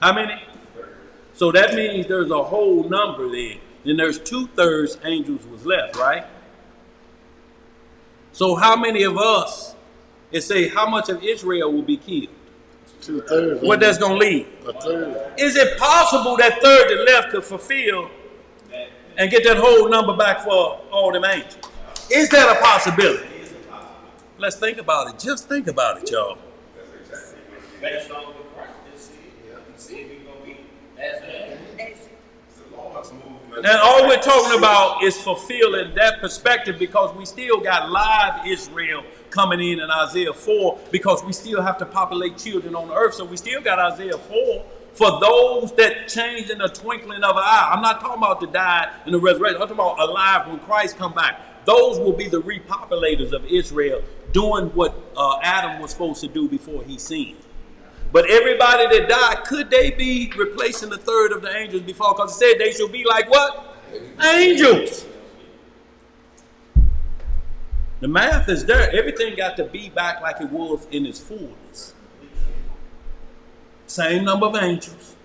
How many? So that means there's a whole number there. Then there's 2/3 angels was left, right? So how many of us, it say how much of Israel will be killed? 2/3. What that's going to leave? A third. Is it possible that third that left could fulfill and get that whole number back for all them angels? Is that a possibility? Let's think about it. Just think about it, y'all. Based on what Christ just said, he said we're going to be as man. Now, all we're talking about is fulfilling that perspective because we still got live Israel coming in Isaiah 4 because we still have to populate children on the earth. So we still got Isaiah 4 for those that change in the twinkling of an eye. I'm not talking about the die and the resurrection. I'm talking about alive when Christ come back. Those will be the repopulators of Israel doing what Adam was supposed to do before he sinned. But everybody that died, could they be replacing the third of the angels before? Because it said they shall be like what? Angels. The math is there. Everything got to be back like it was in its fullness. Same number of angels.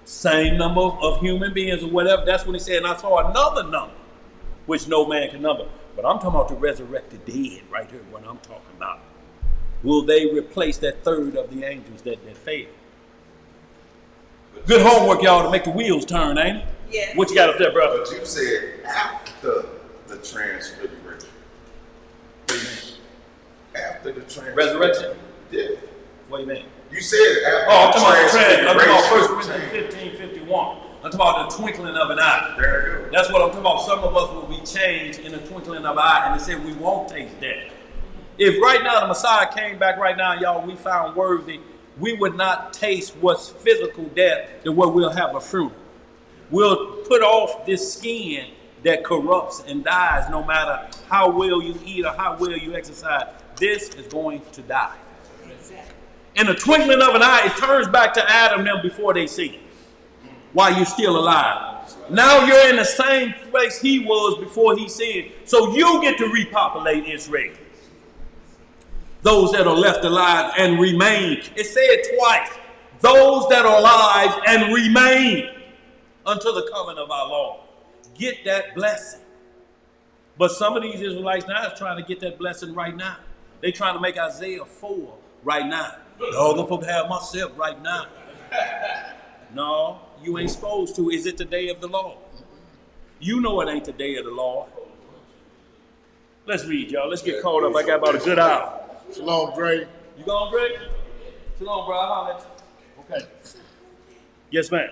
Same number of human beings or whatever. That's when he said, and I saw another number, which no man can number. But I'm talking about the resurrected dead right here, what I'm talking about. Will they replace that third of the angels that failed? Good homework, y'all, to make the wheels turn, ain't it? Yes. What you got up there, brother? But you said after the transfiguration. After the transfiguration. Resurrection? Yeah. What do you mean? You said after I'm the talking about transfiguration. 1 Corinthians 15:51. I'm talking about the twinkling of an eye. There you go. That's what I'm talking about. Some of us will be changed in the twinkling of an eye, and they say we won't taste death. If right now the Messiah came back right now, y'all, we found worthy, we would not taste what's physical death than what we'll have a funeral. We'll put off this skin that corrupts and dies no matter how well you eat or how well you exercise. This is going to die. In the twinkling of an eye, it turns back to Adam and them before they sin. While you're still alive. Now you're in the same place he was before he sinned. So you get to repopulate Israel. Those that are left alive and remain. It said twice. Those that are alive and remain until the coming of our Lord. Get that blessing. But some of these Israelites now is trying to get that blessing right now. They're trying to make Isaiah 4 right now. Oh, I'm supposed to have myself right now. No, you ain't supposed to. Is it the day of the Lord? You know it ain't the day of the Lord. Let's read, y'all. Let's get caught up. I got about a good hour. Shalom, Dre. You gone, Greg? Shalom, bro. I'll holler at you. Okay. Yes, ma'am.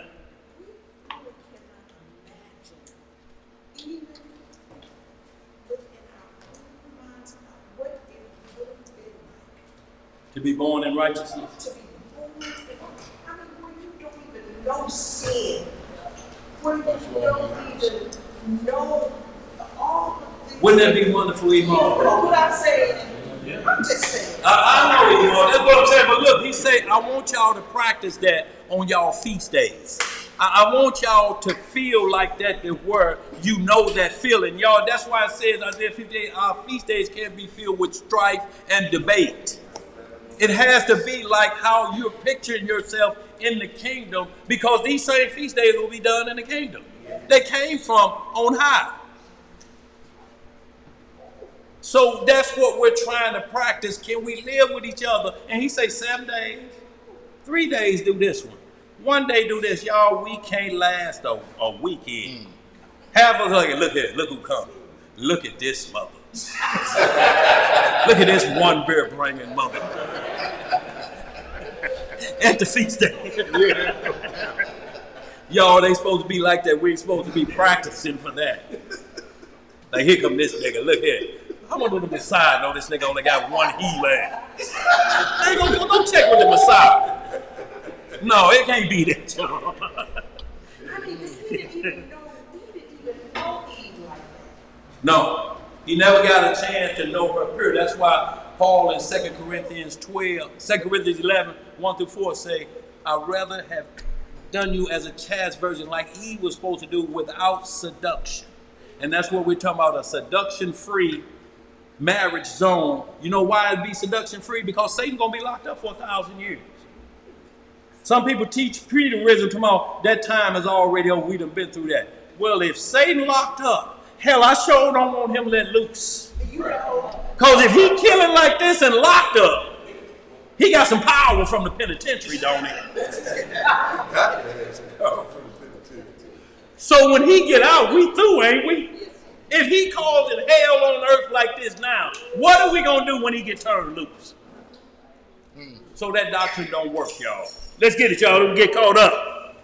To be born in righteousness. To be born in, I mean, where you don't even know sin, where you don't even know all the things. Wouldn't that be wonderful, Iman? You know what I'm saying? I'm just saying. I know Iman. That's what I'm saying. But look, he said, I want y'all to practice that on y'all feast days. I want y'all to feel like that where you know that feeling. Y'all, that's why it says Isaiah 58, our feast days can't be filled with strife and debate. It has to be like how you're picturing yourself in the kingdom, because these same feast days will be done in the kingdom. They came from on high. So that's what we're trying to practice. Can we live with each other? And he say 7 days, 3 days do this one. 1 day do this. Y'all, we can't last a weekend. Have us look here, look who come. Look at this mother. Look at this one beer bringing mother. at the feast day. Y'all, they supposed to be like that. We're supposed to be practicing for that. Like, here come this nigga. Look here. I want the Messiah know this nigga only got one healing. They go check with the Messiah. No, it can't be that. I mean, he didn't even know Eve like that. No, he never got a chance to know her period. That's why Paul in 2 Corinthians 11, 1 through 4 say, I'd rather have done you as a chaste virgin like Eve was supposed to do without seduction. And that's what we're talking about, a seduction-free marriage zone. You know why it'd be seduction-free? Because Satan's going to be locked up for 1,000 years. Some people teach preterism tomorrow. That time is already over. We done been through that. Well, if Satan locked up, hell, I sure don't want him let loose. Because if he killing like this and locked up, he got some power from the penitentiary, don't he? So when he get out, we through, ain't we? If he causing hell on earth like this now, what are we going to do when he get turned loose? So that doctrine don't work, y'all. Let's get it, y'all. Don't get caught up.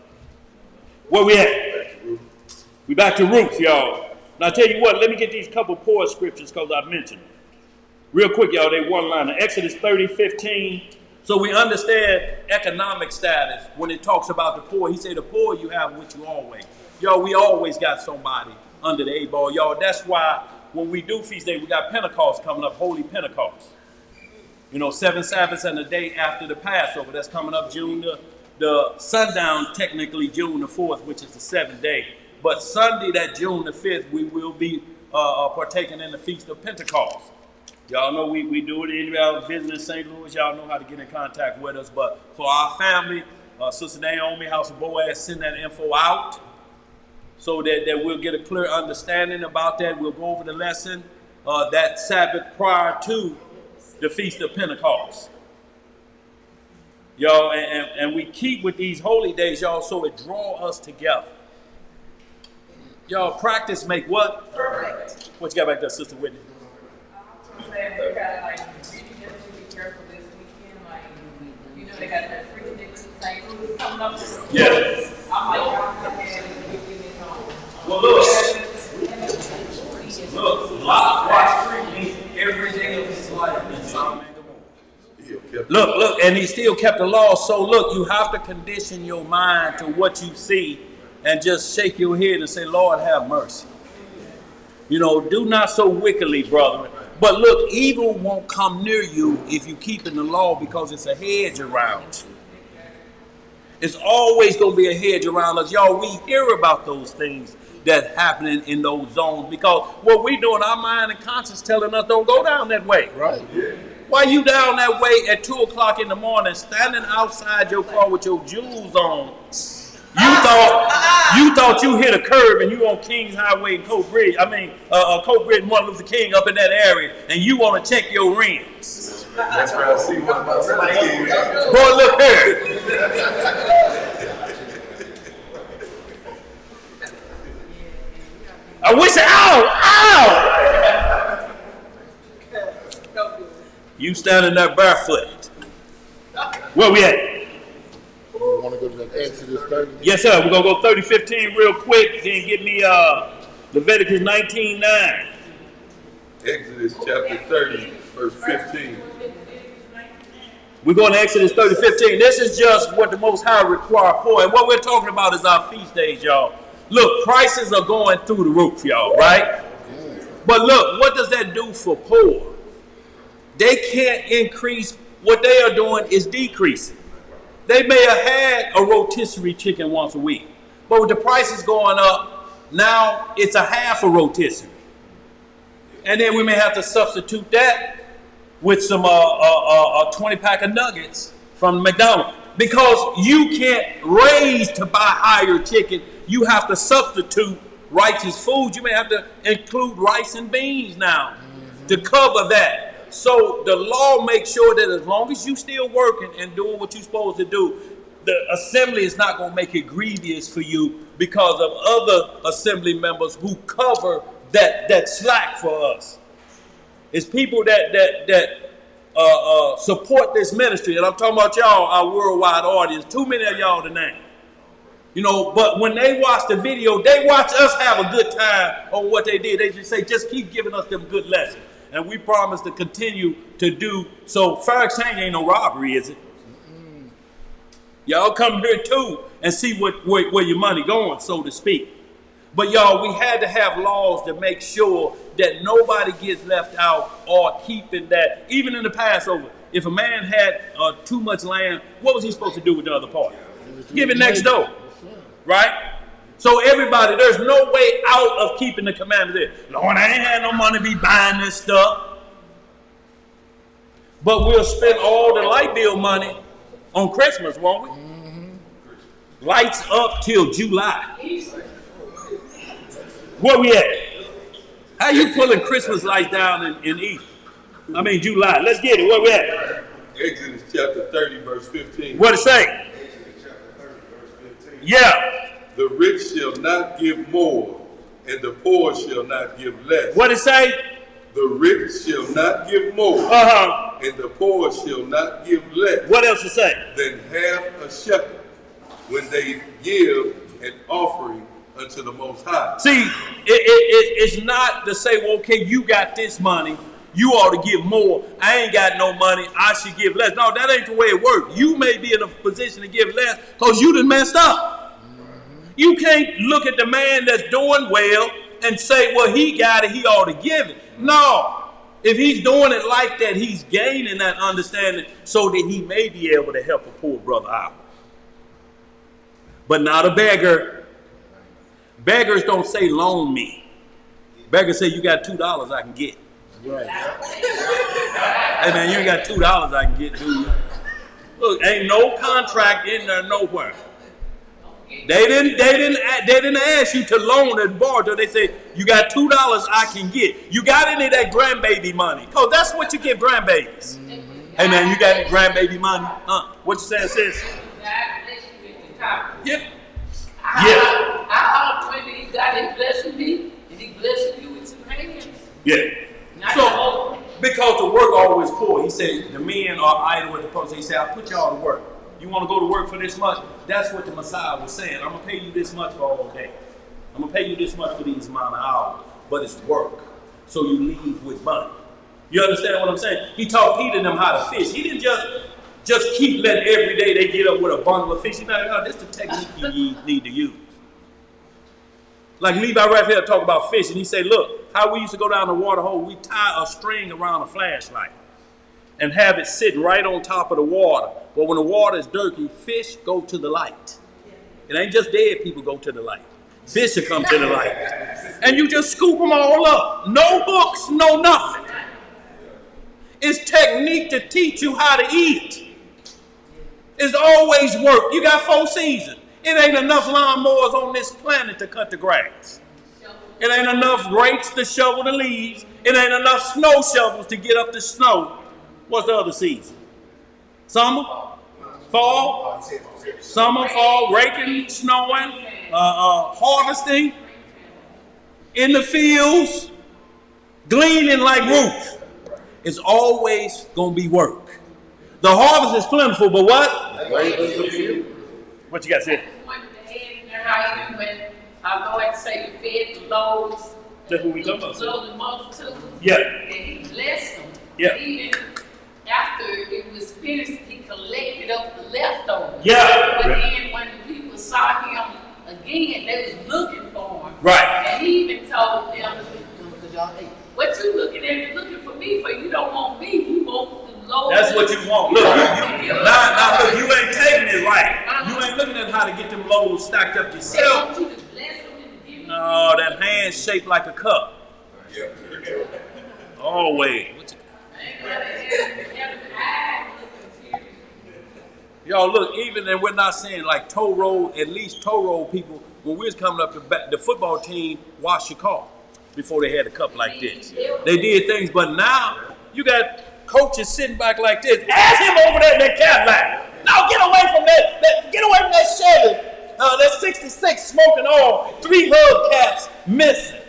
Where we at? We back to Ruth, y'all. Now, I tell you what, let me get these couple poor scriptures because I mentioned them. Real quick, y'all, they one liner. Exodus 30:15. So we understand economic status when it talks about the poor. He said, the poor you have with you always. Y'all, we always got somebody under the A-ball. Y'all, that's why when we do feast day, we got Pentecost coming up, Holy Pentecost. You know, 7 Sabbaths and a day after the Passover. That's coming up June the sundown, technically June the 4th, which is the 7th day. But Sunday, that June the 5th, we will be partaking in the Feast of Pentecost. Y'all know we do it. Anybody out visiting St. Louis, y'all know how to get in contact with us. But for our family, Sister Naomi, House of Boaz, send that info out so that we'll get a clear understanding about that. We'll go over the lesson that Sabbath prior to the Feast of Pentecost. Y'all, and we keep with these holy days, y'all, so it draw us together. Y'all, practice make what? Perfect. What you got back there, Sister Whitney? We gotta like really be careful this weekend. Like, you know, they got that free Nicholas St. Louis coming up. Yeah. I'm like, I'm weekend is home. Well, look, watch free every day of his life. Look, and he still kept the law. So look, you have to condition your mind to what you see and just shake your head and say, Lord, have mercy. You know, do not so wickedly, brethren. But look, evil won't come near you if you keep in the law because it's a hedge around you. It's always going to be a hedge around us. Y'all, we hear about those things that's happening in those zones because what we doing, our mind and conscience telling us don't go down that way. Right. Yeah. Why you down that way at 2 o'clock in the morning, standing outside your car with your jewels on? You thought you hit a curve and you on Kings Highway and Coat Bridge. Coat Bridge and Martin Luther King up in that area, and you want to check your rims. That's where I see one of my kids. Boy, look here. I wish it. Ow! You standing there barefoot. Where we at? You want to go to that Exodus 30? Yes, sir. We're going to go 30:15 real quick. Then get me Leviticus 19:9. Exodus chapter 30, verse 15. We're going to Exodus 30:15. This is just what the Most High require for. And what we're talking about is our feast days, y'all. Look, prices are going through the roof, y'all, right? But look, what does that do for poor? They can't increase. What they are doing is decreasing. They may have had a rotisserie chicken once a week, but with the prices going up, now it's a half a rotisserie. And then we may have to substitute that with some a 20-pack of nuggets from McDonald's. Because you can't raise to buy higher chicken, you have to substitute righteous food. You may have to include rice and beans now to cover that. So the law makes sure that as long as you still working and doing what you're supposed to do, the assembly is not going to make it grievous for you because of other assembly members who cover that slack for us. It's people that support this ministry. And I'm talking about y'all, our worldwide audience. Too many of y'all to name. You know, but when they watch the video, they watch us have a good time on what they did. They just say, just keep giving us them good lessons. And we promise to continue to do so. Fair exchange ain't no robbery, is it? Y'all come here too and see where your money going, so to speak. But y'all, we had to have laws to make sure that nobody gets left out or keeping that. Even in the Passover, if a man had too much land, what was he supposed to do with the other party? Give it next door, right? So everybody, there's no way out of keeping the commandments there. Lord, I ain't had no money to be buying this stuff. But we'll spend all the light bill money on Christmas, won't we? Lights up till July. Where we at? How you pulling Christmas lights down in East? I mean July. Let's get it. Where we at? Exodus chapter 30, verse 15. What it say? Exodus chapter 30, verse 15. Yeah. The rich shall not give more, and the poor shall not give less. What it say? The rich shall not give more, and the poor shall not give less. What else it say? Than half a shekel when they give an offering unto the Most High. See, it's not to say, well, okay, you got this money, you ought to give more. I ain't got no money, I should give less. No, that ain't the way it works. You may be in a position to give less because you done messed up. You can't look at the man that's doing well and say, well, he got it, he ought to give it. No. If he's doing it like that, he's gaining that understanding so that he may be able to help a poor brother out. But not a beggar. Beggars don't say loan me. Beggars say you got $2 I can get. Right. Hey man, you ain't got $2 I can get, do you? Look, ain't no contract in there nowhere. They didn't ask you to loan and borrow. They say you got $2 I can get. You got any of that grandbaby money? Cause that's what you give grandbabies. Hey man, you got any grandbaby money? What you saying, sis? Yep. How often he got his blessing me, and he blessing you with your hands? Yeah. So, because the work always poor, he said the men are idle at the post. He said, I'll put y'all to work. You want to go to work for this much? That's what the Messiah was saying. I'm going to pay you this much for all day. I'm going to pay you this much for these amount of hours. But it's work. So you leave with money. You understand what I'm saying? He taught Peter and them how to fish. He didn't just keep letting every day they get up with a bundle of fish. He said, this is the technique you need to use. Like Levi Raphael talked about fish, and he said, look, how we used to go down the water hole, we tie a string around a flashlight and have it sitting right on top of the water. But when the water is dirty, fish go to the light. It ain't just dead people go to the light. Fish will come to the light. And you just scoop them all up. No hooks, no nothing. It's technique to teach you how to eat. It's always work. You got 4 seasons. It ain't enough lawnmowers on this planet to cut the grass. It ain't enough rakes to shovel the leaves. It ain't enough snow shovels to get up the snow. What's the other season? Summer? Fall? Summer, fall, raking, snowing, harvesting, in the fields, gleaning like Ruth. It's always going to be work. The harvest is plentiful, but what? What you got to say? How when our Lord say you fed the loaves, that's what we talking about. The multitude. Yeah. And he blessed them. Yeah. Even after it was finished, he collected up the leftovers. Yeah. But then when the people saw him again, they was looking for him. Right. And he even told them, what you looking at? You're looking for me, for you don't want me. You want the loaves. That's what you want. Look, look, you ain't taking it right. You ain't looking at how to get them loaves stacked up yourself. They want you to bless them and give them. No, that hand shaped like a cup. Always. Y'all look, even and we're not saying like tow road, at least tow road people, when we was coming up, the football team washed your car before they had a cup like this. They did things, but now you got coaches sitting back like this. Ask him over there in that Cadillac. No, get away from that. Get away from that Chevy. That 66 smoking oil, 3 hubcaps missing.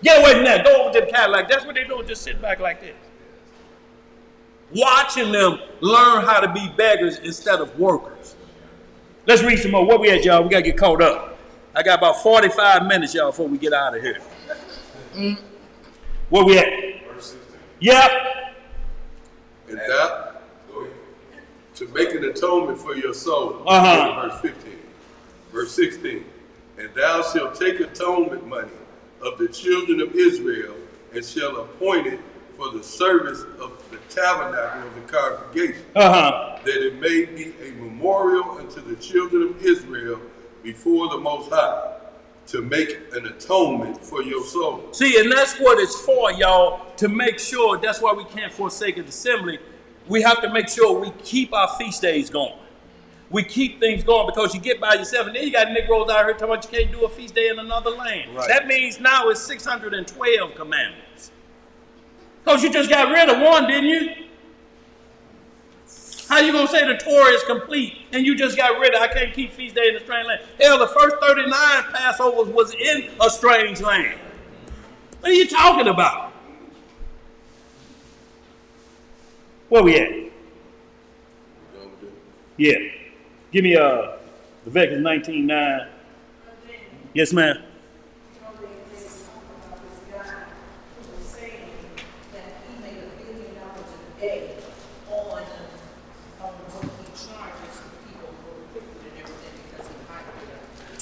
Get away from that. Go over to the Cadillac. That's what they're doing, just sitting back like this. watching them learn how to be beggars instead of workers. Let's read some more. Where we at, y'all? We got to get caught up. I got about 45 minutes, y'all, before we get out of here. Where we at? Verse 16. Yep. And thou, to make an atonement for your soul. Verse 15. Verse 16. And thou shalt take atonement money of the children of Israel, and shall appoint it for the service of the tabernacle of the congregation, that it may be a memorial unto the children of Israel before the Most High, to make an atonement for your soul. See, and that's what it's for, y'all, to make sure. That's why we can't forsake an assembly. We have to make sure we keep our feast days going. We keep things going, because you get by yourself, and then you got Negroes out here talking about you can't do a feast day in another land. Right. That means now it's 612 commandments. Because you just got rid of one, didn't you? How you going to say the Torah is complete and you just got rid of, I can't keep feast day in a strange land? Hell, the first 39 Passovers was in a strange land. What are you talking about? Where we at? Yeah. Give me Leviticus 19:9. Yes, ma'am.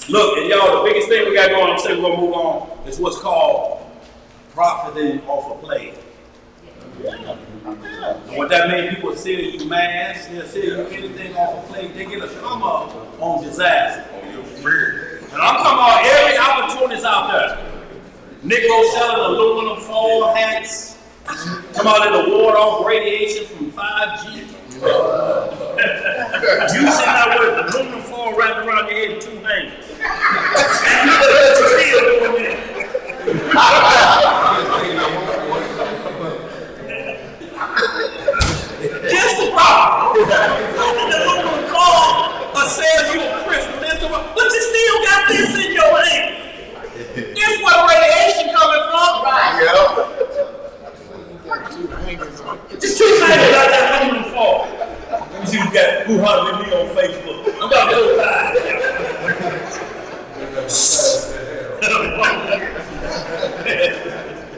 Look, and y'all, the biggest thing we got going, I'm saying we're going to move on, is what's called profiting off of play. And what that means, people sell you masks, they'll sell you anything off of play. They get a come up on disaster. And I'm talking about every opportunity out there. Negroes selling aluminum foil hats, come out in the ward off radiation from 5G. You sitting there with aluminum foil wrapped around your head in 2 hands. And you still doing it. That's the problem. The aluminum foil or sell you a Christmas, but you still got this in your hand. That's where radiation coming from. Right. Yep. Just 2 hangers out that aluminum foil. Let me see who got who hunted me on Facebook. I'm about to go live.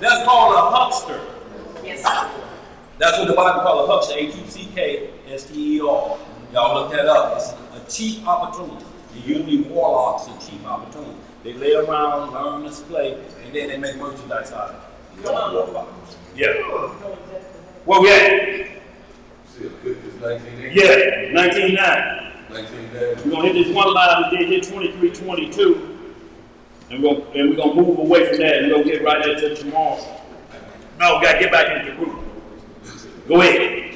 That's called a huckster. Yes. That's what the Bible calls a huckster. Huckster. Y'all look that up. It's a cheap opportunity. Usually warlocks are cheap opportunity. They lay around, learn to play, and then they make merchandise out of it. Yeah. Where we at? Yeah, 19:9. We're gonna hit this one line. We did hit 23:22, and we're gonna move away from that and we'll get right into tomorrow. No, we gotta get back into the group. Go ahead.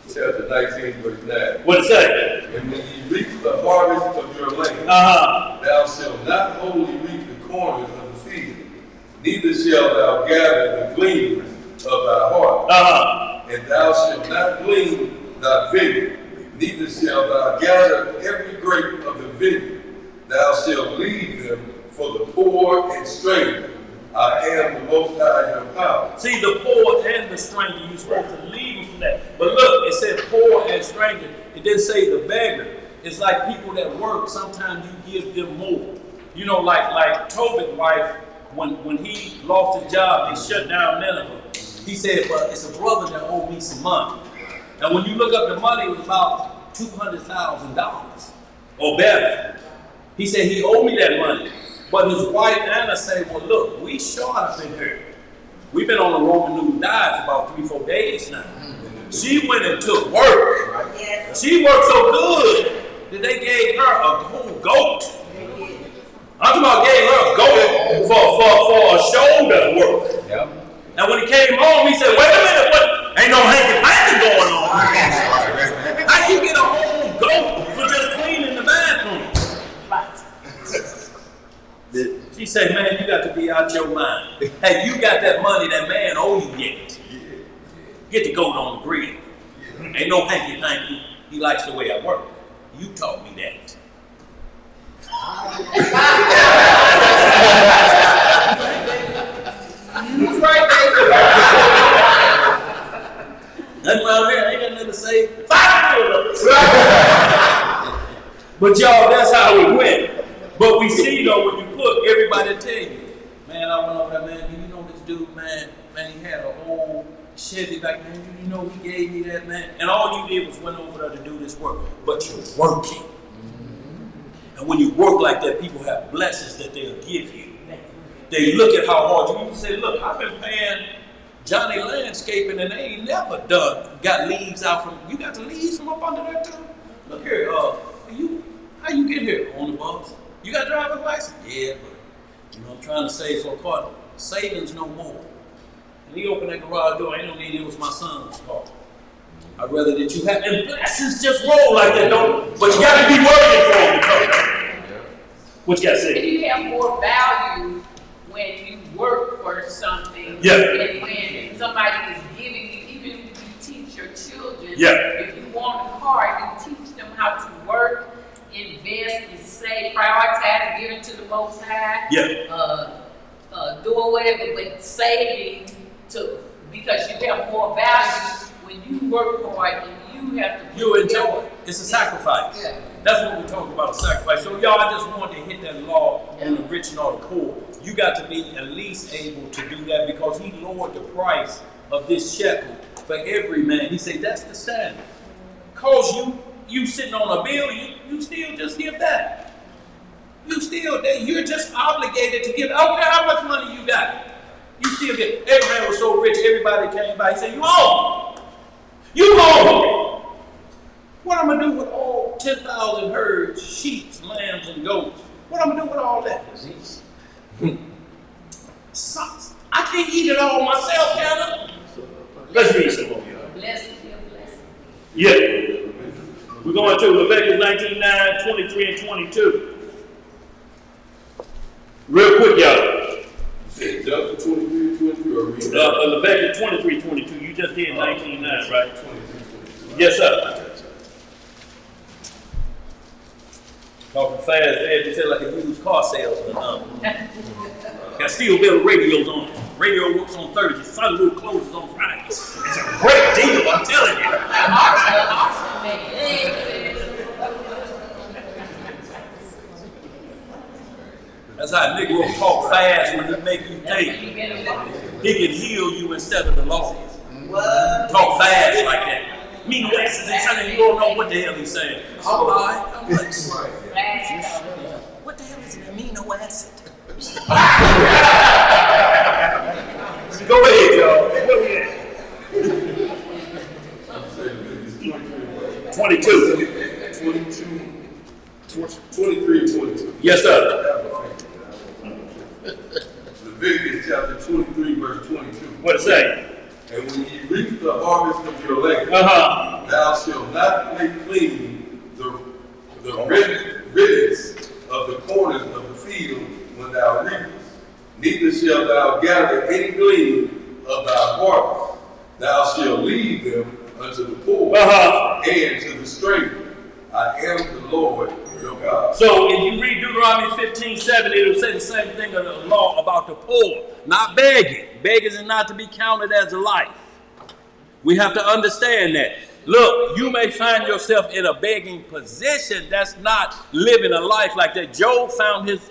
Chapter 19, verse 9. What it say? And when you reap the harvest of your land, thou shalt not wholly reap the corners of the field, neither shalt thou gather the gleanings of thy heart. And thou shalt not glean thy vineyard, neither shalt thou gather every grape of the vineyard. Thou shalt leave them for the poor and stranger. I am the Most High your power. See, the poor and the stranger, you're supposed to leave them from that. But look, it said poor and stranger. It didn't say the beggar. It's like people that work, sometimes you give them more. You know, like Tobit's wife, when he lost his job, they shut down Nineveh. He said, but it's a brother that owed me some money. And when you look up the money, it was about $200,000 or better. He said he owed me that money. But his wife Anna said, well, look, we short up in here. We've been on the Roman nude diet for about 3-4 days now. She went and took work. She worked so good that they gave her a whole goat. I'm talking about gave her a goat for a shoulder work. Yep. And when he came home, he said, wait a minute, what? Ain't no hanky-panky going on. How you get a whole goat for just cleaning the bathroom? She said, man, you got to be out your mind. Hey, you got that money that man owe you yet. Get the goat on the grill. Ain't no hanky-panky. He likes the way I work. You taught me that. That's my man. I ain't got nothing to say. But y'all, that's how it went. But we see though, when you put, everybody tell you, man, I went over there, man, do you know this dude, man, he had a whole Chevy back, man, you know he gave me that, man. And all you did was went over there to do this work. But you're working. And when you work like that, people have blessings that they'll give you. They look at how hard you can say, look, I've been paying Johnny Landscaping and they ain't never got leaves out from, you got the leaves from up under there too? Look here, how you get here? On the bus. You got a driver's license? Yeah, but I'm trying to save for a car. Savings no more. And he opened that garage door, ain't no need, it was my son's car. I'd rather that you have, and blessings just roll like that, don't, but you got to be working for them. What you got to say? You have more value when you work for something than when somebody is giving you, even if you teach your children, if you want a car, you teach them how to work, invest, and save, prioritize, giving to the Most High, doing whatever, but saving because you have more value when you work hard and you have to. You enjoy it. It's a sacrifice. Yeah. That's what we're talking about, a sacrifice. So y'all, I just wanted to hit that law on the rich and all the poor. You got to be at least able to do that because he lowered the price of this shekel for every man. He said that's the standard. Cause you sitting on a bill, you still just give that. You're just obligated to give. I don't care how much money you got. You still get. Every man was so rich, everybody came by. He said, you own. You own. What I'm gonna do with all 10,000 herds, sheep, lambs, and goats? What I'm gonna do with all that? I can't eat it all myself, can I? Let's read some more. Blessed be a blessing. Yeah. We're going to Leviticus 19:9, 23, and 22. Real quick, y'all. Chapter 23, 23, or read Leviticus 23, 22. You just did 19:9, right? 23, 22. Yes, sir. Talking fast, they just said like a used car salesman. Got steel built radios on it. Radio works on Thursdays. Sunroof closes on Fridays. It's a great deal, I'm telling you. That's how a Negro talk fast when he make you think. He can heal you instead of the law. Talk fast like that. Amino acids and something you don't know what the hell he's saying. All right, I'm like, what the hell is an amino acid? Go ahead, y'all. Where we at? 22. 23 and 22. Yes, sir. Leviticus chapter 23, verse 22. What it say? And when ye reap the harvest of your labor, thou shalt not make clean the riddance of the corners of the field when thou reapest. Neither shalt thou gather any glean of thy harvest. Thou shalt leave them unto the poor and to the stranger. I am the Lord your God. So if you read Deuteronomy 15:7, it'll say the same thing of the law about the poor. Not begging. Begging is not to be counted as a life. We have to understand that. Look, you may find yourself in a begging position. That's not living a life like that. Job found his,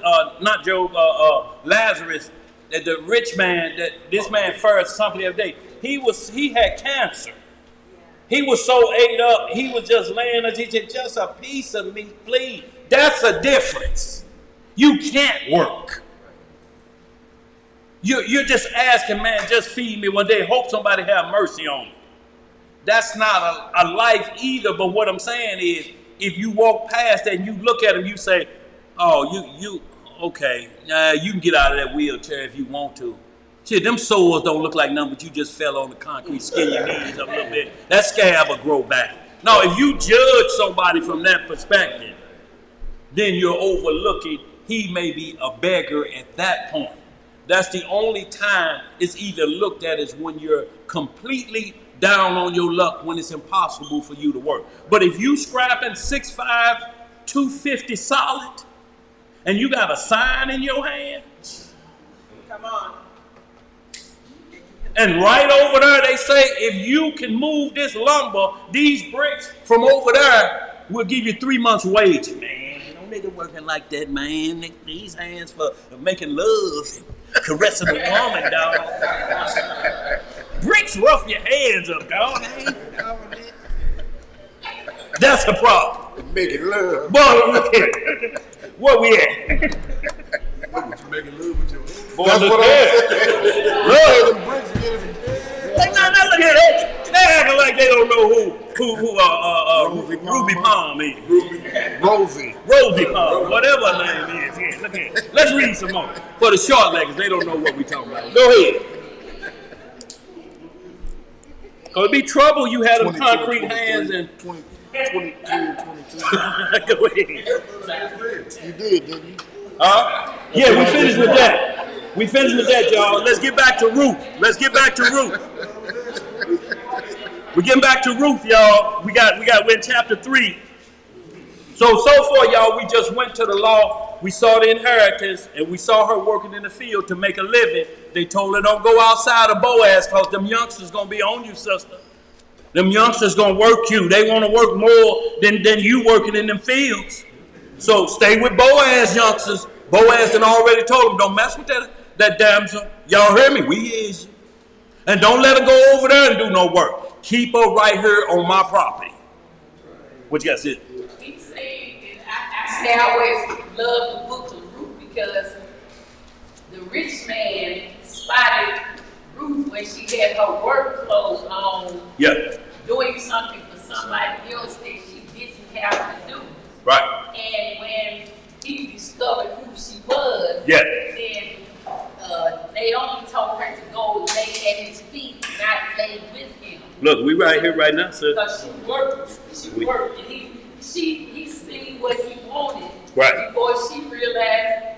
Lazarus, that the rich man, that this man first something the other day, he had cancer. He was so ate up, he was just laying as he said, just a piece of meat, please. That's a difference. You can't work. You're just asking, man, just feed me one day. Hope somebody have mercy on me. That's not a life either, but what I'm saying is, if you walk past that and you look at him, you say, oh, okay, you can get out of that wheelchair if you want to. Shit, them sores don't look like nothing, but you just fell on the concrete, skin your knees up a little bit. That scab will grow back. No, if you judge somebody from that perspective, then you're overlooking he may be a beggar at that point. That's the only time it's either looked at as when you're completely down on your luck, when it's impossible for you to work. But if you scrapping 6'5", 250 solid, and you got a sign in your hand, Come on. And right over there, they say, if you can move this lumber, these bricks from over there, we'll give you 3 months' wage. Man, no nigga working like that, man. These hands for making love and caressing a woman, dog. Bricks rough your hands up, dog. That's the problem. Making love. Boy, look here. Where we at? Look what you making love with your hands. Boy, look there. Look. Now look at that. They acting like they don't know who Ruby Palm is. Rosie Palm, whatever her name is. Yeah, look at it. Let's read some more. For the short leggers, they don't know what we talking about. Go ahead. Cause it'd be trouble you had them concrete hands and 22. Go ahead. You did, didn't you? Yeah, we finished with that. We finished with that, y'all. Let's get back to Ruth. We're getting back to Ruth, y'all. We're in chapter 3. So far, y'all, we just went to the law. We saw the inheritance, and we saw her working in the field to make a living. They told her, don't go outside of Boaz, because them youngsters going to be on you, sister. Them youngsters going to work you. They want to work more than you working in them fields. So stay with Boaz, youngsters. Boaz had already told them, don't mess with that damsel. Y'all hear me? We is you. And don't let her go over there and do no work. Keep her right here on my property. What you got to say? He's saying, and I always love the book of Ruth because the rich man spotted Ruth when she had her work clothes on, doing something for somebody else that she didn't have to do. Right. And when he discovered who she was, then Naomi told her to go lay at his feet, not lay with him. Look, we right here right now, sir. Because she worked, and he seen what he wanted before she realized.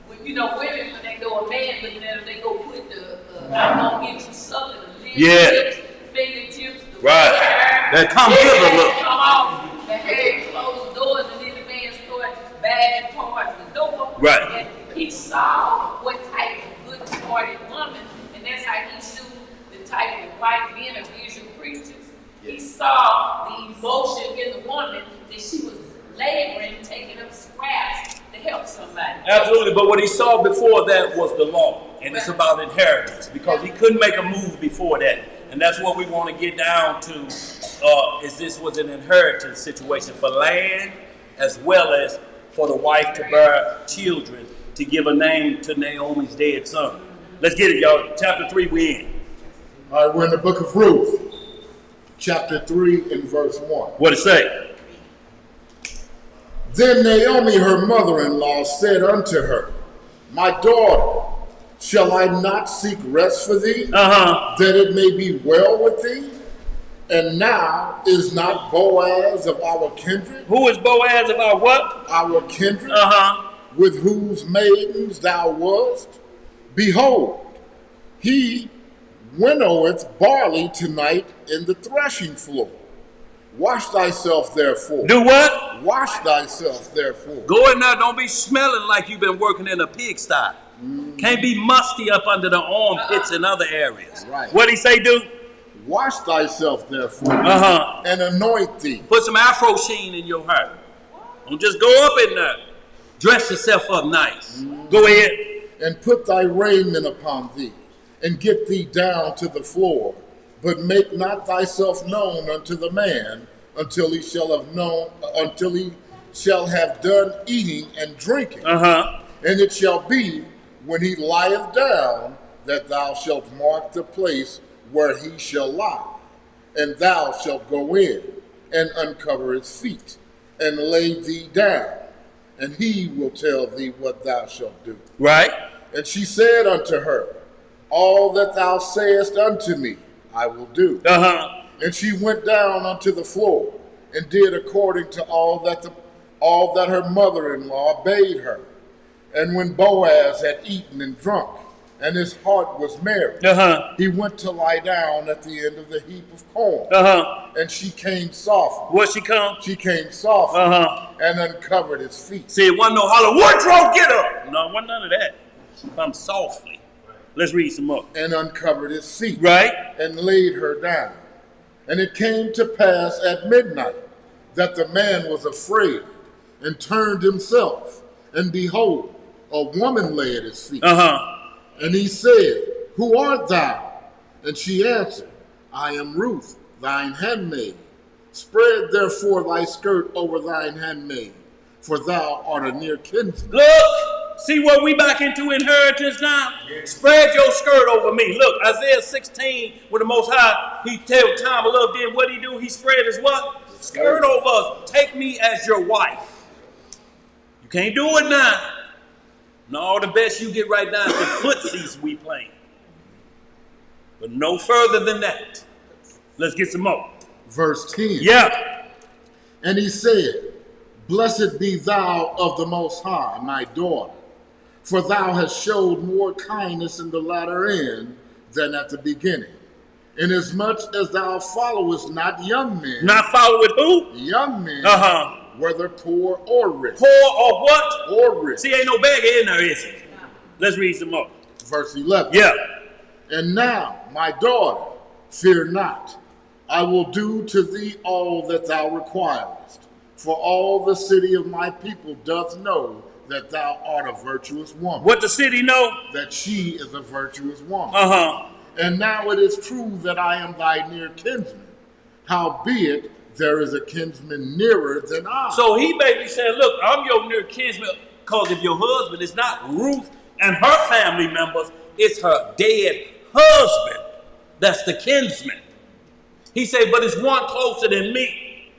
When women when they go a man looking at them, they go put the I'm gonna get you something, the lips, fingertips, the hair. That come give a look. Come off, the hair closed doors, and then the man started bagging towards the door. Right. And he saw what type of good-hearted woman, and that's how he knew the type of white men are visual creatures. He saw the emotion in the woman that she was laboring, taking up scraps to help somebody. Absolutely, but what he saw before that was the law, and it's about inheritance, because he couldn't make a move before that. And that's what we want to get down to, is this was an inheritance situation for land, as well as for the wife to bear children, to give a name to Naomi's dead son. Let's get it, y'all. Chapter 3, we in. All right, we're in the book of Ruth, chapter 3 and verse 1. What it say? Then Naomi, her mother-in-law, said unto her, My daughter, shall I not seek rest for thee, that it may be well with thee? And now is not Boaz of our kindred? Who is Boaz of our what? Our kindred, with whose maidens thou wast? Behold, he winnoweth barley tonight in the threshing floor. Wash thyself therefore. Do what? Wash thyself therefore. Go in there, don't be smelling like you've been working in a pigsty. Can't be musty up under the armpits and other areas. Right. What'd he say, do? Wash thyself therefore, and anoint thee. Put some afro sheen in your hair. Don't just go up in there. Dress yourself up nice. Go ahead. And put thy raiment upon thee, and get thee down to the floor. But make not thyself known unto the man until he shall have done eating and drinking. And it shall be when he lieth down that thou shalt mark the place where he shall lie, and thou shalt go in and uncover his feet and lay thee down, and he will tell thee what thou shalt do. Right. And she said unto her, All that thou sayest unto me, I will do. And she went down unto the floor and did according to all that her mother-in-law bade her. And when Boaz had eaten and drunk, and his heart was merry, he went to lie down at the end of the heap of corn. And she came softly. What she come? She came softly and uncovered his feet. See, it wasn't no holler, wardrobe, get up. No, it wasn't none of that. She come softly. Let's read some more. and uncovered his feet, Right? and laid her down. And it came to pass at midnight that the man was afraid, and turned himself, and behold, a woman lay at his feet. And he said, Who art thou? And she answered, I am Ruth, thine handmaid. Spread therefore thy skirt over thine handmaid, for thou art a near kinsman. Look, see what we back into inheritance now? Spread your skirt over me. Look, Isaiah 16, with the Most High, he tell time of love, then what he do? He spread his what? Skirt over us. Take me as your wife. You can't do it now. No, the best you get right now is the footsies we playing. But no further than that. Let's get some more. Verse 10. Yeah. And he said, Blessed be thou of the Most High, my daughter, for thou hast showed more kindness in the latter end than at the beginning. Inasmuch as thou followest not young men. Not following who? Young men, whether poor or rich. Poor or what? Or rich. See, ain't no beggar in there, is it? Let's read some more. Verse 11. Yeah. And now, my daughter, fear not. I will do to thee all that thou requirest. For all the city of my people doth know that thou art a virtuous woman. What the city know? That she is a virtuous woman. And now it is true that I am thy near kinsman. Howbeit, there is a kinsman nearer than I. So he basically said, look, I'm your near kinsman because of your husband. It's not Ruth and her family members. It's her dead husband. That's the kinsman. He said, but it's one closer than me.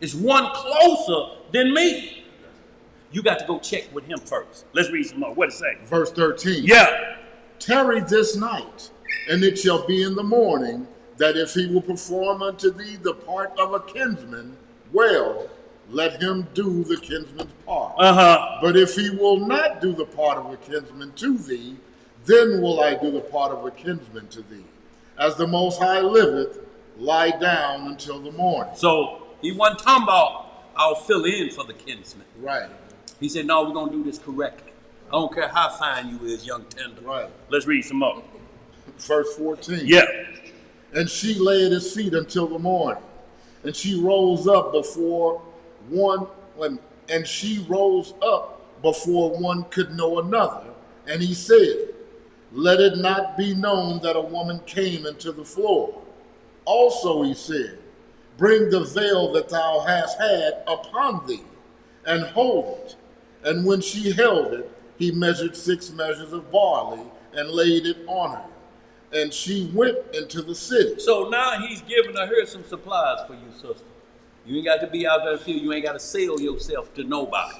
It's one closer than me. You got to go check with him first. Let's read some more. What it say? Verse 13. Yeah. Tarry this night, and it shall be in the morning, that if he will perform unto thee the part of a kinsman, well, let him do the kinsman's part. But if he will not do the part of a kinsman to thee, then will I do the part of a kinsman to thee. As the Most High liveth, lie down until the morning. So he wasn't talking about, I'll fill in for the kinsman. Right. He said, no, we're going to do this correctly. I don't care how fine you is, young tender. Right. Let's read some more. Verse 14. Yeah. And she lay at his feet until the morning. And she rose up before one could know another. And he said, Let it not be known that a woman came into the floor. Also he said, Bring the veil that thou hast had upon thee, and hold it. And when she held it, he measured 6 measures of barley, and laid it on her. And she went into the city. So now he's giving her some supplies for you, sister. You ain't got to be out there in the field. You ain't got to sell yourself to nobody.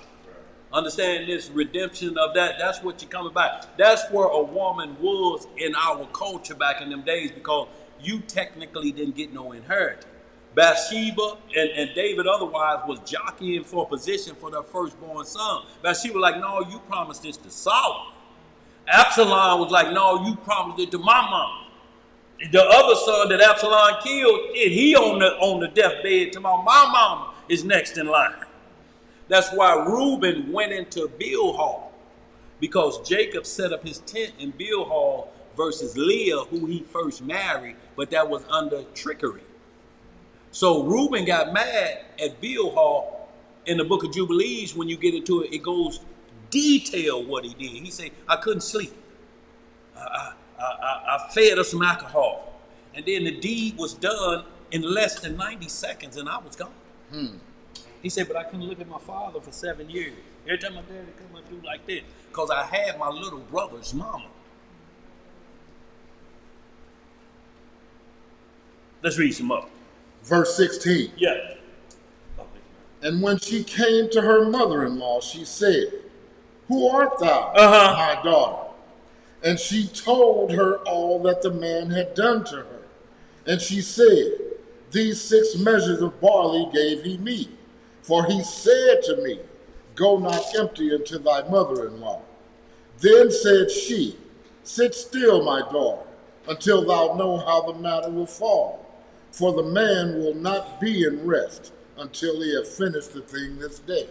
Understand this redemption of that, that's what you're coming back. That's where a woman was in our culture back in them days, because you technically didn't get no inheritance. Bathsheba and David otherwise was jockeying for a position for their firstborn son. Bathsheba was like, no, you promised this to Solomon. Absalom was like, no, you promised it to my mom. The other son that Absalom killed, he on the deathbed to my mama is next in line. That's why Reuben went into Bilhah, because Jacob set up his tent in Bilhah versus Leah, who he first married, but that was under trickery. So Reuben got mad at Bilhah. In the book of Jubilees, when you get into it, it goes detail what he did. He said, I couldn't sleep. I fed her some alcohol. And then the deed was done in less than 90 seconds and I was gone. He said, but I couldn't live with my father for 7 years. Every time my daddy come and do like this, because I had my little brother's mama. Let's read some more. Verse 16. Yeah. And when she came to her mother-in-law, she said, Who art thou, my daughter? And she told her all that the man had done to her. And she said, These 6 measures of barley gave he me. For he said to me, Go not empty unto thy mother-in-law. Then said she, Sit still, my daughter, until thou know how the matter will fall. For the man will not be in rest until he have finished the thing this day.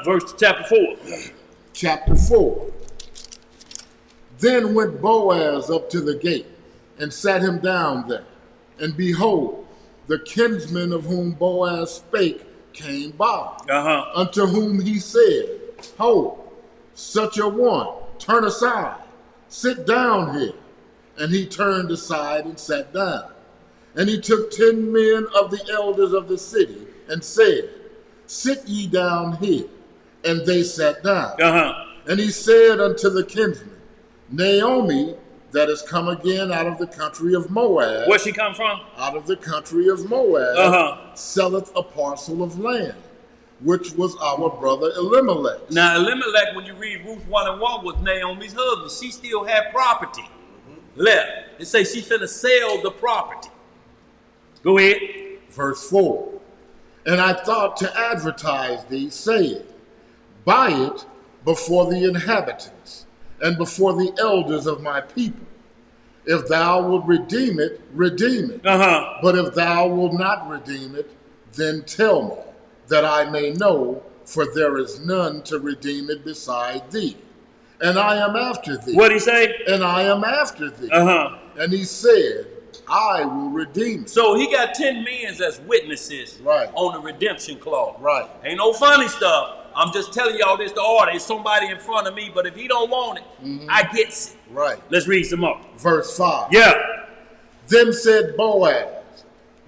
Verse chapter 4. Chapter 4. Then went Boaz up to the gate and sat him down there. And behold, the kinsman of whom Boaz spake came by, unto whom he said, Ho, such a one, turn aside, sit down here. And he turned aside and sat down. And he took 10 men of the elders of the city and said, Sit ye down here. And they sat down. And he said unto the kinsman, Naomi, that is come again out of the country of Moab. Where she come from? Out of the country of Moab, selleth a parcel of land, which was our brother Elimelech. Now, Elimelech, when you read Ruth 1:1, was Naomi's husband. She still had property left. It says she finna sell the property. Go ahead. Verse 4. And I thought to advertise thee, saying, Buy it before the inhabitants and before the elders of my people. If thou wilt redeem it, redeem it. But if thou wilt not redeem it, then tell me, that I may know, for there is none to redeem it beside thee. And I am after thee. What'd he say? And I am after thee. And he said, I will redeem it. So he got 10 men as witnesses on the redemption clause. Ain't no funny stuff. I'm just telling y'all this to order. It's somebody in front of me, but if he don't want it, I gets it. Let's read some more. Verse 5. Yeah. Then said Boaz,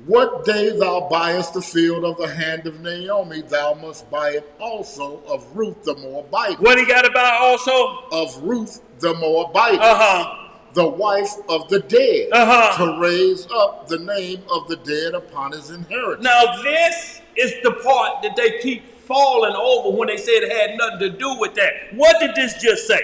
What day thou buyest the field of the hand of Naomi, thou must buy it also of Ruth the Moabite. What he got to buy also? Of Ruth the Moabite. The wife of the dead, to raise up the name of the dead upon his inheritance. Now this is the part that they keep falling over when they said it had nothing to do with that. What did this just say?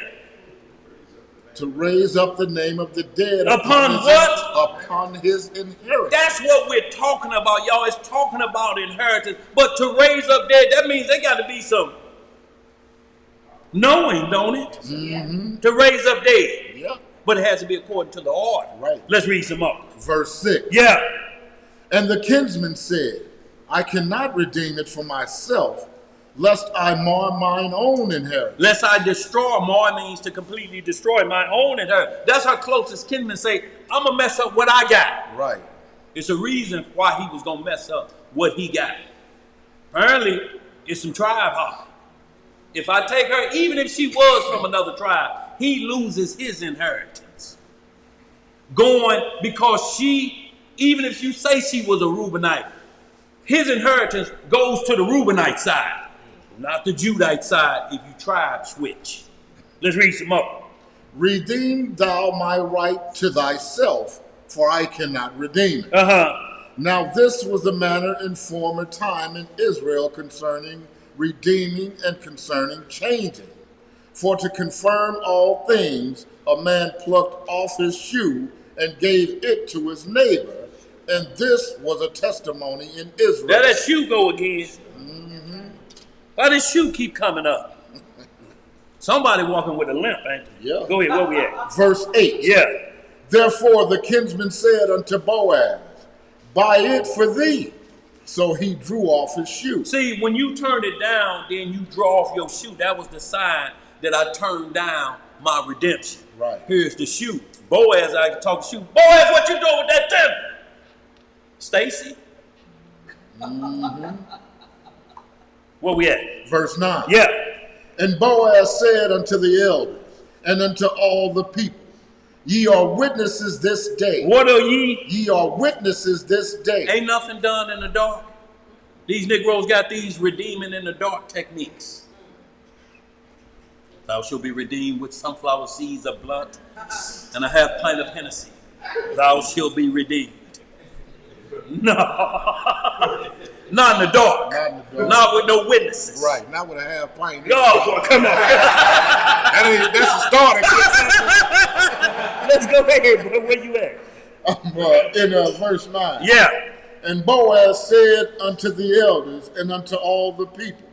To raise up the name of the dead upon what? Upon his inheritance. That's what we're talking about, y'all. It's talking about inheritance. But to raise up dead, that means they got to be some knowing, don't it? To raise up dead. Yeah. But it has to be according to the order. Let's read some more. Verse 6. Yeah. And the kinsman said, I cannot redeem it for myself, lest I mar mine own inheritance. Lest I destroy. Mar means to completely destroy my own inheritance. That's her closest kinsman say, I'm going to mess up what I got. It's a reason why he was going to mess up what he got. Apparently, it's some tribe hopping. If I take her, even if she was from another tribe, he loses his inheritance. Going, because she, even if you say she was a Reubenite, his inheritance goes to the Reubenite side, not the Judite side if you tribe switch. Let's read some more. Redeem thou my right to thyself, for I cannot redeem it. Now this was the manner in former time in Israel concerning redeeming and concerning changing. For to confirm all things, a man plucked off his shoe and gave it to his neighbor. And this was a testimony in Israel. Let that shoe go again. Why does shoe keep coming up? Somebody walking with a limp, ain't they? Yeah. Go ahead, where we at? Verse 8. Yeah. Therefore the kinsman said unto Boaz, Buy it for thee. So he drew off his shoe. See, when you turn it down, then you draw off your shoe. That was the sign that I turned down my redemption. Here's the shoe. Boaz, I can talk to shoe. Boaz, what you doing with that thing? Stacy? Where we at? Verse 9. Yeah. And Boaz said unto the elders and unto all the people, Ye are witnesses this day. What are ye? Ye are witnesses this day. Ain't nothing done in the dark. These Negroes got these redeeming in the dark techniques. Thou shalt be redeemed with sunflower seeds of blood, and a half pint of Hennessy. Thou shalt be redeemed. No. Not in the dark. Not in the dark. Not with no witnesses. Right. Not with a half pint. No, come on. That's the starting. Let's go ahead, bro. Where you at? In verse 9. Yeah. And Boaz said unto the elders and unto all the people,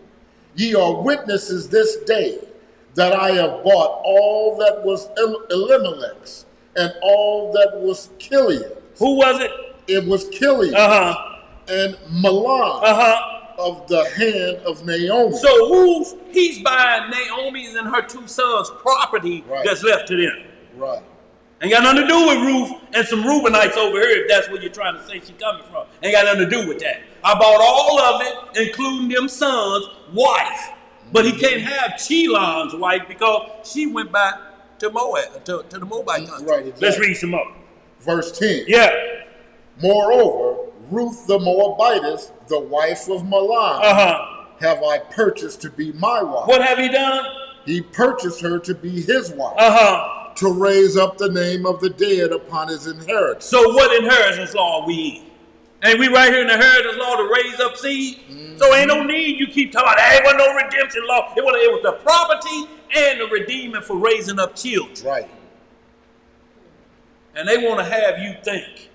Ye are witnesses this day that I have bought all that was Elimelech's and all that was Killian's. Who was it? It was Killian and Milan of the hand of Naomi. So he's buying Naomi's and her two sons' property that's left to them. Right. Ain't got nothing to do with Ruth and some Reubenites over here, if that's where you're trying to say she coming from. Ain't got nothing to do with that. I bought all of it, including them sons' wife. But he can't have Chilon's wife because she went back to Moab, to the Moabite country. Right, exactly. Let's read some more. Verse 10. Yeah. Moreover, Ruth the Moabitess, the wife of Mahlon, have I purchased to be my wife. What have he done? He purchased her to be his wife. To raise up the name of the dead upon his inheritance. So what inheritance law are we in? Ain't we right here in the inheritance law to raise up seed? So ain't no need you keep talking about there wasn't no redemption law. It was the property and the redeeming for raising up children. Right. And they want to have you think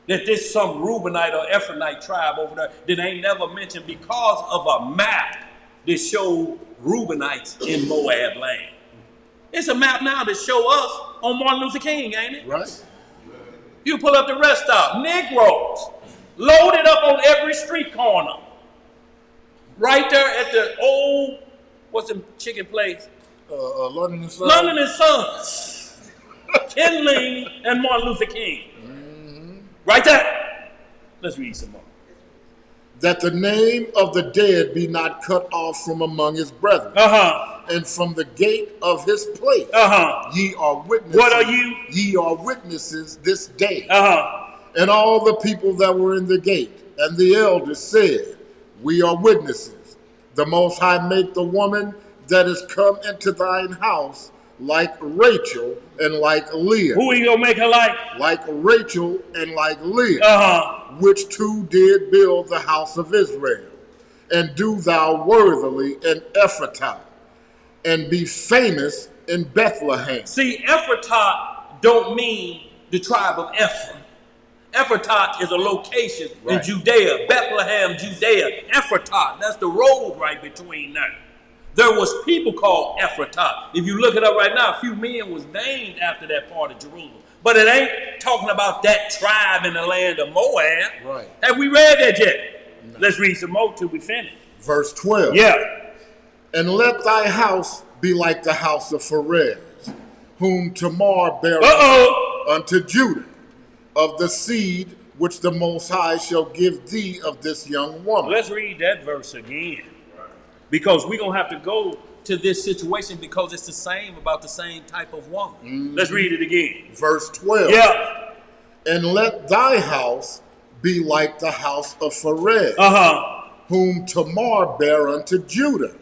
that this some Reubenite or Ephraimite tribe over there that ain't never mentioned because of a map that showed Reubenites in Moab land. It's a map now that show us on Martin Luther King, ain't it? Right. You pull up the rest stop, Negroes, loaded up on every street corner. Right there at the old, what's the chicken place? London and Sons. London and Sons. Kindling and Martin Luther King. Right there. Let's read some more. That the name of the dead be not cut off from among his brethren. And from the gate of his place. Ye are witnesses. What are you? Ye are witnesses this day. And all the people that were in the gate and the elders said, we are witnesses. The Most High make the woman that is come into thine house like Rachel and like Leah. Who are you gonna make her like? Like Rachel and like Leah, which two did build the house of Israel. And do thou worthily in Ephratah, and be famous in Bethlehem. See, Ephratah don't mean the tribe of Ephraim. Ephratah is a location in Judea, Bethlehem, Judea. Ephratah, that's the road right between there. There was people called Ephratah. If you look it up right now, a few men was named after that part of Jerusalem. But it ain't talking about that tribe in the land of Moab. Right. Have we read that yet? No. Let's read some more till we finish. Verse 12. Yeah. And let thy house be like the house of Pharez, whom Tamar bare unto Judah, of the seed which the Most High shall give thee of this young woman. Let's read that verse again. Because we're going to have to go to this situation because it's the same about the same type of woman. Let's read it again. Verse 12. Yeah. And let thy house be like the house of Pharez, whom Tamar bare unto Judah,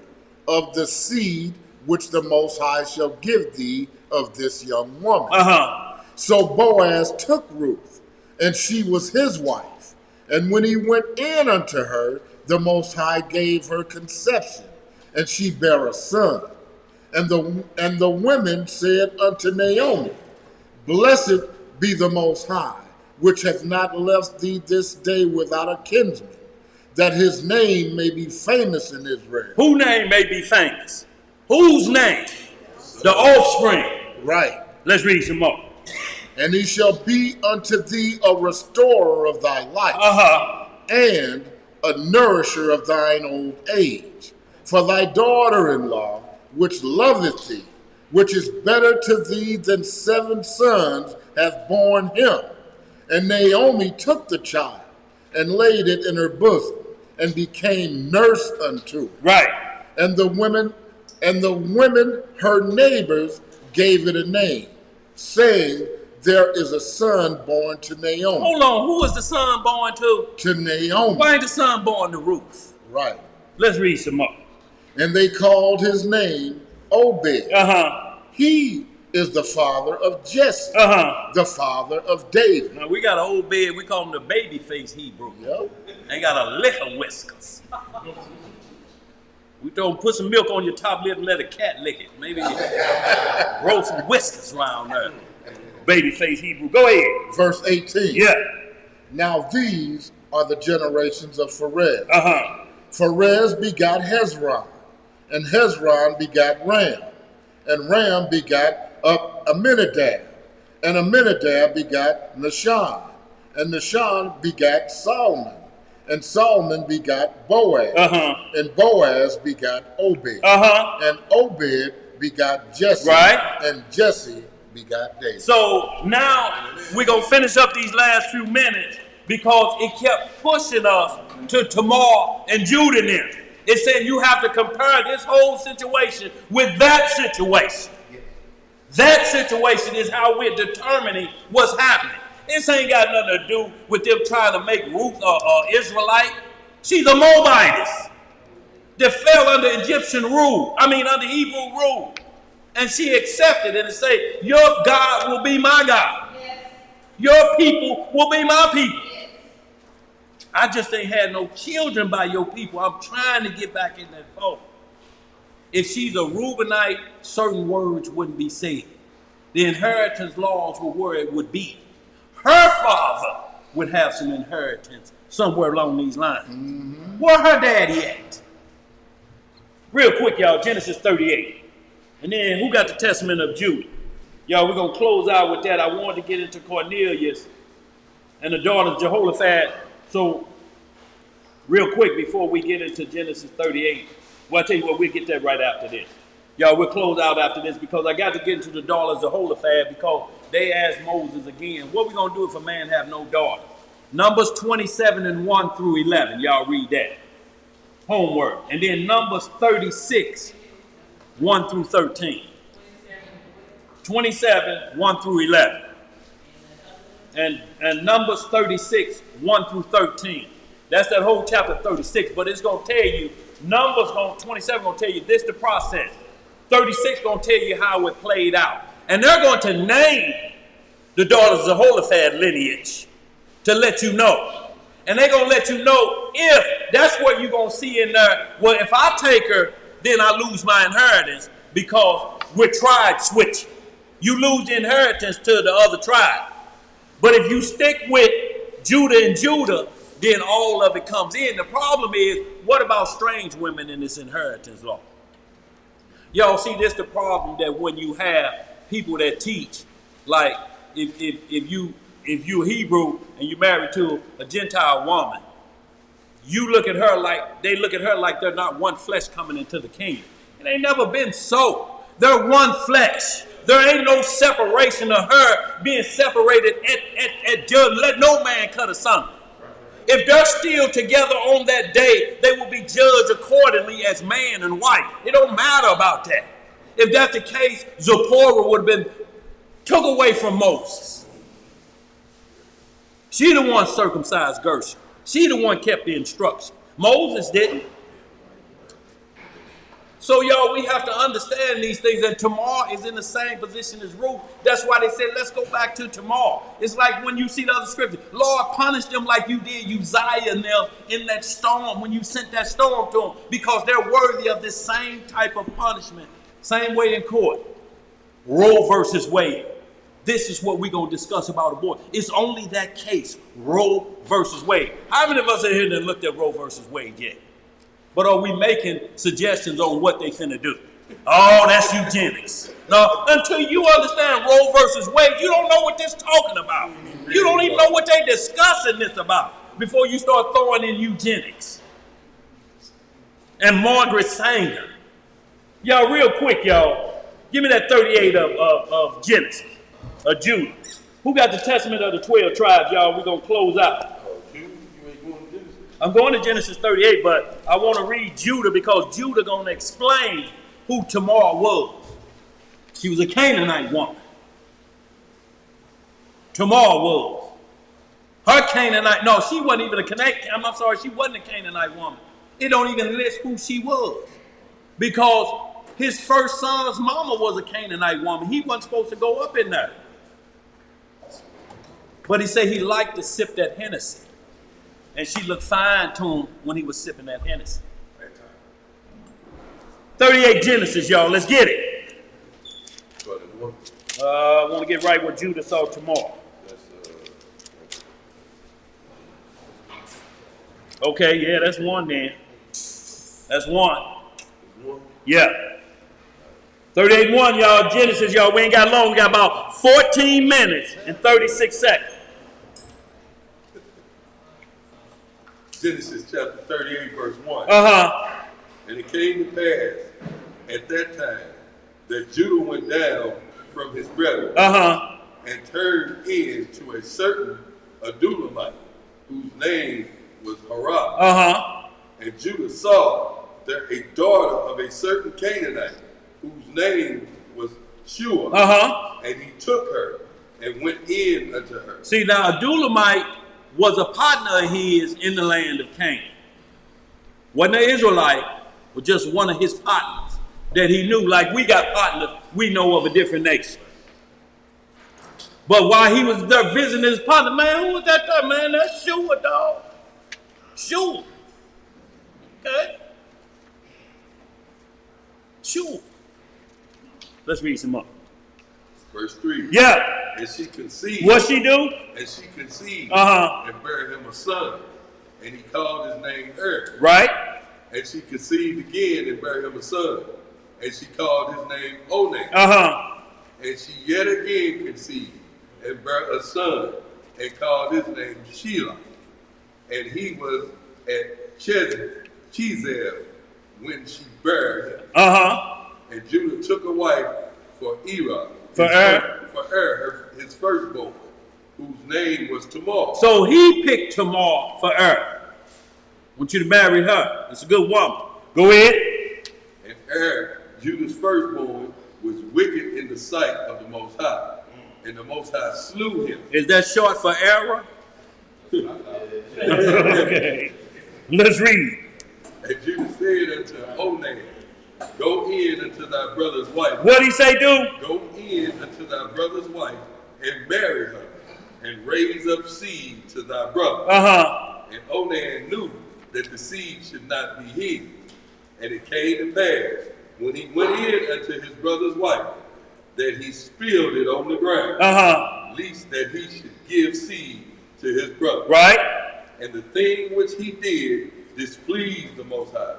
of the seed which the Most High shall give thee of this young woman. So Boaz took Ruth, and she was his wife. And when he went in unto her, the Most High gave her conception, and she bare a son. And the women said unto Naomi, Blessed be the Most High, which hath not left thee this day without a kinsman, that his name may be famous in Israel. Whose name may be famous? Whose name? The offspring. Right. Let's read some more. And he shall be unto thee a restorer of thy life, and a nourisher of thine old age. For thy daughter-in-law, which loveth thee, which is better to thee than 7 sons, hath borne him. And Naomi took the child, and laid it in her bosom, and became nurse unto it. Right. And the women, her neighbors, gave it a name, saying, There is a son born to Naomi. Hold on, who was the son born to? To Naomi. Why ain't the son born to Ruth? Right. Let's read some more. And they called his name Obed. He is the father of Jesse, the father of David. Now we got an Obed, we call him the baby face Hebrew. Yep. Ain't got a lick of whiskers. We don't put some milk on your top lip and let a cat lick it. Maybe grow some whiskers around there. Baby face Hebrew. Go ahead. Verse 18. Yeah. Now these are the generations of Pharez. Pharez begot Hezron, and Hezron begot Ram, and Ram begot Aminadab, and Aminadab begot Nahshon, and Nahshon begot Solomon, and Solomon begot Boaz, and Boaz begot Obed, and Obed begot Jesse, and Jesse begot David. So now we're going to finish up these last few minutes because it kept pushing us to Tamar and Judah now. It said you have to compare this whole situation with that situation. That situation is how we're determining what's happening. This ain't got nothing to do with them trying to make Ruth an Israelite. She's a Moabitess that fell under Egyptian rule. Under Hebrew rule. And she accepted it and say, your God will be my God. Yes. Your people will be my people. Yes. I just ain't had no children by your people. I'm trying to get back in that fold. If she's a Reubenite, certain words wouldn't be said. The inheritance laws were where it would be. Her father would have some inheritance somewhere along these lines. Mm-hmm. Where her daddy at? Real quick, y'all, Genesis 38. And then who got the testament of Judah? Y'all, we're going to close out with that. I wanted to get into Cornelius and the daughter of Jehoshaphat. So real quick before we get into Genesis 38, well, I'll tell you what, we'll get that right after this. Y'all, we'll close out after this because I got to get into the daughters of Jehoshaphat because they asked Moses again, what we going to do if a man have no daughter? Numbers 27 and 1 through 11. Y'all read that. Homework. And then Numbers 36, 1 through 13. 27, 1 through 11. And Numbers 36, 1 through 13. That's that whole chapter 36. But it's going to tell you, Numbers 27 going to tell you this the process. 36 going to tell you how it played out. And they're going to name the daughters of Jehoshaphat lineage to let you know. And they're going to let you know if that's what you're going to see in there. Well, if I take her, then I lose my inheritance because we're tribe switching. You lose the inheritance to the other tribe. But if you stick with Judah and Judah, then all of it comes in. The problem is, what about strange women in this inheritance law? Y'all see, this the problem that when you have people that teach, like if you're Hebrew and you're married to a Gentile woman, you look at her like, they look at her like they're not one flesh coming into the kingdom. It ain't never been so. They're one flesh. There ain't no separation of her being separated at judgment. Let no man cut asunder. If they're still together on that day, they will be judged accordingly as man and wife. It don't matter about that. If that's the case, Zipporah would have been took away from Moses. She the one circumcised Gershon. She the one kept the instruction. Moses didn't. So, y'all, we have to understand these things. And Tamar is in the same position as Ruth. That's why they said, let's go back to Tamar. It's like when you see the other scripture. Lord, punish them like you did Uzziah and them in that storm, when you sent that storm to them, because they're worthy of this same type of punishment. Same way in court. Roe versus Wade. This is what we're going to discuss about abortion. It's only that case, Roe versus Wade. How many of us are here that looked at Roe versus Wade yet? But are we making suggestions on what they finna do? Oh, that's eugenics. No, until you understand Roe versus Wade, you don't know what this talking about. You don't even know what they discussing this about before you start throwing in eugenics. And Margaret Sanger. Y'all, real quick, y'all, give me that 38 of Genesis, of Judah. Who got the testament of the 12 tribes, y'all? We're going to close out. I'm going to Genesis 38, but I want to read Judah because Judah going to explain who Tamar was. She was a Canaanite woman. Tamar was. Her Canaanite, no, she wasn't even a Canaanite. I'm sorry, she wasn't a Canaanite woman. It don't even list who she was. Because his first son's mama was a Canaanite woman. He wasn't supposed to go up in there. But he said he liked to sip that Hennessy. And she looked fine to him when he was sipping that Hennessy. 38 Genesis, y'all. Let's get it. I want to get right where Judah saw Tamar. Okay, yeah, that's one then. That's one. Yeah. 38:1, y'all. Genesis, y'all. We ain't got long. We got about 14 minutes and 36 seconds. Genesis chapter 38, verse 1. Uh-huh. And it came to pass at that time that Judah went down from his brethren, and turned in to a certain Adulamite, whose name was Harah. And Judah saw there a daughter of a certain Canaanite, whose name was Shua, and he took her and went in unto her. See, now Adulamite was a partner of his in the land of Canaan. Wasn't an Israelite, but just one of his partners that he knew. Like we got partners we know of a different nation. But while he was there visiting his partner, man, who was that there, man? That's Shua, dog. Shua. Okay? Shua. Let's read some more. Verse 3. Yeah. And she conceived. What she do? And she conceived and bare him a son. And he called his name Right. And she conceived again and bare him a son. And she called his name Onan. And she yet again conceived and bare a son and called his name Shelah. And he was at Chezel when she bare him. And Judah took a wife for his firstborn, whose name was Tamar. So he picked Tamar for I want you to marry her. It's a good woman. Go ahead. And Judah's firstborn, was wicked in the sight of the Most High. And the Most High slew him. Is that short for error? Okay. Let's read. And Judah said unto Onan, go in unto thy brother's wife. What'd he say, do? Go in unto thy brother's wife and marry her and raise up seed to thy brother. And Onan knew that the seed should not be hid. And it came to pass, when he went in unto his brother's wife, that he spilled it on the ground, lest that he should give seed to his brother. Right. And the thing which he did displeased the Most High.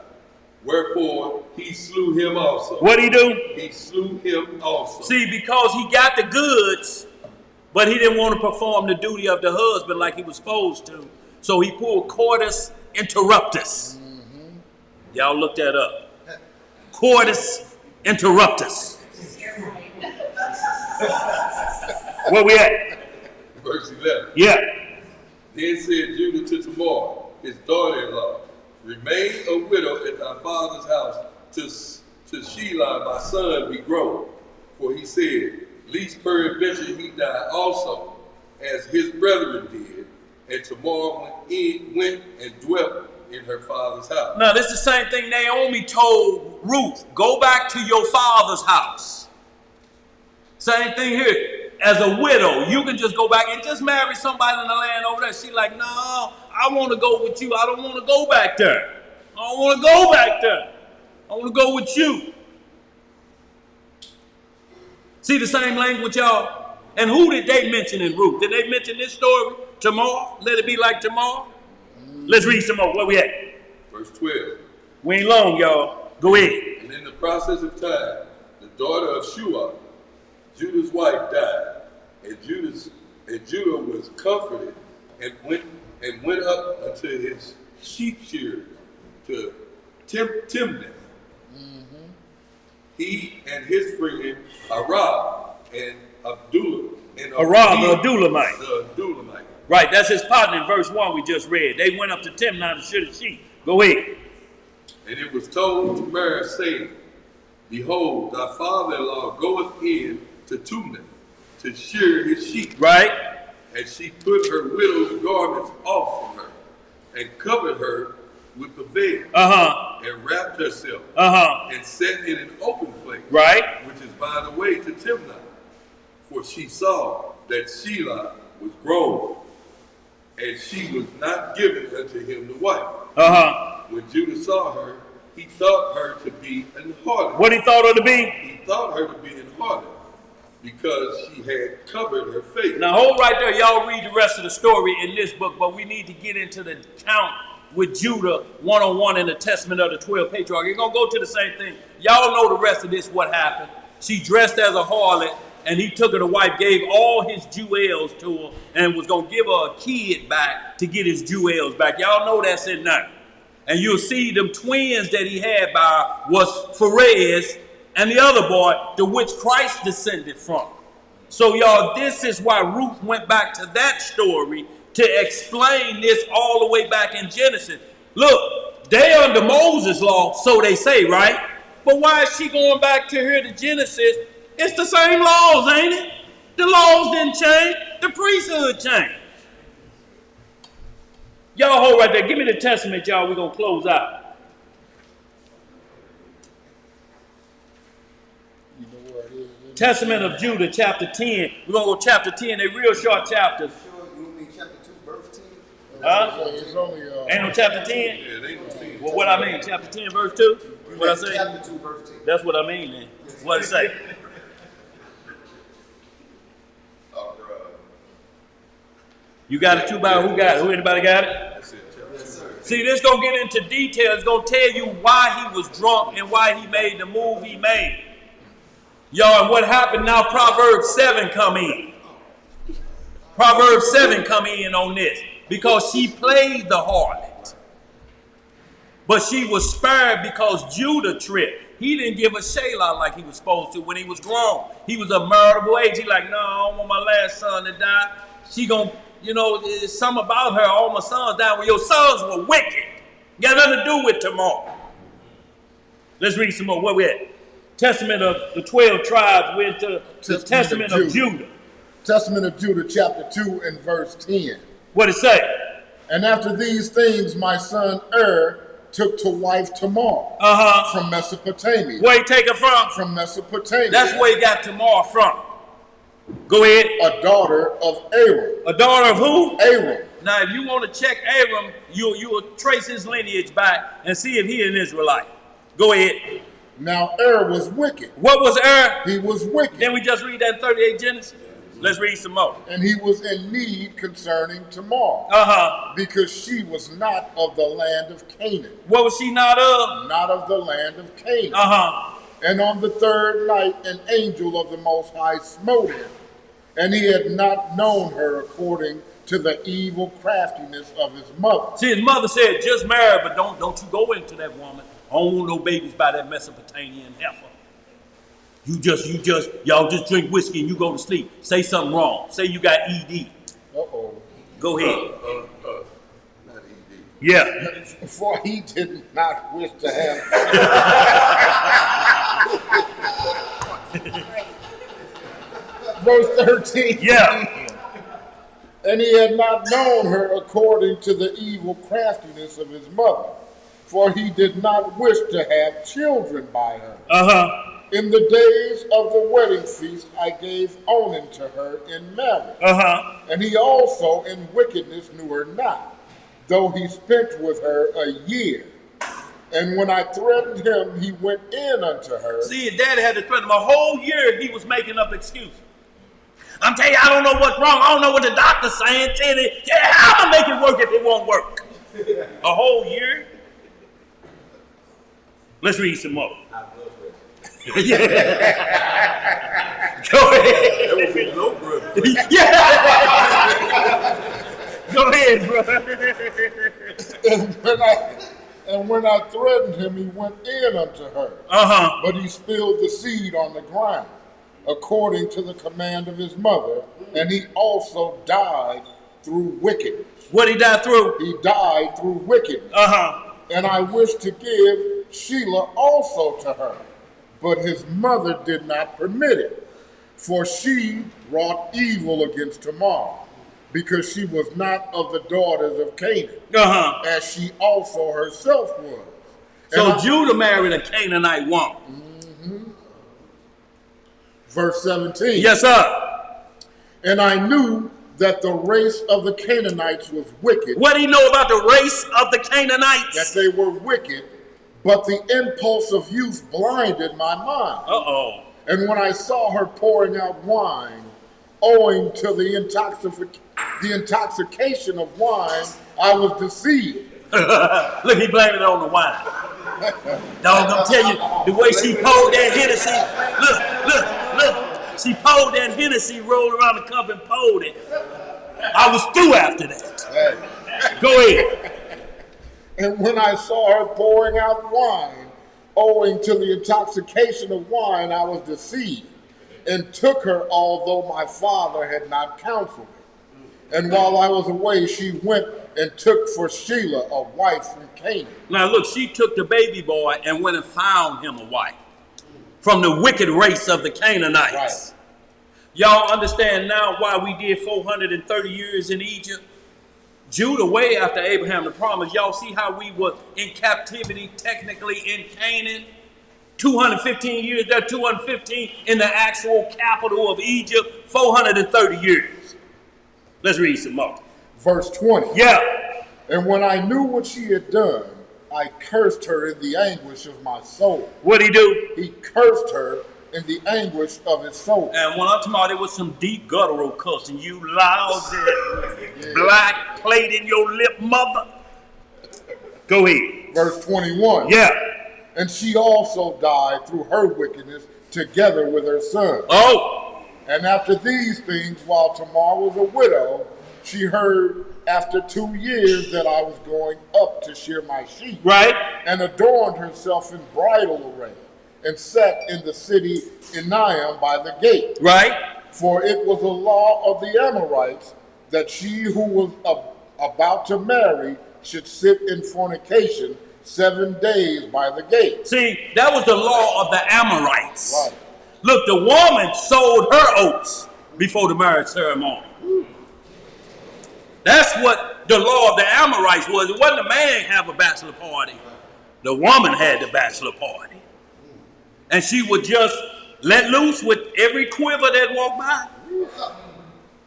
Wherefore he slew him also. What'd he do? He slew him also. See, because he got the goods, but he didn't want to perform the duty of the husband like he was supposed to. So he pulled cordus interruptus. Y'all look that up. Cordus interruptus. Where we at? Verse 11. Yeah. Then said Judah to Tamar, his daughter-in-law, remain a widow at thy father's house to Shelah my son be grown. For he said, lest peradventure he die also, as his brethren did. And Tamar went and dwelt in her father's house. Now, this is the same thing Naomi told Ruth. Go back to your father's house. Same thing here. As a widow, you can just go back and just marry somebody in the land over there. She's like, no, I want to go with you. I don't want to go back there. I don't want to go back there. I want to go with you. See the same language, y'all? And who did they mention in Ruth? Did they mention this story? Tamar? Let it be like Tamar? Let's read some more. Where we at? Verse 12. We ain't long, y'all. Go ahead. And in the process of time, the daughter of Shua, Judah's wife, died. And Judah was comforted and went up unto his sheep shearer to Timnah. He and his friend Arah and Abdullah. And Arah, the Adulamite. The Adulamite. Right, that's his partner in verse 1 we just read. They went up to Timnah to shear the sheep. Go ahead. And it was told to Mary, saying, behold, thy father-in-law goeth in to Timnah to shear his sheep. Right. And she put her widow's garments off from her and covered her with the veil. And wrapped herself. And sat in an open place. Right. Which is by the way to Timnah. For she saw that Shelah was grown, and she was not given unto him to wife. When Judah saw her, he thought her to be an harlot. What he thought her to be? He thought her to be an harlot, because she had covered her face. Now hold right there. Y'all read the rest of the story in this book, but we need to get into the count with Judah 101 in the Testament of the 12 Patriarchs. You're going to go to the same thing. Y'all know the rest of this, what happened. She dressed as a harlot, and he took her to wife, gave all his jewels to her, and was going to give her a kid back to get his jewels back. Y'all know that's in there. And you'll see them twins that he had by was Pharez and the other boy, to which Christ descended from. So y'all, this is why Ruth went back to that story to explain this all the way back in Genesis. Look, they under Moses' law, so they say, right? But why is she going back to here to Genesis? It's the same laws, ain't it? The laws didn't change. The priesthood changed. Y'all hold right there. Give me the testament, y'all. We're going to close out. Testament of Judah, chapter 10. We're going to go chapter 10. They're real short chapters. You mean chapter 2, verse 10? Huh? It's only, Ain't no chapter 10? Yeah, they don't see it. Well, what I mean? Chapter 10, verse 2? What I say? Chapter 2, verse 10. That's what I mean then. What it say? You got it too, by who got it? Who, anybody got it? That's it, chapter 2. See, this gonna get into detail. It's gonna tell you why he was drunk and why he made the move he made. Y'all, and what happened now, Proverbs 7 come in. Proverbs 7 come in on this. Because she played the harlot. But she was spared because Judah tripped. He didn't give a Shelah like he was supposed to when he was grown. He was a marriageable age. He like, no, I don't want my last son to die. She gonna, you know, there's something about her. All my sons died. Well, your sons were wicked. Got nothing to do with tomorrow. Let's read some more. Where we at? Testament of the 12 tribes. We're into the Testament of Judah. Testament of Judah, chapter 2 and verse 10. What it say? And after these things, my son took to wife Tamar from Mesopotamia. Where he take her from? From Mesopotamia. That's where he got Tamar from. Go ahead. A daughter of Aram. A daughter of who? Aram. Now, if you want to check Aram, you will trace his lineage back and see if he an Israelite. Go ahead. Now, was wicked. What was He was wicked. Then we just read that 38 Genesis. Let's read some more. And he was in need concerning Tamar. Because she was not of the land of Canaan. What was she not of? Not of the land of Canaan. And on the third night, an angel of the Most High smote him. And he had not known her according to the evil craftiness of his mother. See, his mother said, just marry, but don't you go into that woman. I don't want no babies by that Mesopotamian heifer. Y'all just drink whiskey and you go to sleep. Say something wrong. Say you got ED. Go ahead. Not ED. Yeah. For he did not wish to have. Verse 13. Yeah. And he had not known her according to the evil craftiness of his mother. For he did not wish to have children by her. In the days of the wedding feast, I gave Onan to her in marriage. And he also in wickedness knew her not, though he spent with her a year. And when I threatened him, he went in unto her. See, your daddy had to threaten him a whole year. He was making up excuses. I'm telling you, I don't know what's wrong. I don't know what the doctor's saying. How am I make it work if it won't work? A whole year? Let's read some more. Yeah. Go ahead. That was a no brother. Yeah. Go ahead, bro. And when I threatened him, he went in unto her. But he spilled the seed on the ground, according to the command of his mother, and he also died through wickedness. What he died through? He died through wickedness. And I wished to give Shelah also to her, but his mother did not permit it, for she wrought evil against Tamar, because she was not of the daughters of Canaan, as she also herself was. So Judah married a Canaanite woman. Verse 17. Yes, sir. And I knew that the race of the Canaanites was wicked. What do you know about the race of the Canaanites? That they were wicked, but the impulse of youth blinded my mind. And when I saw her pouring out wine, owing to the intoxication of wine, I was deceived. Look, he blamed it on the wine. Dog, I'm tell you, the way she poured that Hennessy, look. She poured that Hennessy, rolled around the cup and poured it. I was through after that. Go ahead. And when I saw her pouring out wine, owing to the intoxication of wine, I was deceived, and took her, although my father had not counseled me. And while I was away, she went and took for Shelah a wife from Canaan. Now look, she took the baby boy and went and found him a wife from the wicked race of the Canaanites. Right. Y'all understand now why we did 430 years in Egypt? Judah, way after Abraham the promise. Y'all see how we were in captivity technically in Canaan? 215 years there, 215 in the actual capital of Egypt, 430 years. Let's read some more. Verse 20. Yeah. And when I knew what she had done, I cursed her in the anguish of my soul. What'd he do? He cursed her in the anguish of his soul. And when I'm talking about, it was some deep guttural cussing. You lousy, black plate in your lip mother. Go ahead. Verse 21. Yeah. And she also died through her wickedness together with her son. Oh. And after these things, while Tamar was a widow, she heard after 2 years that I was going up to shear my sheep. Right. And adorned herself in bridal array, and sat in the city Enaim by the gate. Right. For it was a law of the Amorites that she who was about to marry should sit in fornication 7 days by the gate. See, that was the law of the Amorites. Right. Look, the woman sold her oats before the marriage ceremony. That's what the law of the Amorites was. It wasn't the man have a bachelor party. The woman had the bachelor party. And she would just let loose with every quiver that walked by.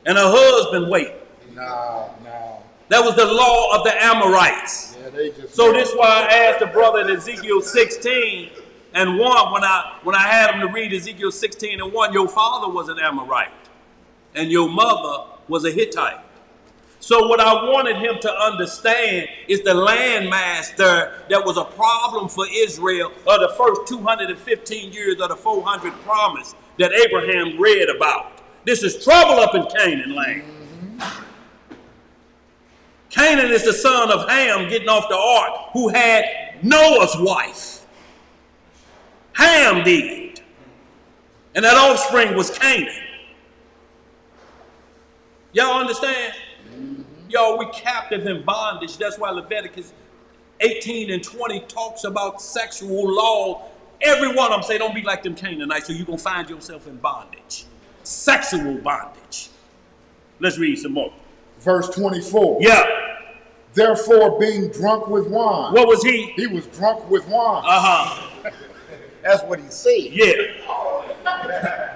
And her husband wait. No. That was the law of the Amorites. Yeah, so this is why I asked the brother in Ezekiel 16 and 1, when I had him to read Ezekiel 16 and 1, your father was an Amorite and your mother was a Hittite. So what I wanted him to understand is the landmass there that was a problem for Israel of the first 215 years of the 400 promise that Abraham read about. This is trouble up in Canaan land. Canaan is the son of Ham getting off the ark, who had Noah's wife. Ham did. And that offspring was Canaan. Y'all understand? Y'all, we captive in bondage. That's why Leviticus 18 and 20 talks about sexual law. Every one of them say, don't be like them Canaanites, so you're going to find yourself in bondage. Sexual bondage. Let's read some more. Verse 24. Yeah. Therefore, being drunk with wine. What was he? He was drunk with wine. Uh-huh. That's what he said. Yeah.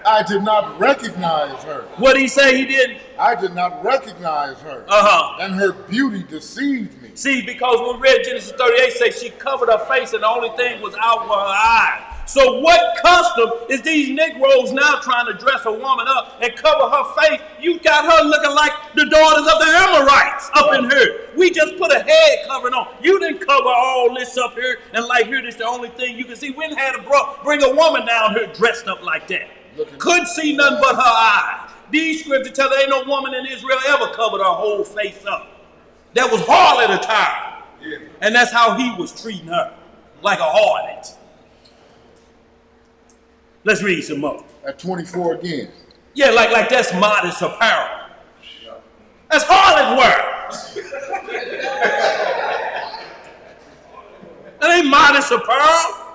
I did not recognize her. What did he say he didn't? I did not recognize her. Uh-huh. And her beauty deceived me. See, because when we read Genesis 38, say she covered her face and the only thing was out were her eyes. So what custom is these Negroes now trying to dress a woman up and cover her face? You got her looking like the daughters of the Amorites up in here. We just put a head covering on. You didn't cover all this up here and like here, this the only thing you can see. We didn't have to bring a woman down here dressed up like that. Couldn't see nothing but her eyes. These scriptures tell there ain't no woman in Israel ever covered her whole face up. That was harlot attire. Yeah. And that's how he was treating her, like a harlot. Let's read some more. At 24 again. Yeah, like that's modest apparel. That's harlot wear. That ain't modest apparel.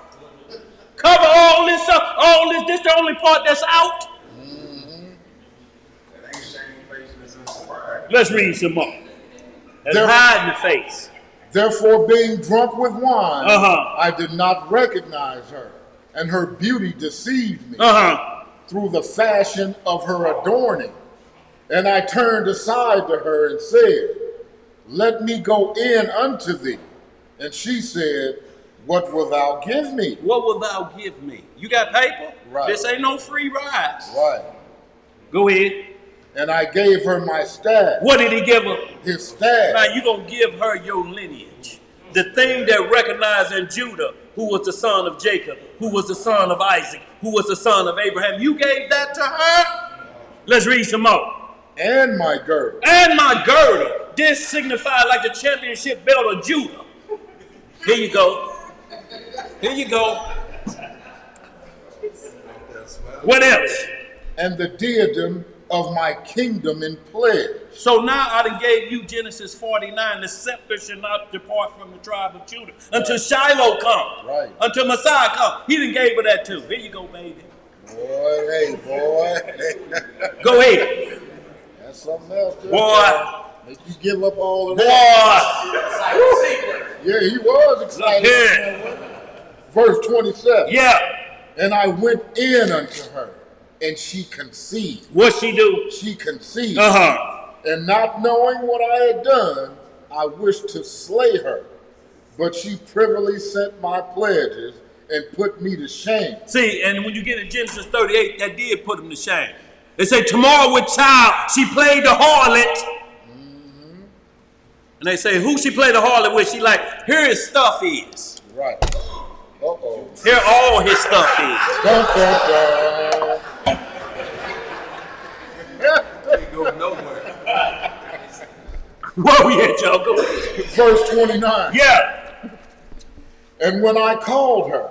Cover all this up, all this. This the only part that's out. Let's read some more. Let's hide the face. Therefore, being drunk with wine, Uh-huh. I did not recognize her, and her beauty deceived me Uh-huh. through the fashion of her adorning. And I turned aside to her and said, let me go in unto thee. And she said, what wilt thou give me? What will thou give me? You got paper? Right. This ain't no free ride. Right. Go ahead. And I gave her my staff. What did he give her? His staff. Now you're going to give her your lineage. The thing that recognized in Judah, who was the son of Jacob, who was the son of Isaac, who was the son of Abraham. You gave that to her? Let's read some more. And my girdle. And my girdle. This signified like the championship belt of Judah. Here you go. Here you go. What else? And the diadem of my kingdom in pledge. So now I done gave you Genesis 49. The scepter shall not depart from the tribe of Judah until Shiloh come. Right. Until Messiah come. He done gave her that too. Here you go, baby. Boy, hey, boy. Go ahead. That's something else. Boy. Make you give up all of Boy. that. Yeah, he was excited. Verse 27. Yeah. And I went in unto her, and she conceived. What she do? She conceived. Uh-huh. And not knowing what I had done, I wished to slay her. But she privily sent my pledges and put me to shame. See, and when you get in Genesis 38, that did put him to shame. They say, tomorrow with child, she played the harlot. Mm-hmm. And they say, who she played the harlot with? She like, here his stuff is. Right. Uh-oh. Here all his stuff is. Dun, dun, dun. Ain't going nowhere. Where we at, y'all? Go ahead. Verse 29. Yeah. And when I called her,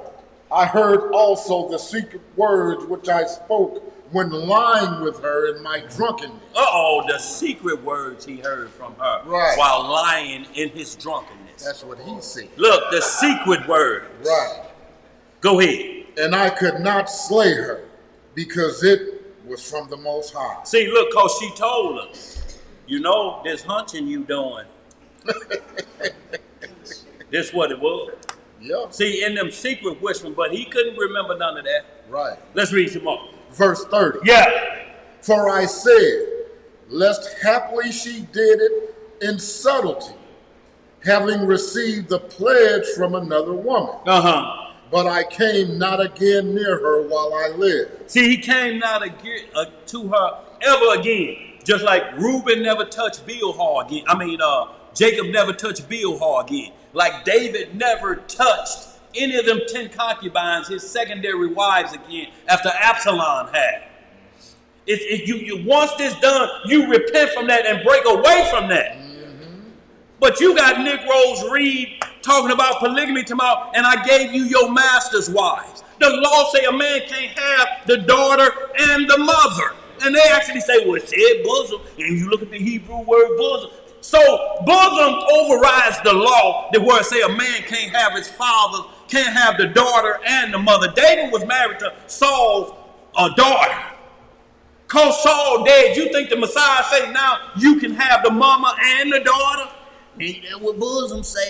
I heard also the secret words which I spoke when lying with her in my drunkenness. Uh-oh, the secret words he heard from her while lying in his drunkenness. That's what he said. Look, the secret words. Right. Go ahead. And I could not slay her because it was from the Most High. See, look, because she told him, you know, this hunching you doing. This what it was. Yeah. See, in them secret whispering, but he couldn't remember none of that. Right. Let's read some more. Verse 30. Yeah. For I said, lest haply she did it in subtlety, having received the pledge from another woman. Uh-huh. But I came not again near her while I lived. See, he came not again to her ever again. Just like Reuben never touched Bilhah again. Jacob never touched Bilhah again. Like David never touched any of them 10 concubines, his secondary wives again, after Absalom had. You once this done, you repent from that and break away from that. Mm-hmm. But you got Negroes read talking about polygamy tomorrow, and I gave you your master's wives. The law say a man can't have the daughter and the mother. And they actually say, well, it said bosom, and you look at the Hebrew word bosom. So bosom overrides the law that where it say a man can't have his father, can't have the daughter and the mother. David was married to Saul's daughter. Cause Saul dead, you think the Messiah say now you can have the mama and the daughter? Ain't that what bosom say?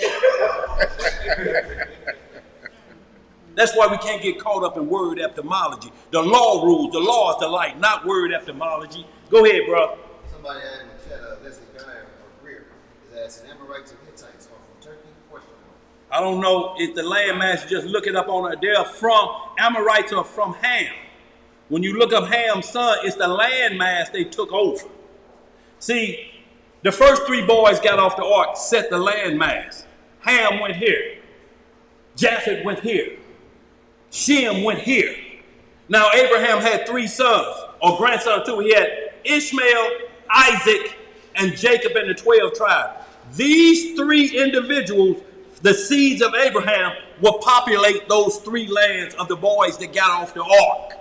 That's why we can't get caught up in word etymology. The law rules. The law is the light, not word etymology. Go ahead, bro. Somebody asked in the chat, Leslie Guy or Greer is asking Amorites and Hittites are from Turkey? Question mark. I don't know if the landmass, just look it up on it. They're from, Amorites are from Ham. When you look up Ham's son, it's the landmass they took over. See, the first 3 boys got off the ark, set the landmass. Ham went here. Japheth went here. Shem went here. Now Abraham had 3 sons, or grandsons too. He had Ishmael, Isaac, and Jacob and the 12 tribes. These 3 individuals, the seeds of Abraham, will populate those 3 lands of the boys that got off the ark.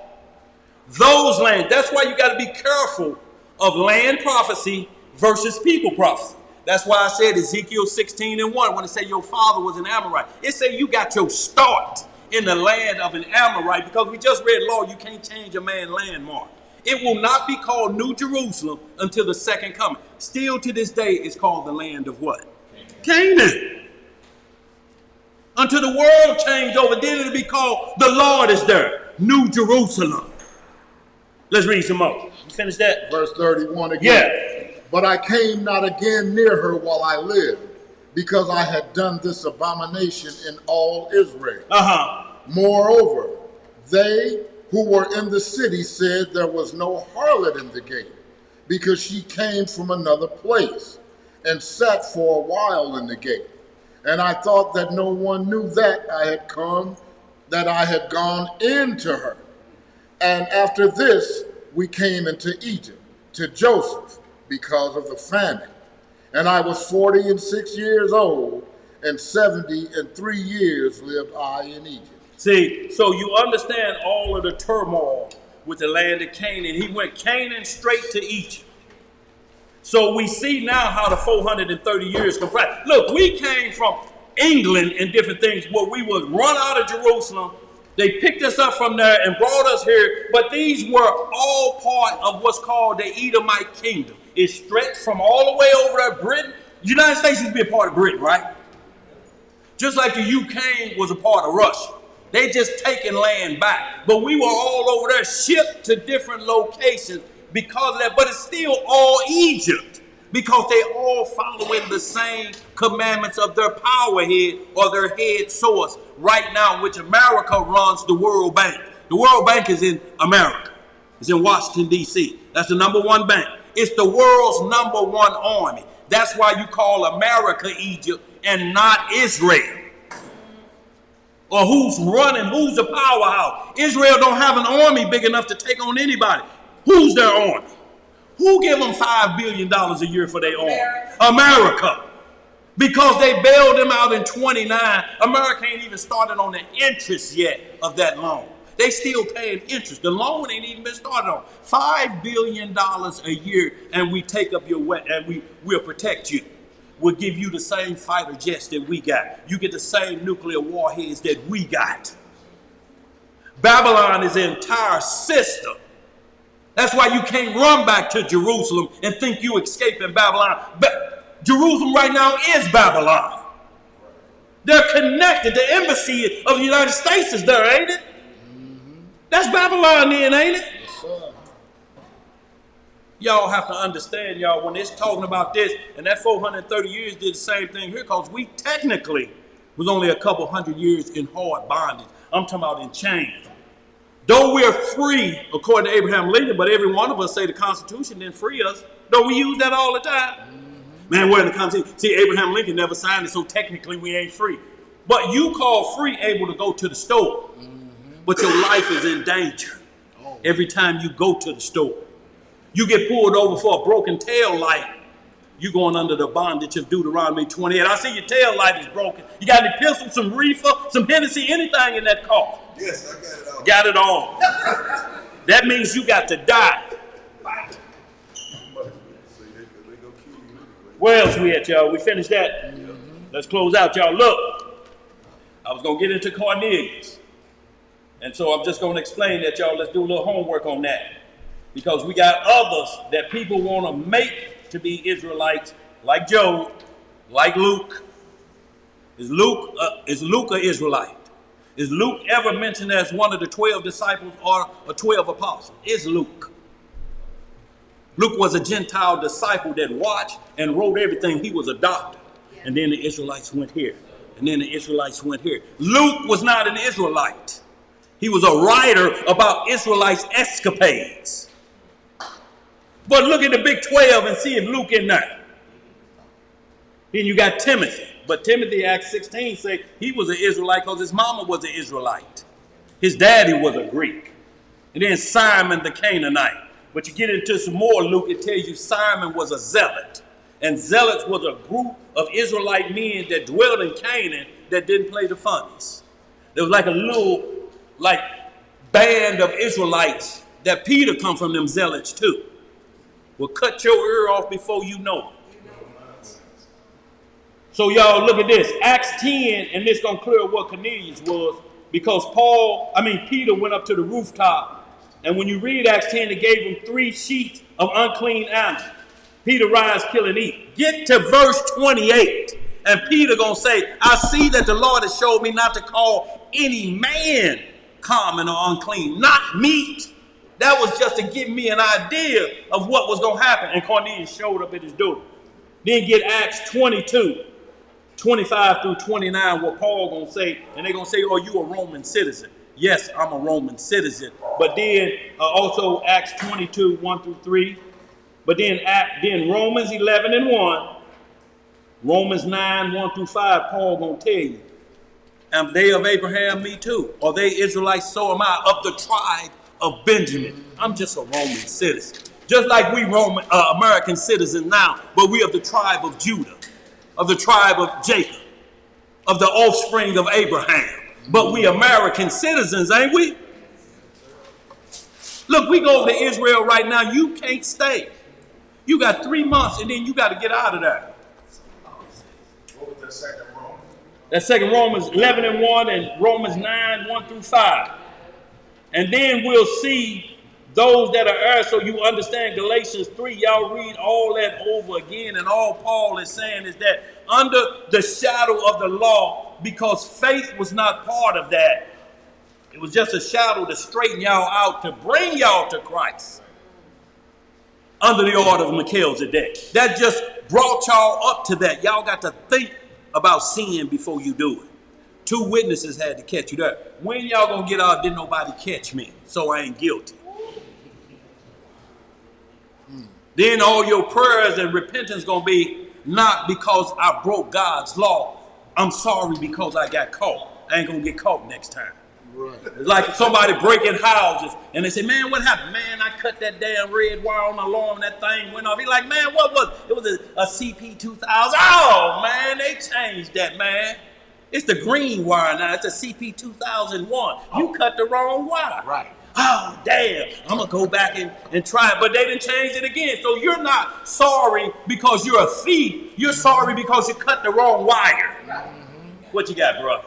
Those lands, that's why you got to be careful of land prophecy versus people prophecy. That's why I said Ezekiel 16:1, when it say your father was an Amorite. It say you got your start in the land of an Amorite, because we just read law, you can't change a man's landmark. It will not be called New Jerusalem until the second coming. Still to this day, it's called the land of what? Canaan. Until the world changed over, then it'll be called the Lord is there, New Jerusalem. Let's read some more. You finish that? Verse 31 again. Yeah. But I came not again near her while I lived, because I had done this abomination in all Israel. Moreover, they who were in the city said there was no harlot in the gate, because she came from another place, and sat for a while in the gate. And I thought that no one knew that I had gone into her. And after this, we came into Egypt, to Joseph, because of the famine. And I was 46 years old, and 70 years lived I in Egypt. See, so you understand all of the turmoil with the land of Canaan. He went Canaan straight to Egypt. So we see now how the 430 years comprise. Look, we came from England and different things where we was run out of Jerusalem. They picked us up from there and brought us here. But these were all part of what's called the Edomite kingdom. It stretched from all the way over there, Britain. The United States used to be a part of Britain, right? Just like the UK was a part of Russia. They just taken land back. But we were all over there, shipped to different locations because of that. But it's still all Egypt because they all following the same commandments of their power head or their head source right now, which America runs the World Bank. The World Bank is in America. It's in Washington, D.C. That's the #1 bank. It's the world's #1 army. That's why you call America Egypt and not Israel. Or who's running? Who's the powerhouse? Israel don't have an army big enough to take on anybody. Who's their army? Who give them $5 billion a year for their army? America. Because they bailed them out in 29. America ain't even started on the interest yet of that loan. They still paying interest. The loan ain't even been started on. $5 billion a year, and we take up your wet, and we'll protect you. We'll give you the same fighter jets that we got. You get the same nuclear warheads that we got. Babylon is an entire system. That's why you can't run back to Jerusalem and think you escaping Babylon. But Jerusalem right now is Babylon. They're connected. The embassy of the United States is there, ain't it? That's Babylon then, ain't it? Yes, sir. Y'all have to understand, y'all, when it's talking about this, and that 430 years did the same thing here, because we technically was only a couple hundred years in hard bondage. I'm talking about in chains. Though we're free, according to Abraham Lincoln, but every one of us say the Constitution didn't free us. Don't we use that all the time? Man, where in the Constitution? See, Abraham Lincoln never signed it, so technically we ain't free. But you call free able to go to the store. But your life is in danger every time you go to the store. You get pulled over for a broken tail light, you're going under the bondage of Deuteronomy 28. I see your tail light is broken. You got any pistol, some reefer, some Hennessy, anything in that car? Yes, I got it all. Got it all. That means you got to die. Where else we at, y'all? We finished that. Let's close out, y'all. Look, I was going to get into Cornelius. And so I'm just going to explain that, y'all. Let's do a little homework on that. Because we got others that people want to make to be Israelites, like Job, like Luke. Is Luke an Israelite? Is Luke ever mentioned as one of the 12 disciples or 12 apostles? Is Luke? Luke was a Gentile disciple that watched and wrote everything. He was a doctor. And then the Israelites went here. And then the Israelites went here. Luke was not an Israelite. He was a writer about Israelites' escapades. But look at the big 12 and see if Luke in there. Then you got Timothy. But Timothy, Acts 16, say he was an Israelite because his mama was an Israelite. His daddy was a Greek. And then Simon the Canaanite. But you get into some more, Luke, it tells you Simon was a zealot. And zealots was a group of Israelite men that dwelled in Canaan that didn't play the funnies. There was like a little, band of Israelites that Peter come from them zealots too. Will cut your ear off before you know it. So y'all look at this. Acts 10, and this gonna clear what Cornelius was, because Peter went up to the rooftop, and when you read Acts 10, it gave him 3 sheets of unclean animals. Peter rise, kill, and eat. Get to verse 28, and Peter gonna say, I see that the Lord has showed me not to call any man common or unclean, not meat. That was just to give me an idea of what was going to happen. And Cornelius showed up at his door. Then get Acts 22, 25 through 29, what Paul going to say. And they're going to say, oh, you a Roman citizen. Yes, I'm a Roman citizen. But then also Acts 22, 1 through 3. But then Romans 11 and 1. Romans 9, 1 through 5, Paul going to tell you. Am they of Abraham? Me too. Are they Israelites? So am I, of the tribe of Benjamin. I'm just a Roman citizen. Just like we American citizens now, but we of the tribe of Judah, of the tribe of Jacob. of the offspring of Abraham. But we American citizens, ain't we? Look, we go to Israel right now. You can't stay. You got 3 months and then you got to get out of there. What was that second Roman? That second Romans 11 and 1 and Romans 9, 1 through 5. And then we'll see those that are heirs, so you understand Galatians 3. Y'all read all that over again, and all Paul is saying is that under the shadow of the law, because faith was not part of that, it was just a shadow to straighten y'all out, to bring y'all to Christ under the order of Melchizedek. That just brought y'all up to that. Y'all got to think about sin before you do it. 2 witnesses had to catch you there. When y'all gonna get out? Didn't nobody catch me, so I ain't guilty. Then all your prayers and repentance gonna be not because I broke God's law. I'm sorry because I got caught. I ain't gonna get caught next time. Right. It's like somebody breaking houses and they say, man, what happened? Man, I cut that damn red wire on the alarm and that thing went off. He's like, man, what was it? It was a CP2000. Oh, man, they changed that, man. It's the green wire now. It's a CP2001. You cut the wrong wire. Right. Oh, damn, I'm going to go back and try it. But they didn't change it again. So you're not sorry because you're a thief. You're sorry because you cut the wrong wire. What you got, bro?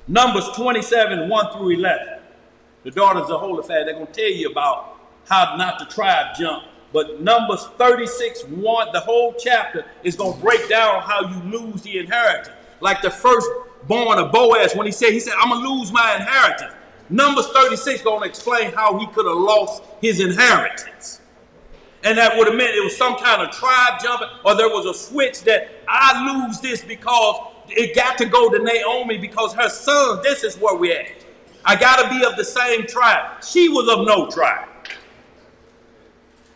Numbers 27, 1 through 11. The daughters of Holy-Fast, they're going to tell you about how not to tribe jump. But Numbers 36, 1, the whole chapter is going to break down how you lose the inheritance. Like the firstborn of Boaz, when he said, I'm going to lose my inheritance. Numbers 36 going to explain how he could have lost his inheritance. And that would have meant it was some kind of tribe jumping, or there was a switch that I lose this because it got to go to Naomi because her son, this is where we at. I got to be of the same tribe. She was of no tribe.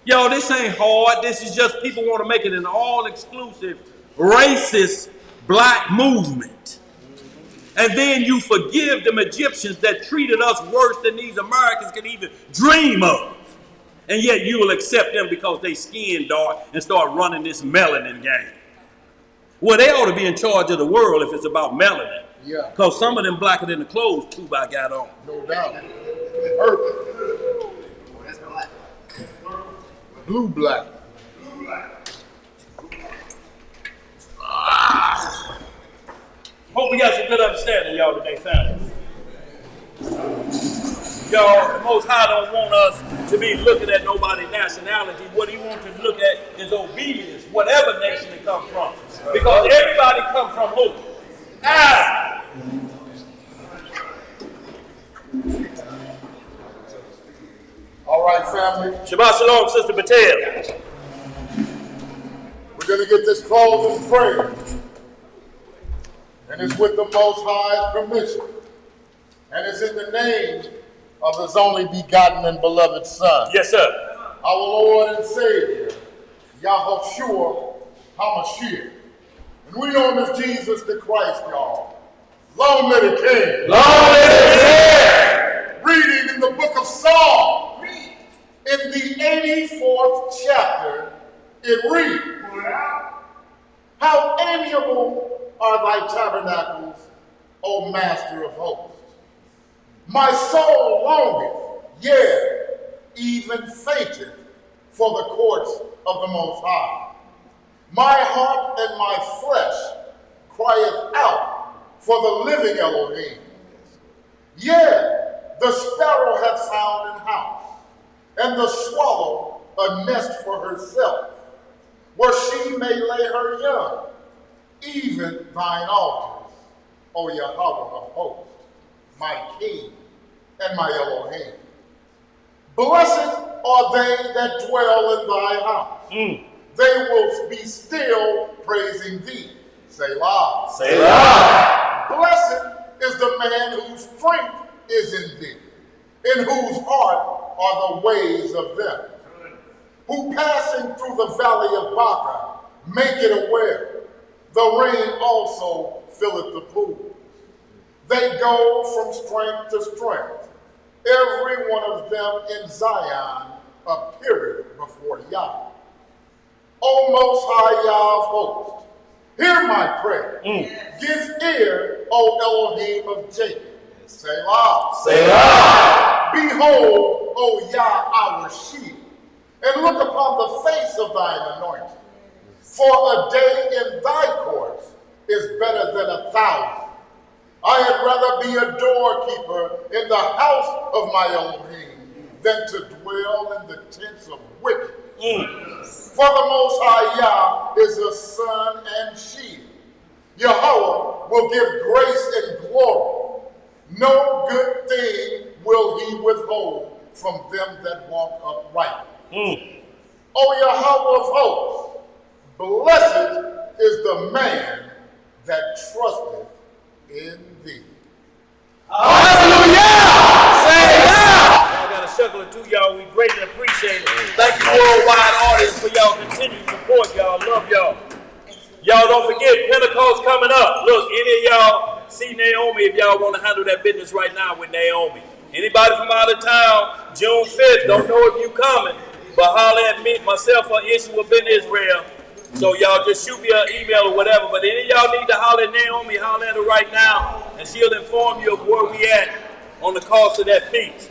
Yo, this ain't hard. This is just people want to make it an all-exclusive, racist black movement. And then you forgive them Egyptians that treated us worse than these Americans can even dream of. And yet you will accept them because they skin dark and start running this melanin game. Well, they ought to be in charge of the world if it's about melanin. Yeah. Because some of them blacker than the clothes Tuba got on. No doubt. Purple. Blue black. Hope we got some good understanding, y'all, today, family. Y'all, the Most High don't want us to be looking at nobody's nationality. What he wants to look at is obedience, whatever nation it comes from. Because everybody comes from who? Adam. All right, family. Shabbat shalom, Sister Batel. We're going to get this closed in prayer. And it's with the Most High's permission. And it's in the name of his only begotten and beloved Son. Yes, sir. Our Lord and Savior, Yahushua HaMashiach. And we know him as Jesus the Christ, y'all. Long live the King. Long live the King. Reading in the book of Psalms, in the 84th chapter, it reads, how amiable are thy tabernacles, O Master of hosts. My soul longeth, yea, even fainteth for the courts of the Most High. My heart and my flesh crieth out for the living Elohim. Yea, the sparrow hath found an house, and the swallow a nest for herself, where she may lay her young, even thine altars, O Yahweh of hosts, my King and my Elohim. Blessed are they that dwell in thy house. They will be still praising thee. Selah. Selah. Blessed is the man whose strength is in thee, in whose heart are the ways of them, who passing through the valley of Baca make it aware. The rain also filleth the pools. They go from strength to strength. Every one of them in Zion appeareth before Yah. O Most High Yah of hosts, Hear my prayer. Give ear, O Elohim of Jacob. Selah. Selah. Behold, O Yah, our shield, and look upon the face of thine anointed. For a day in thy courts is better than 1,000. I had rather be a doorkeeper in the house of my Elohim than to dwell in the tents of wicked. For the Most High Yah is a sun and shield. Yahweh will give grace and glory. No good thing will he withhold from them that walk upright. O Yahweh of hosts, blessed is the man that trusteth in thee. Hallelujah! Say yeah! Y'all got a circle or two, y'all. We greatly appreciate it. Thank you, worldwide audience, for y'all continued support, y'all. Love y'all. Y'all don't forget, Pentecost coming up. Look, any of y'all see Naomi if y'all want to handle that business right now with Naomi. Anybody from out of town, June 5th, don't know if you coming, but holler at me, myself, or Issue have been Israel. So y'all just shoot me an email or whatever. But any of y'all need to holler at Naomi, holler at her right now, and she'll inform you of where we at on the cost of that feast.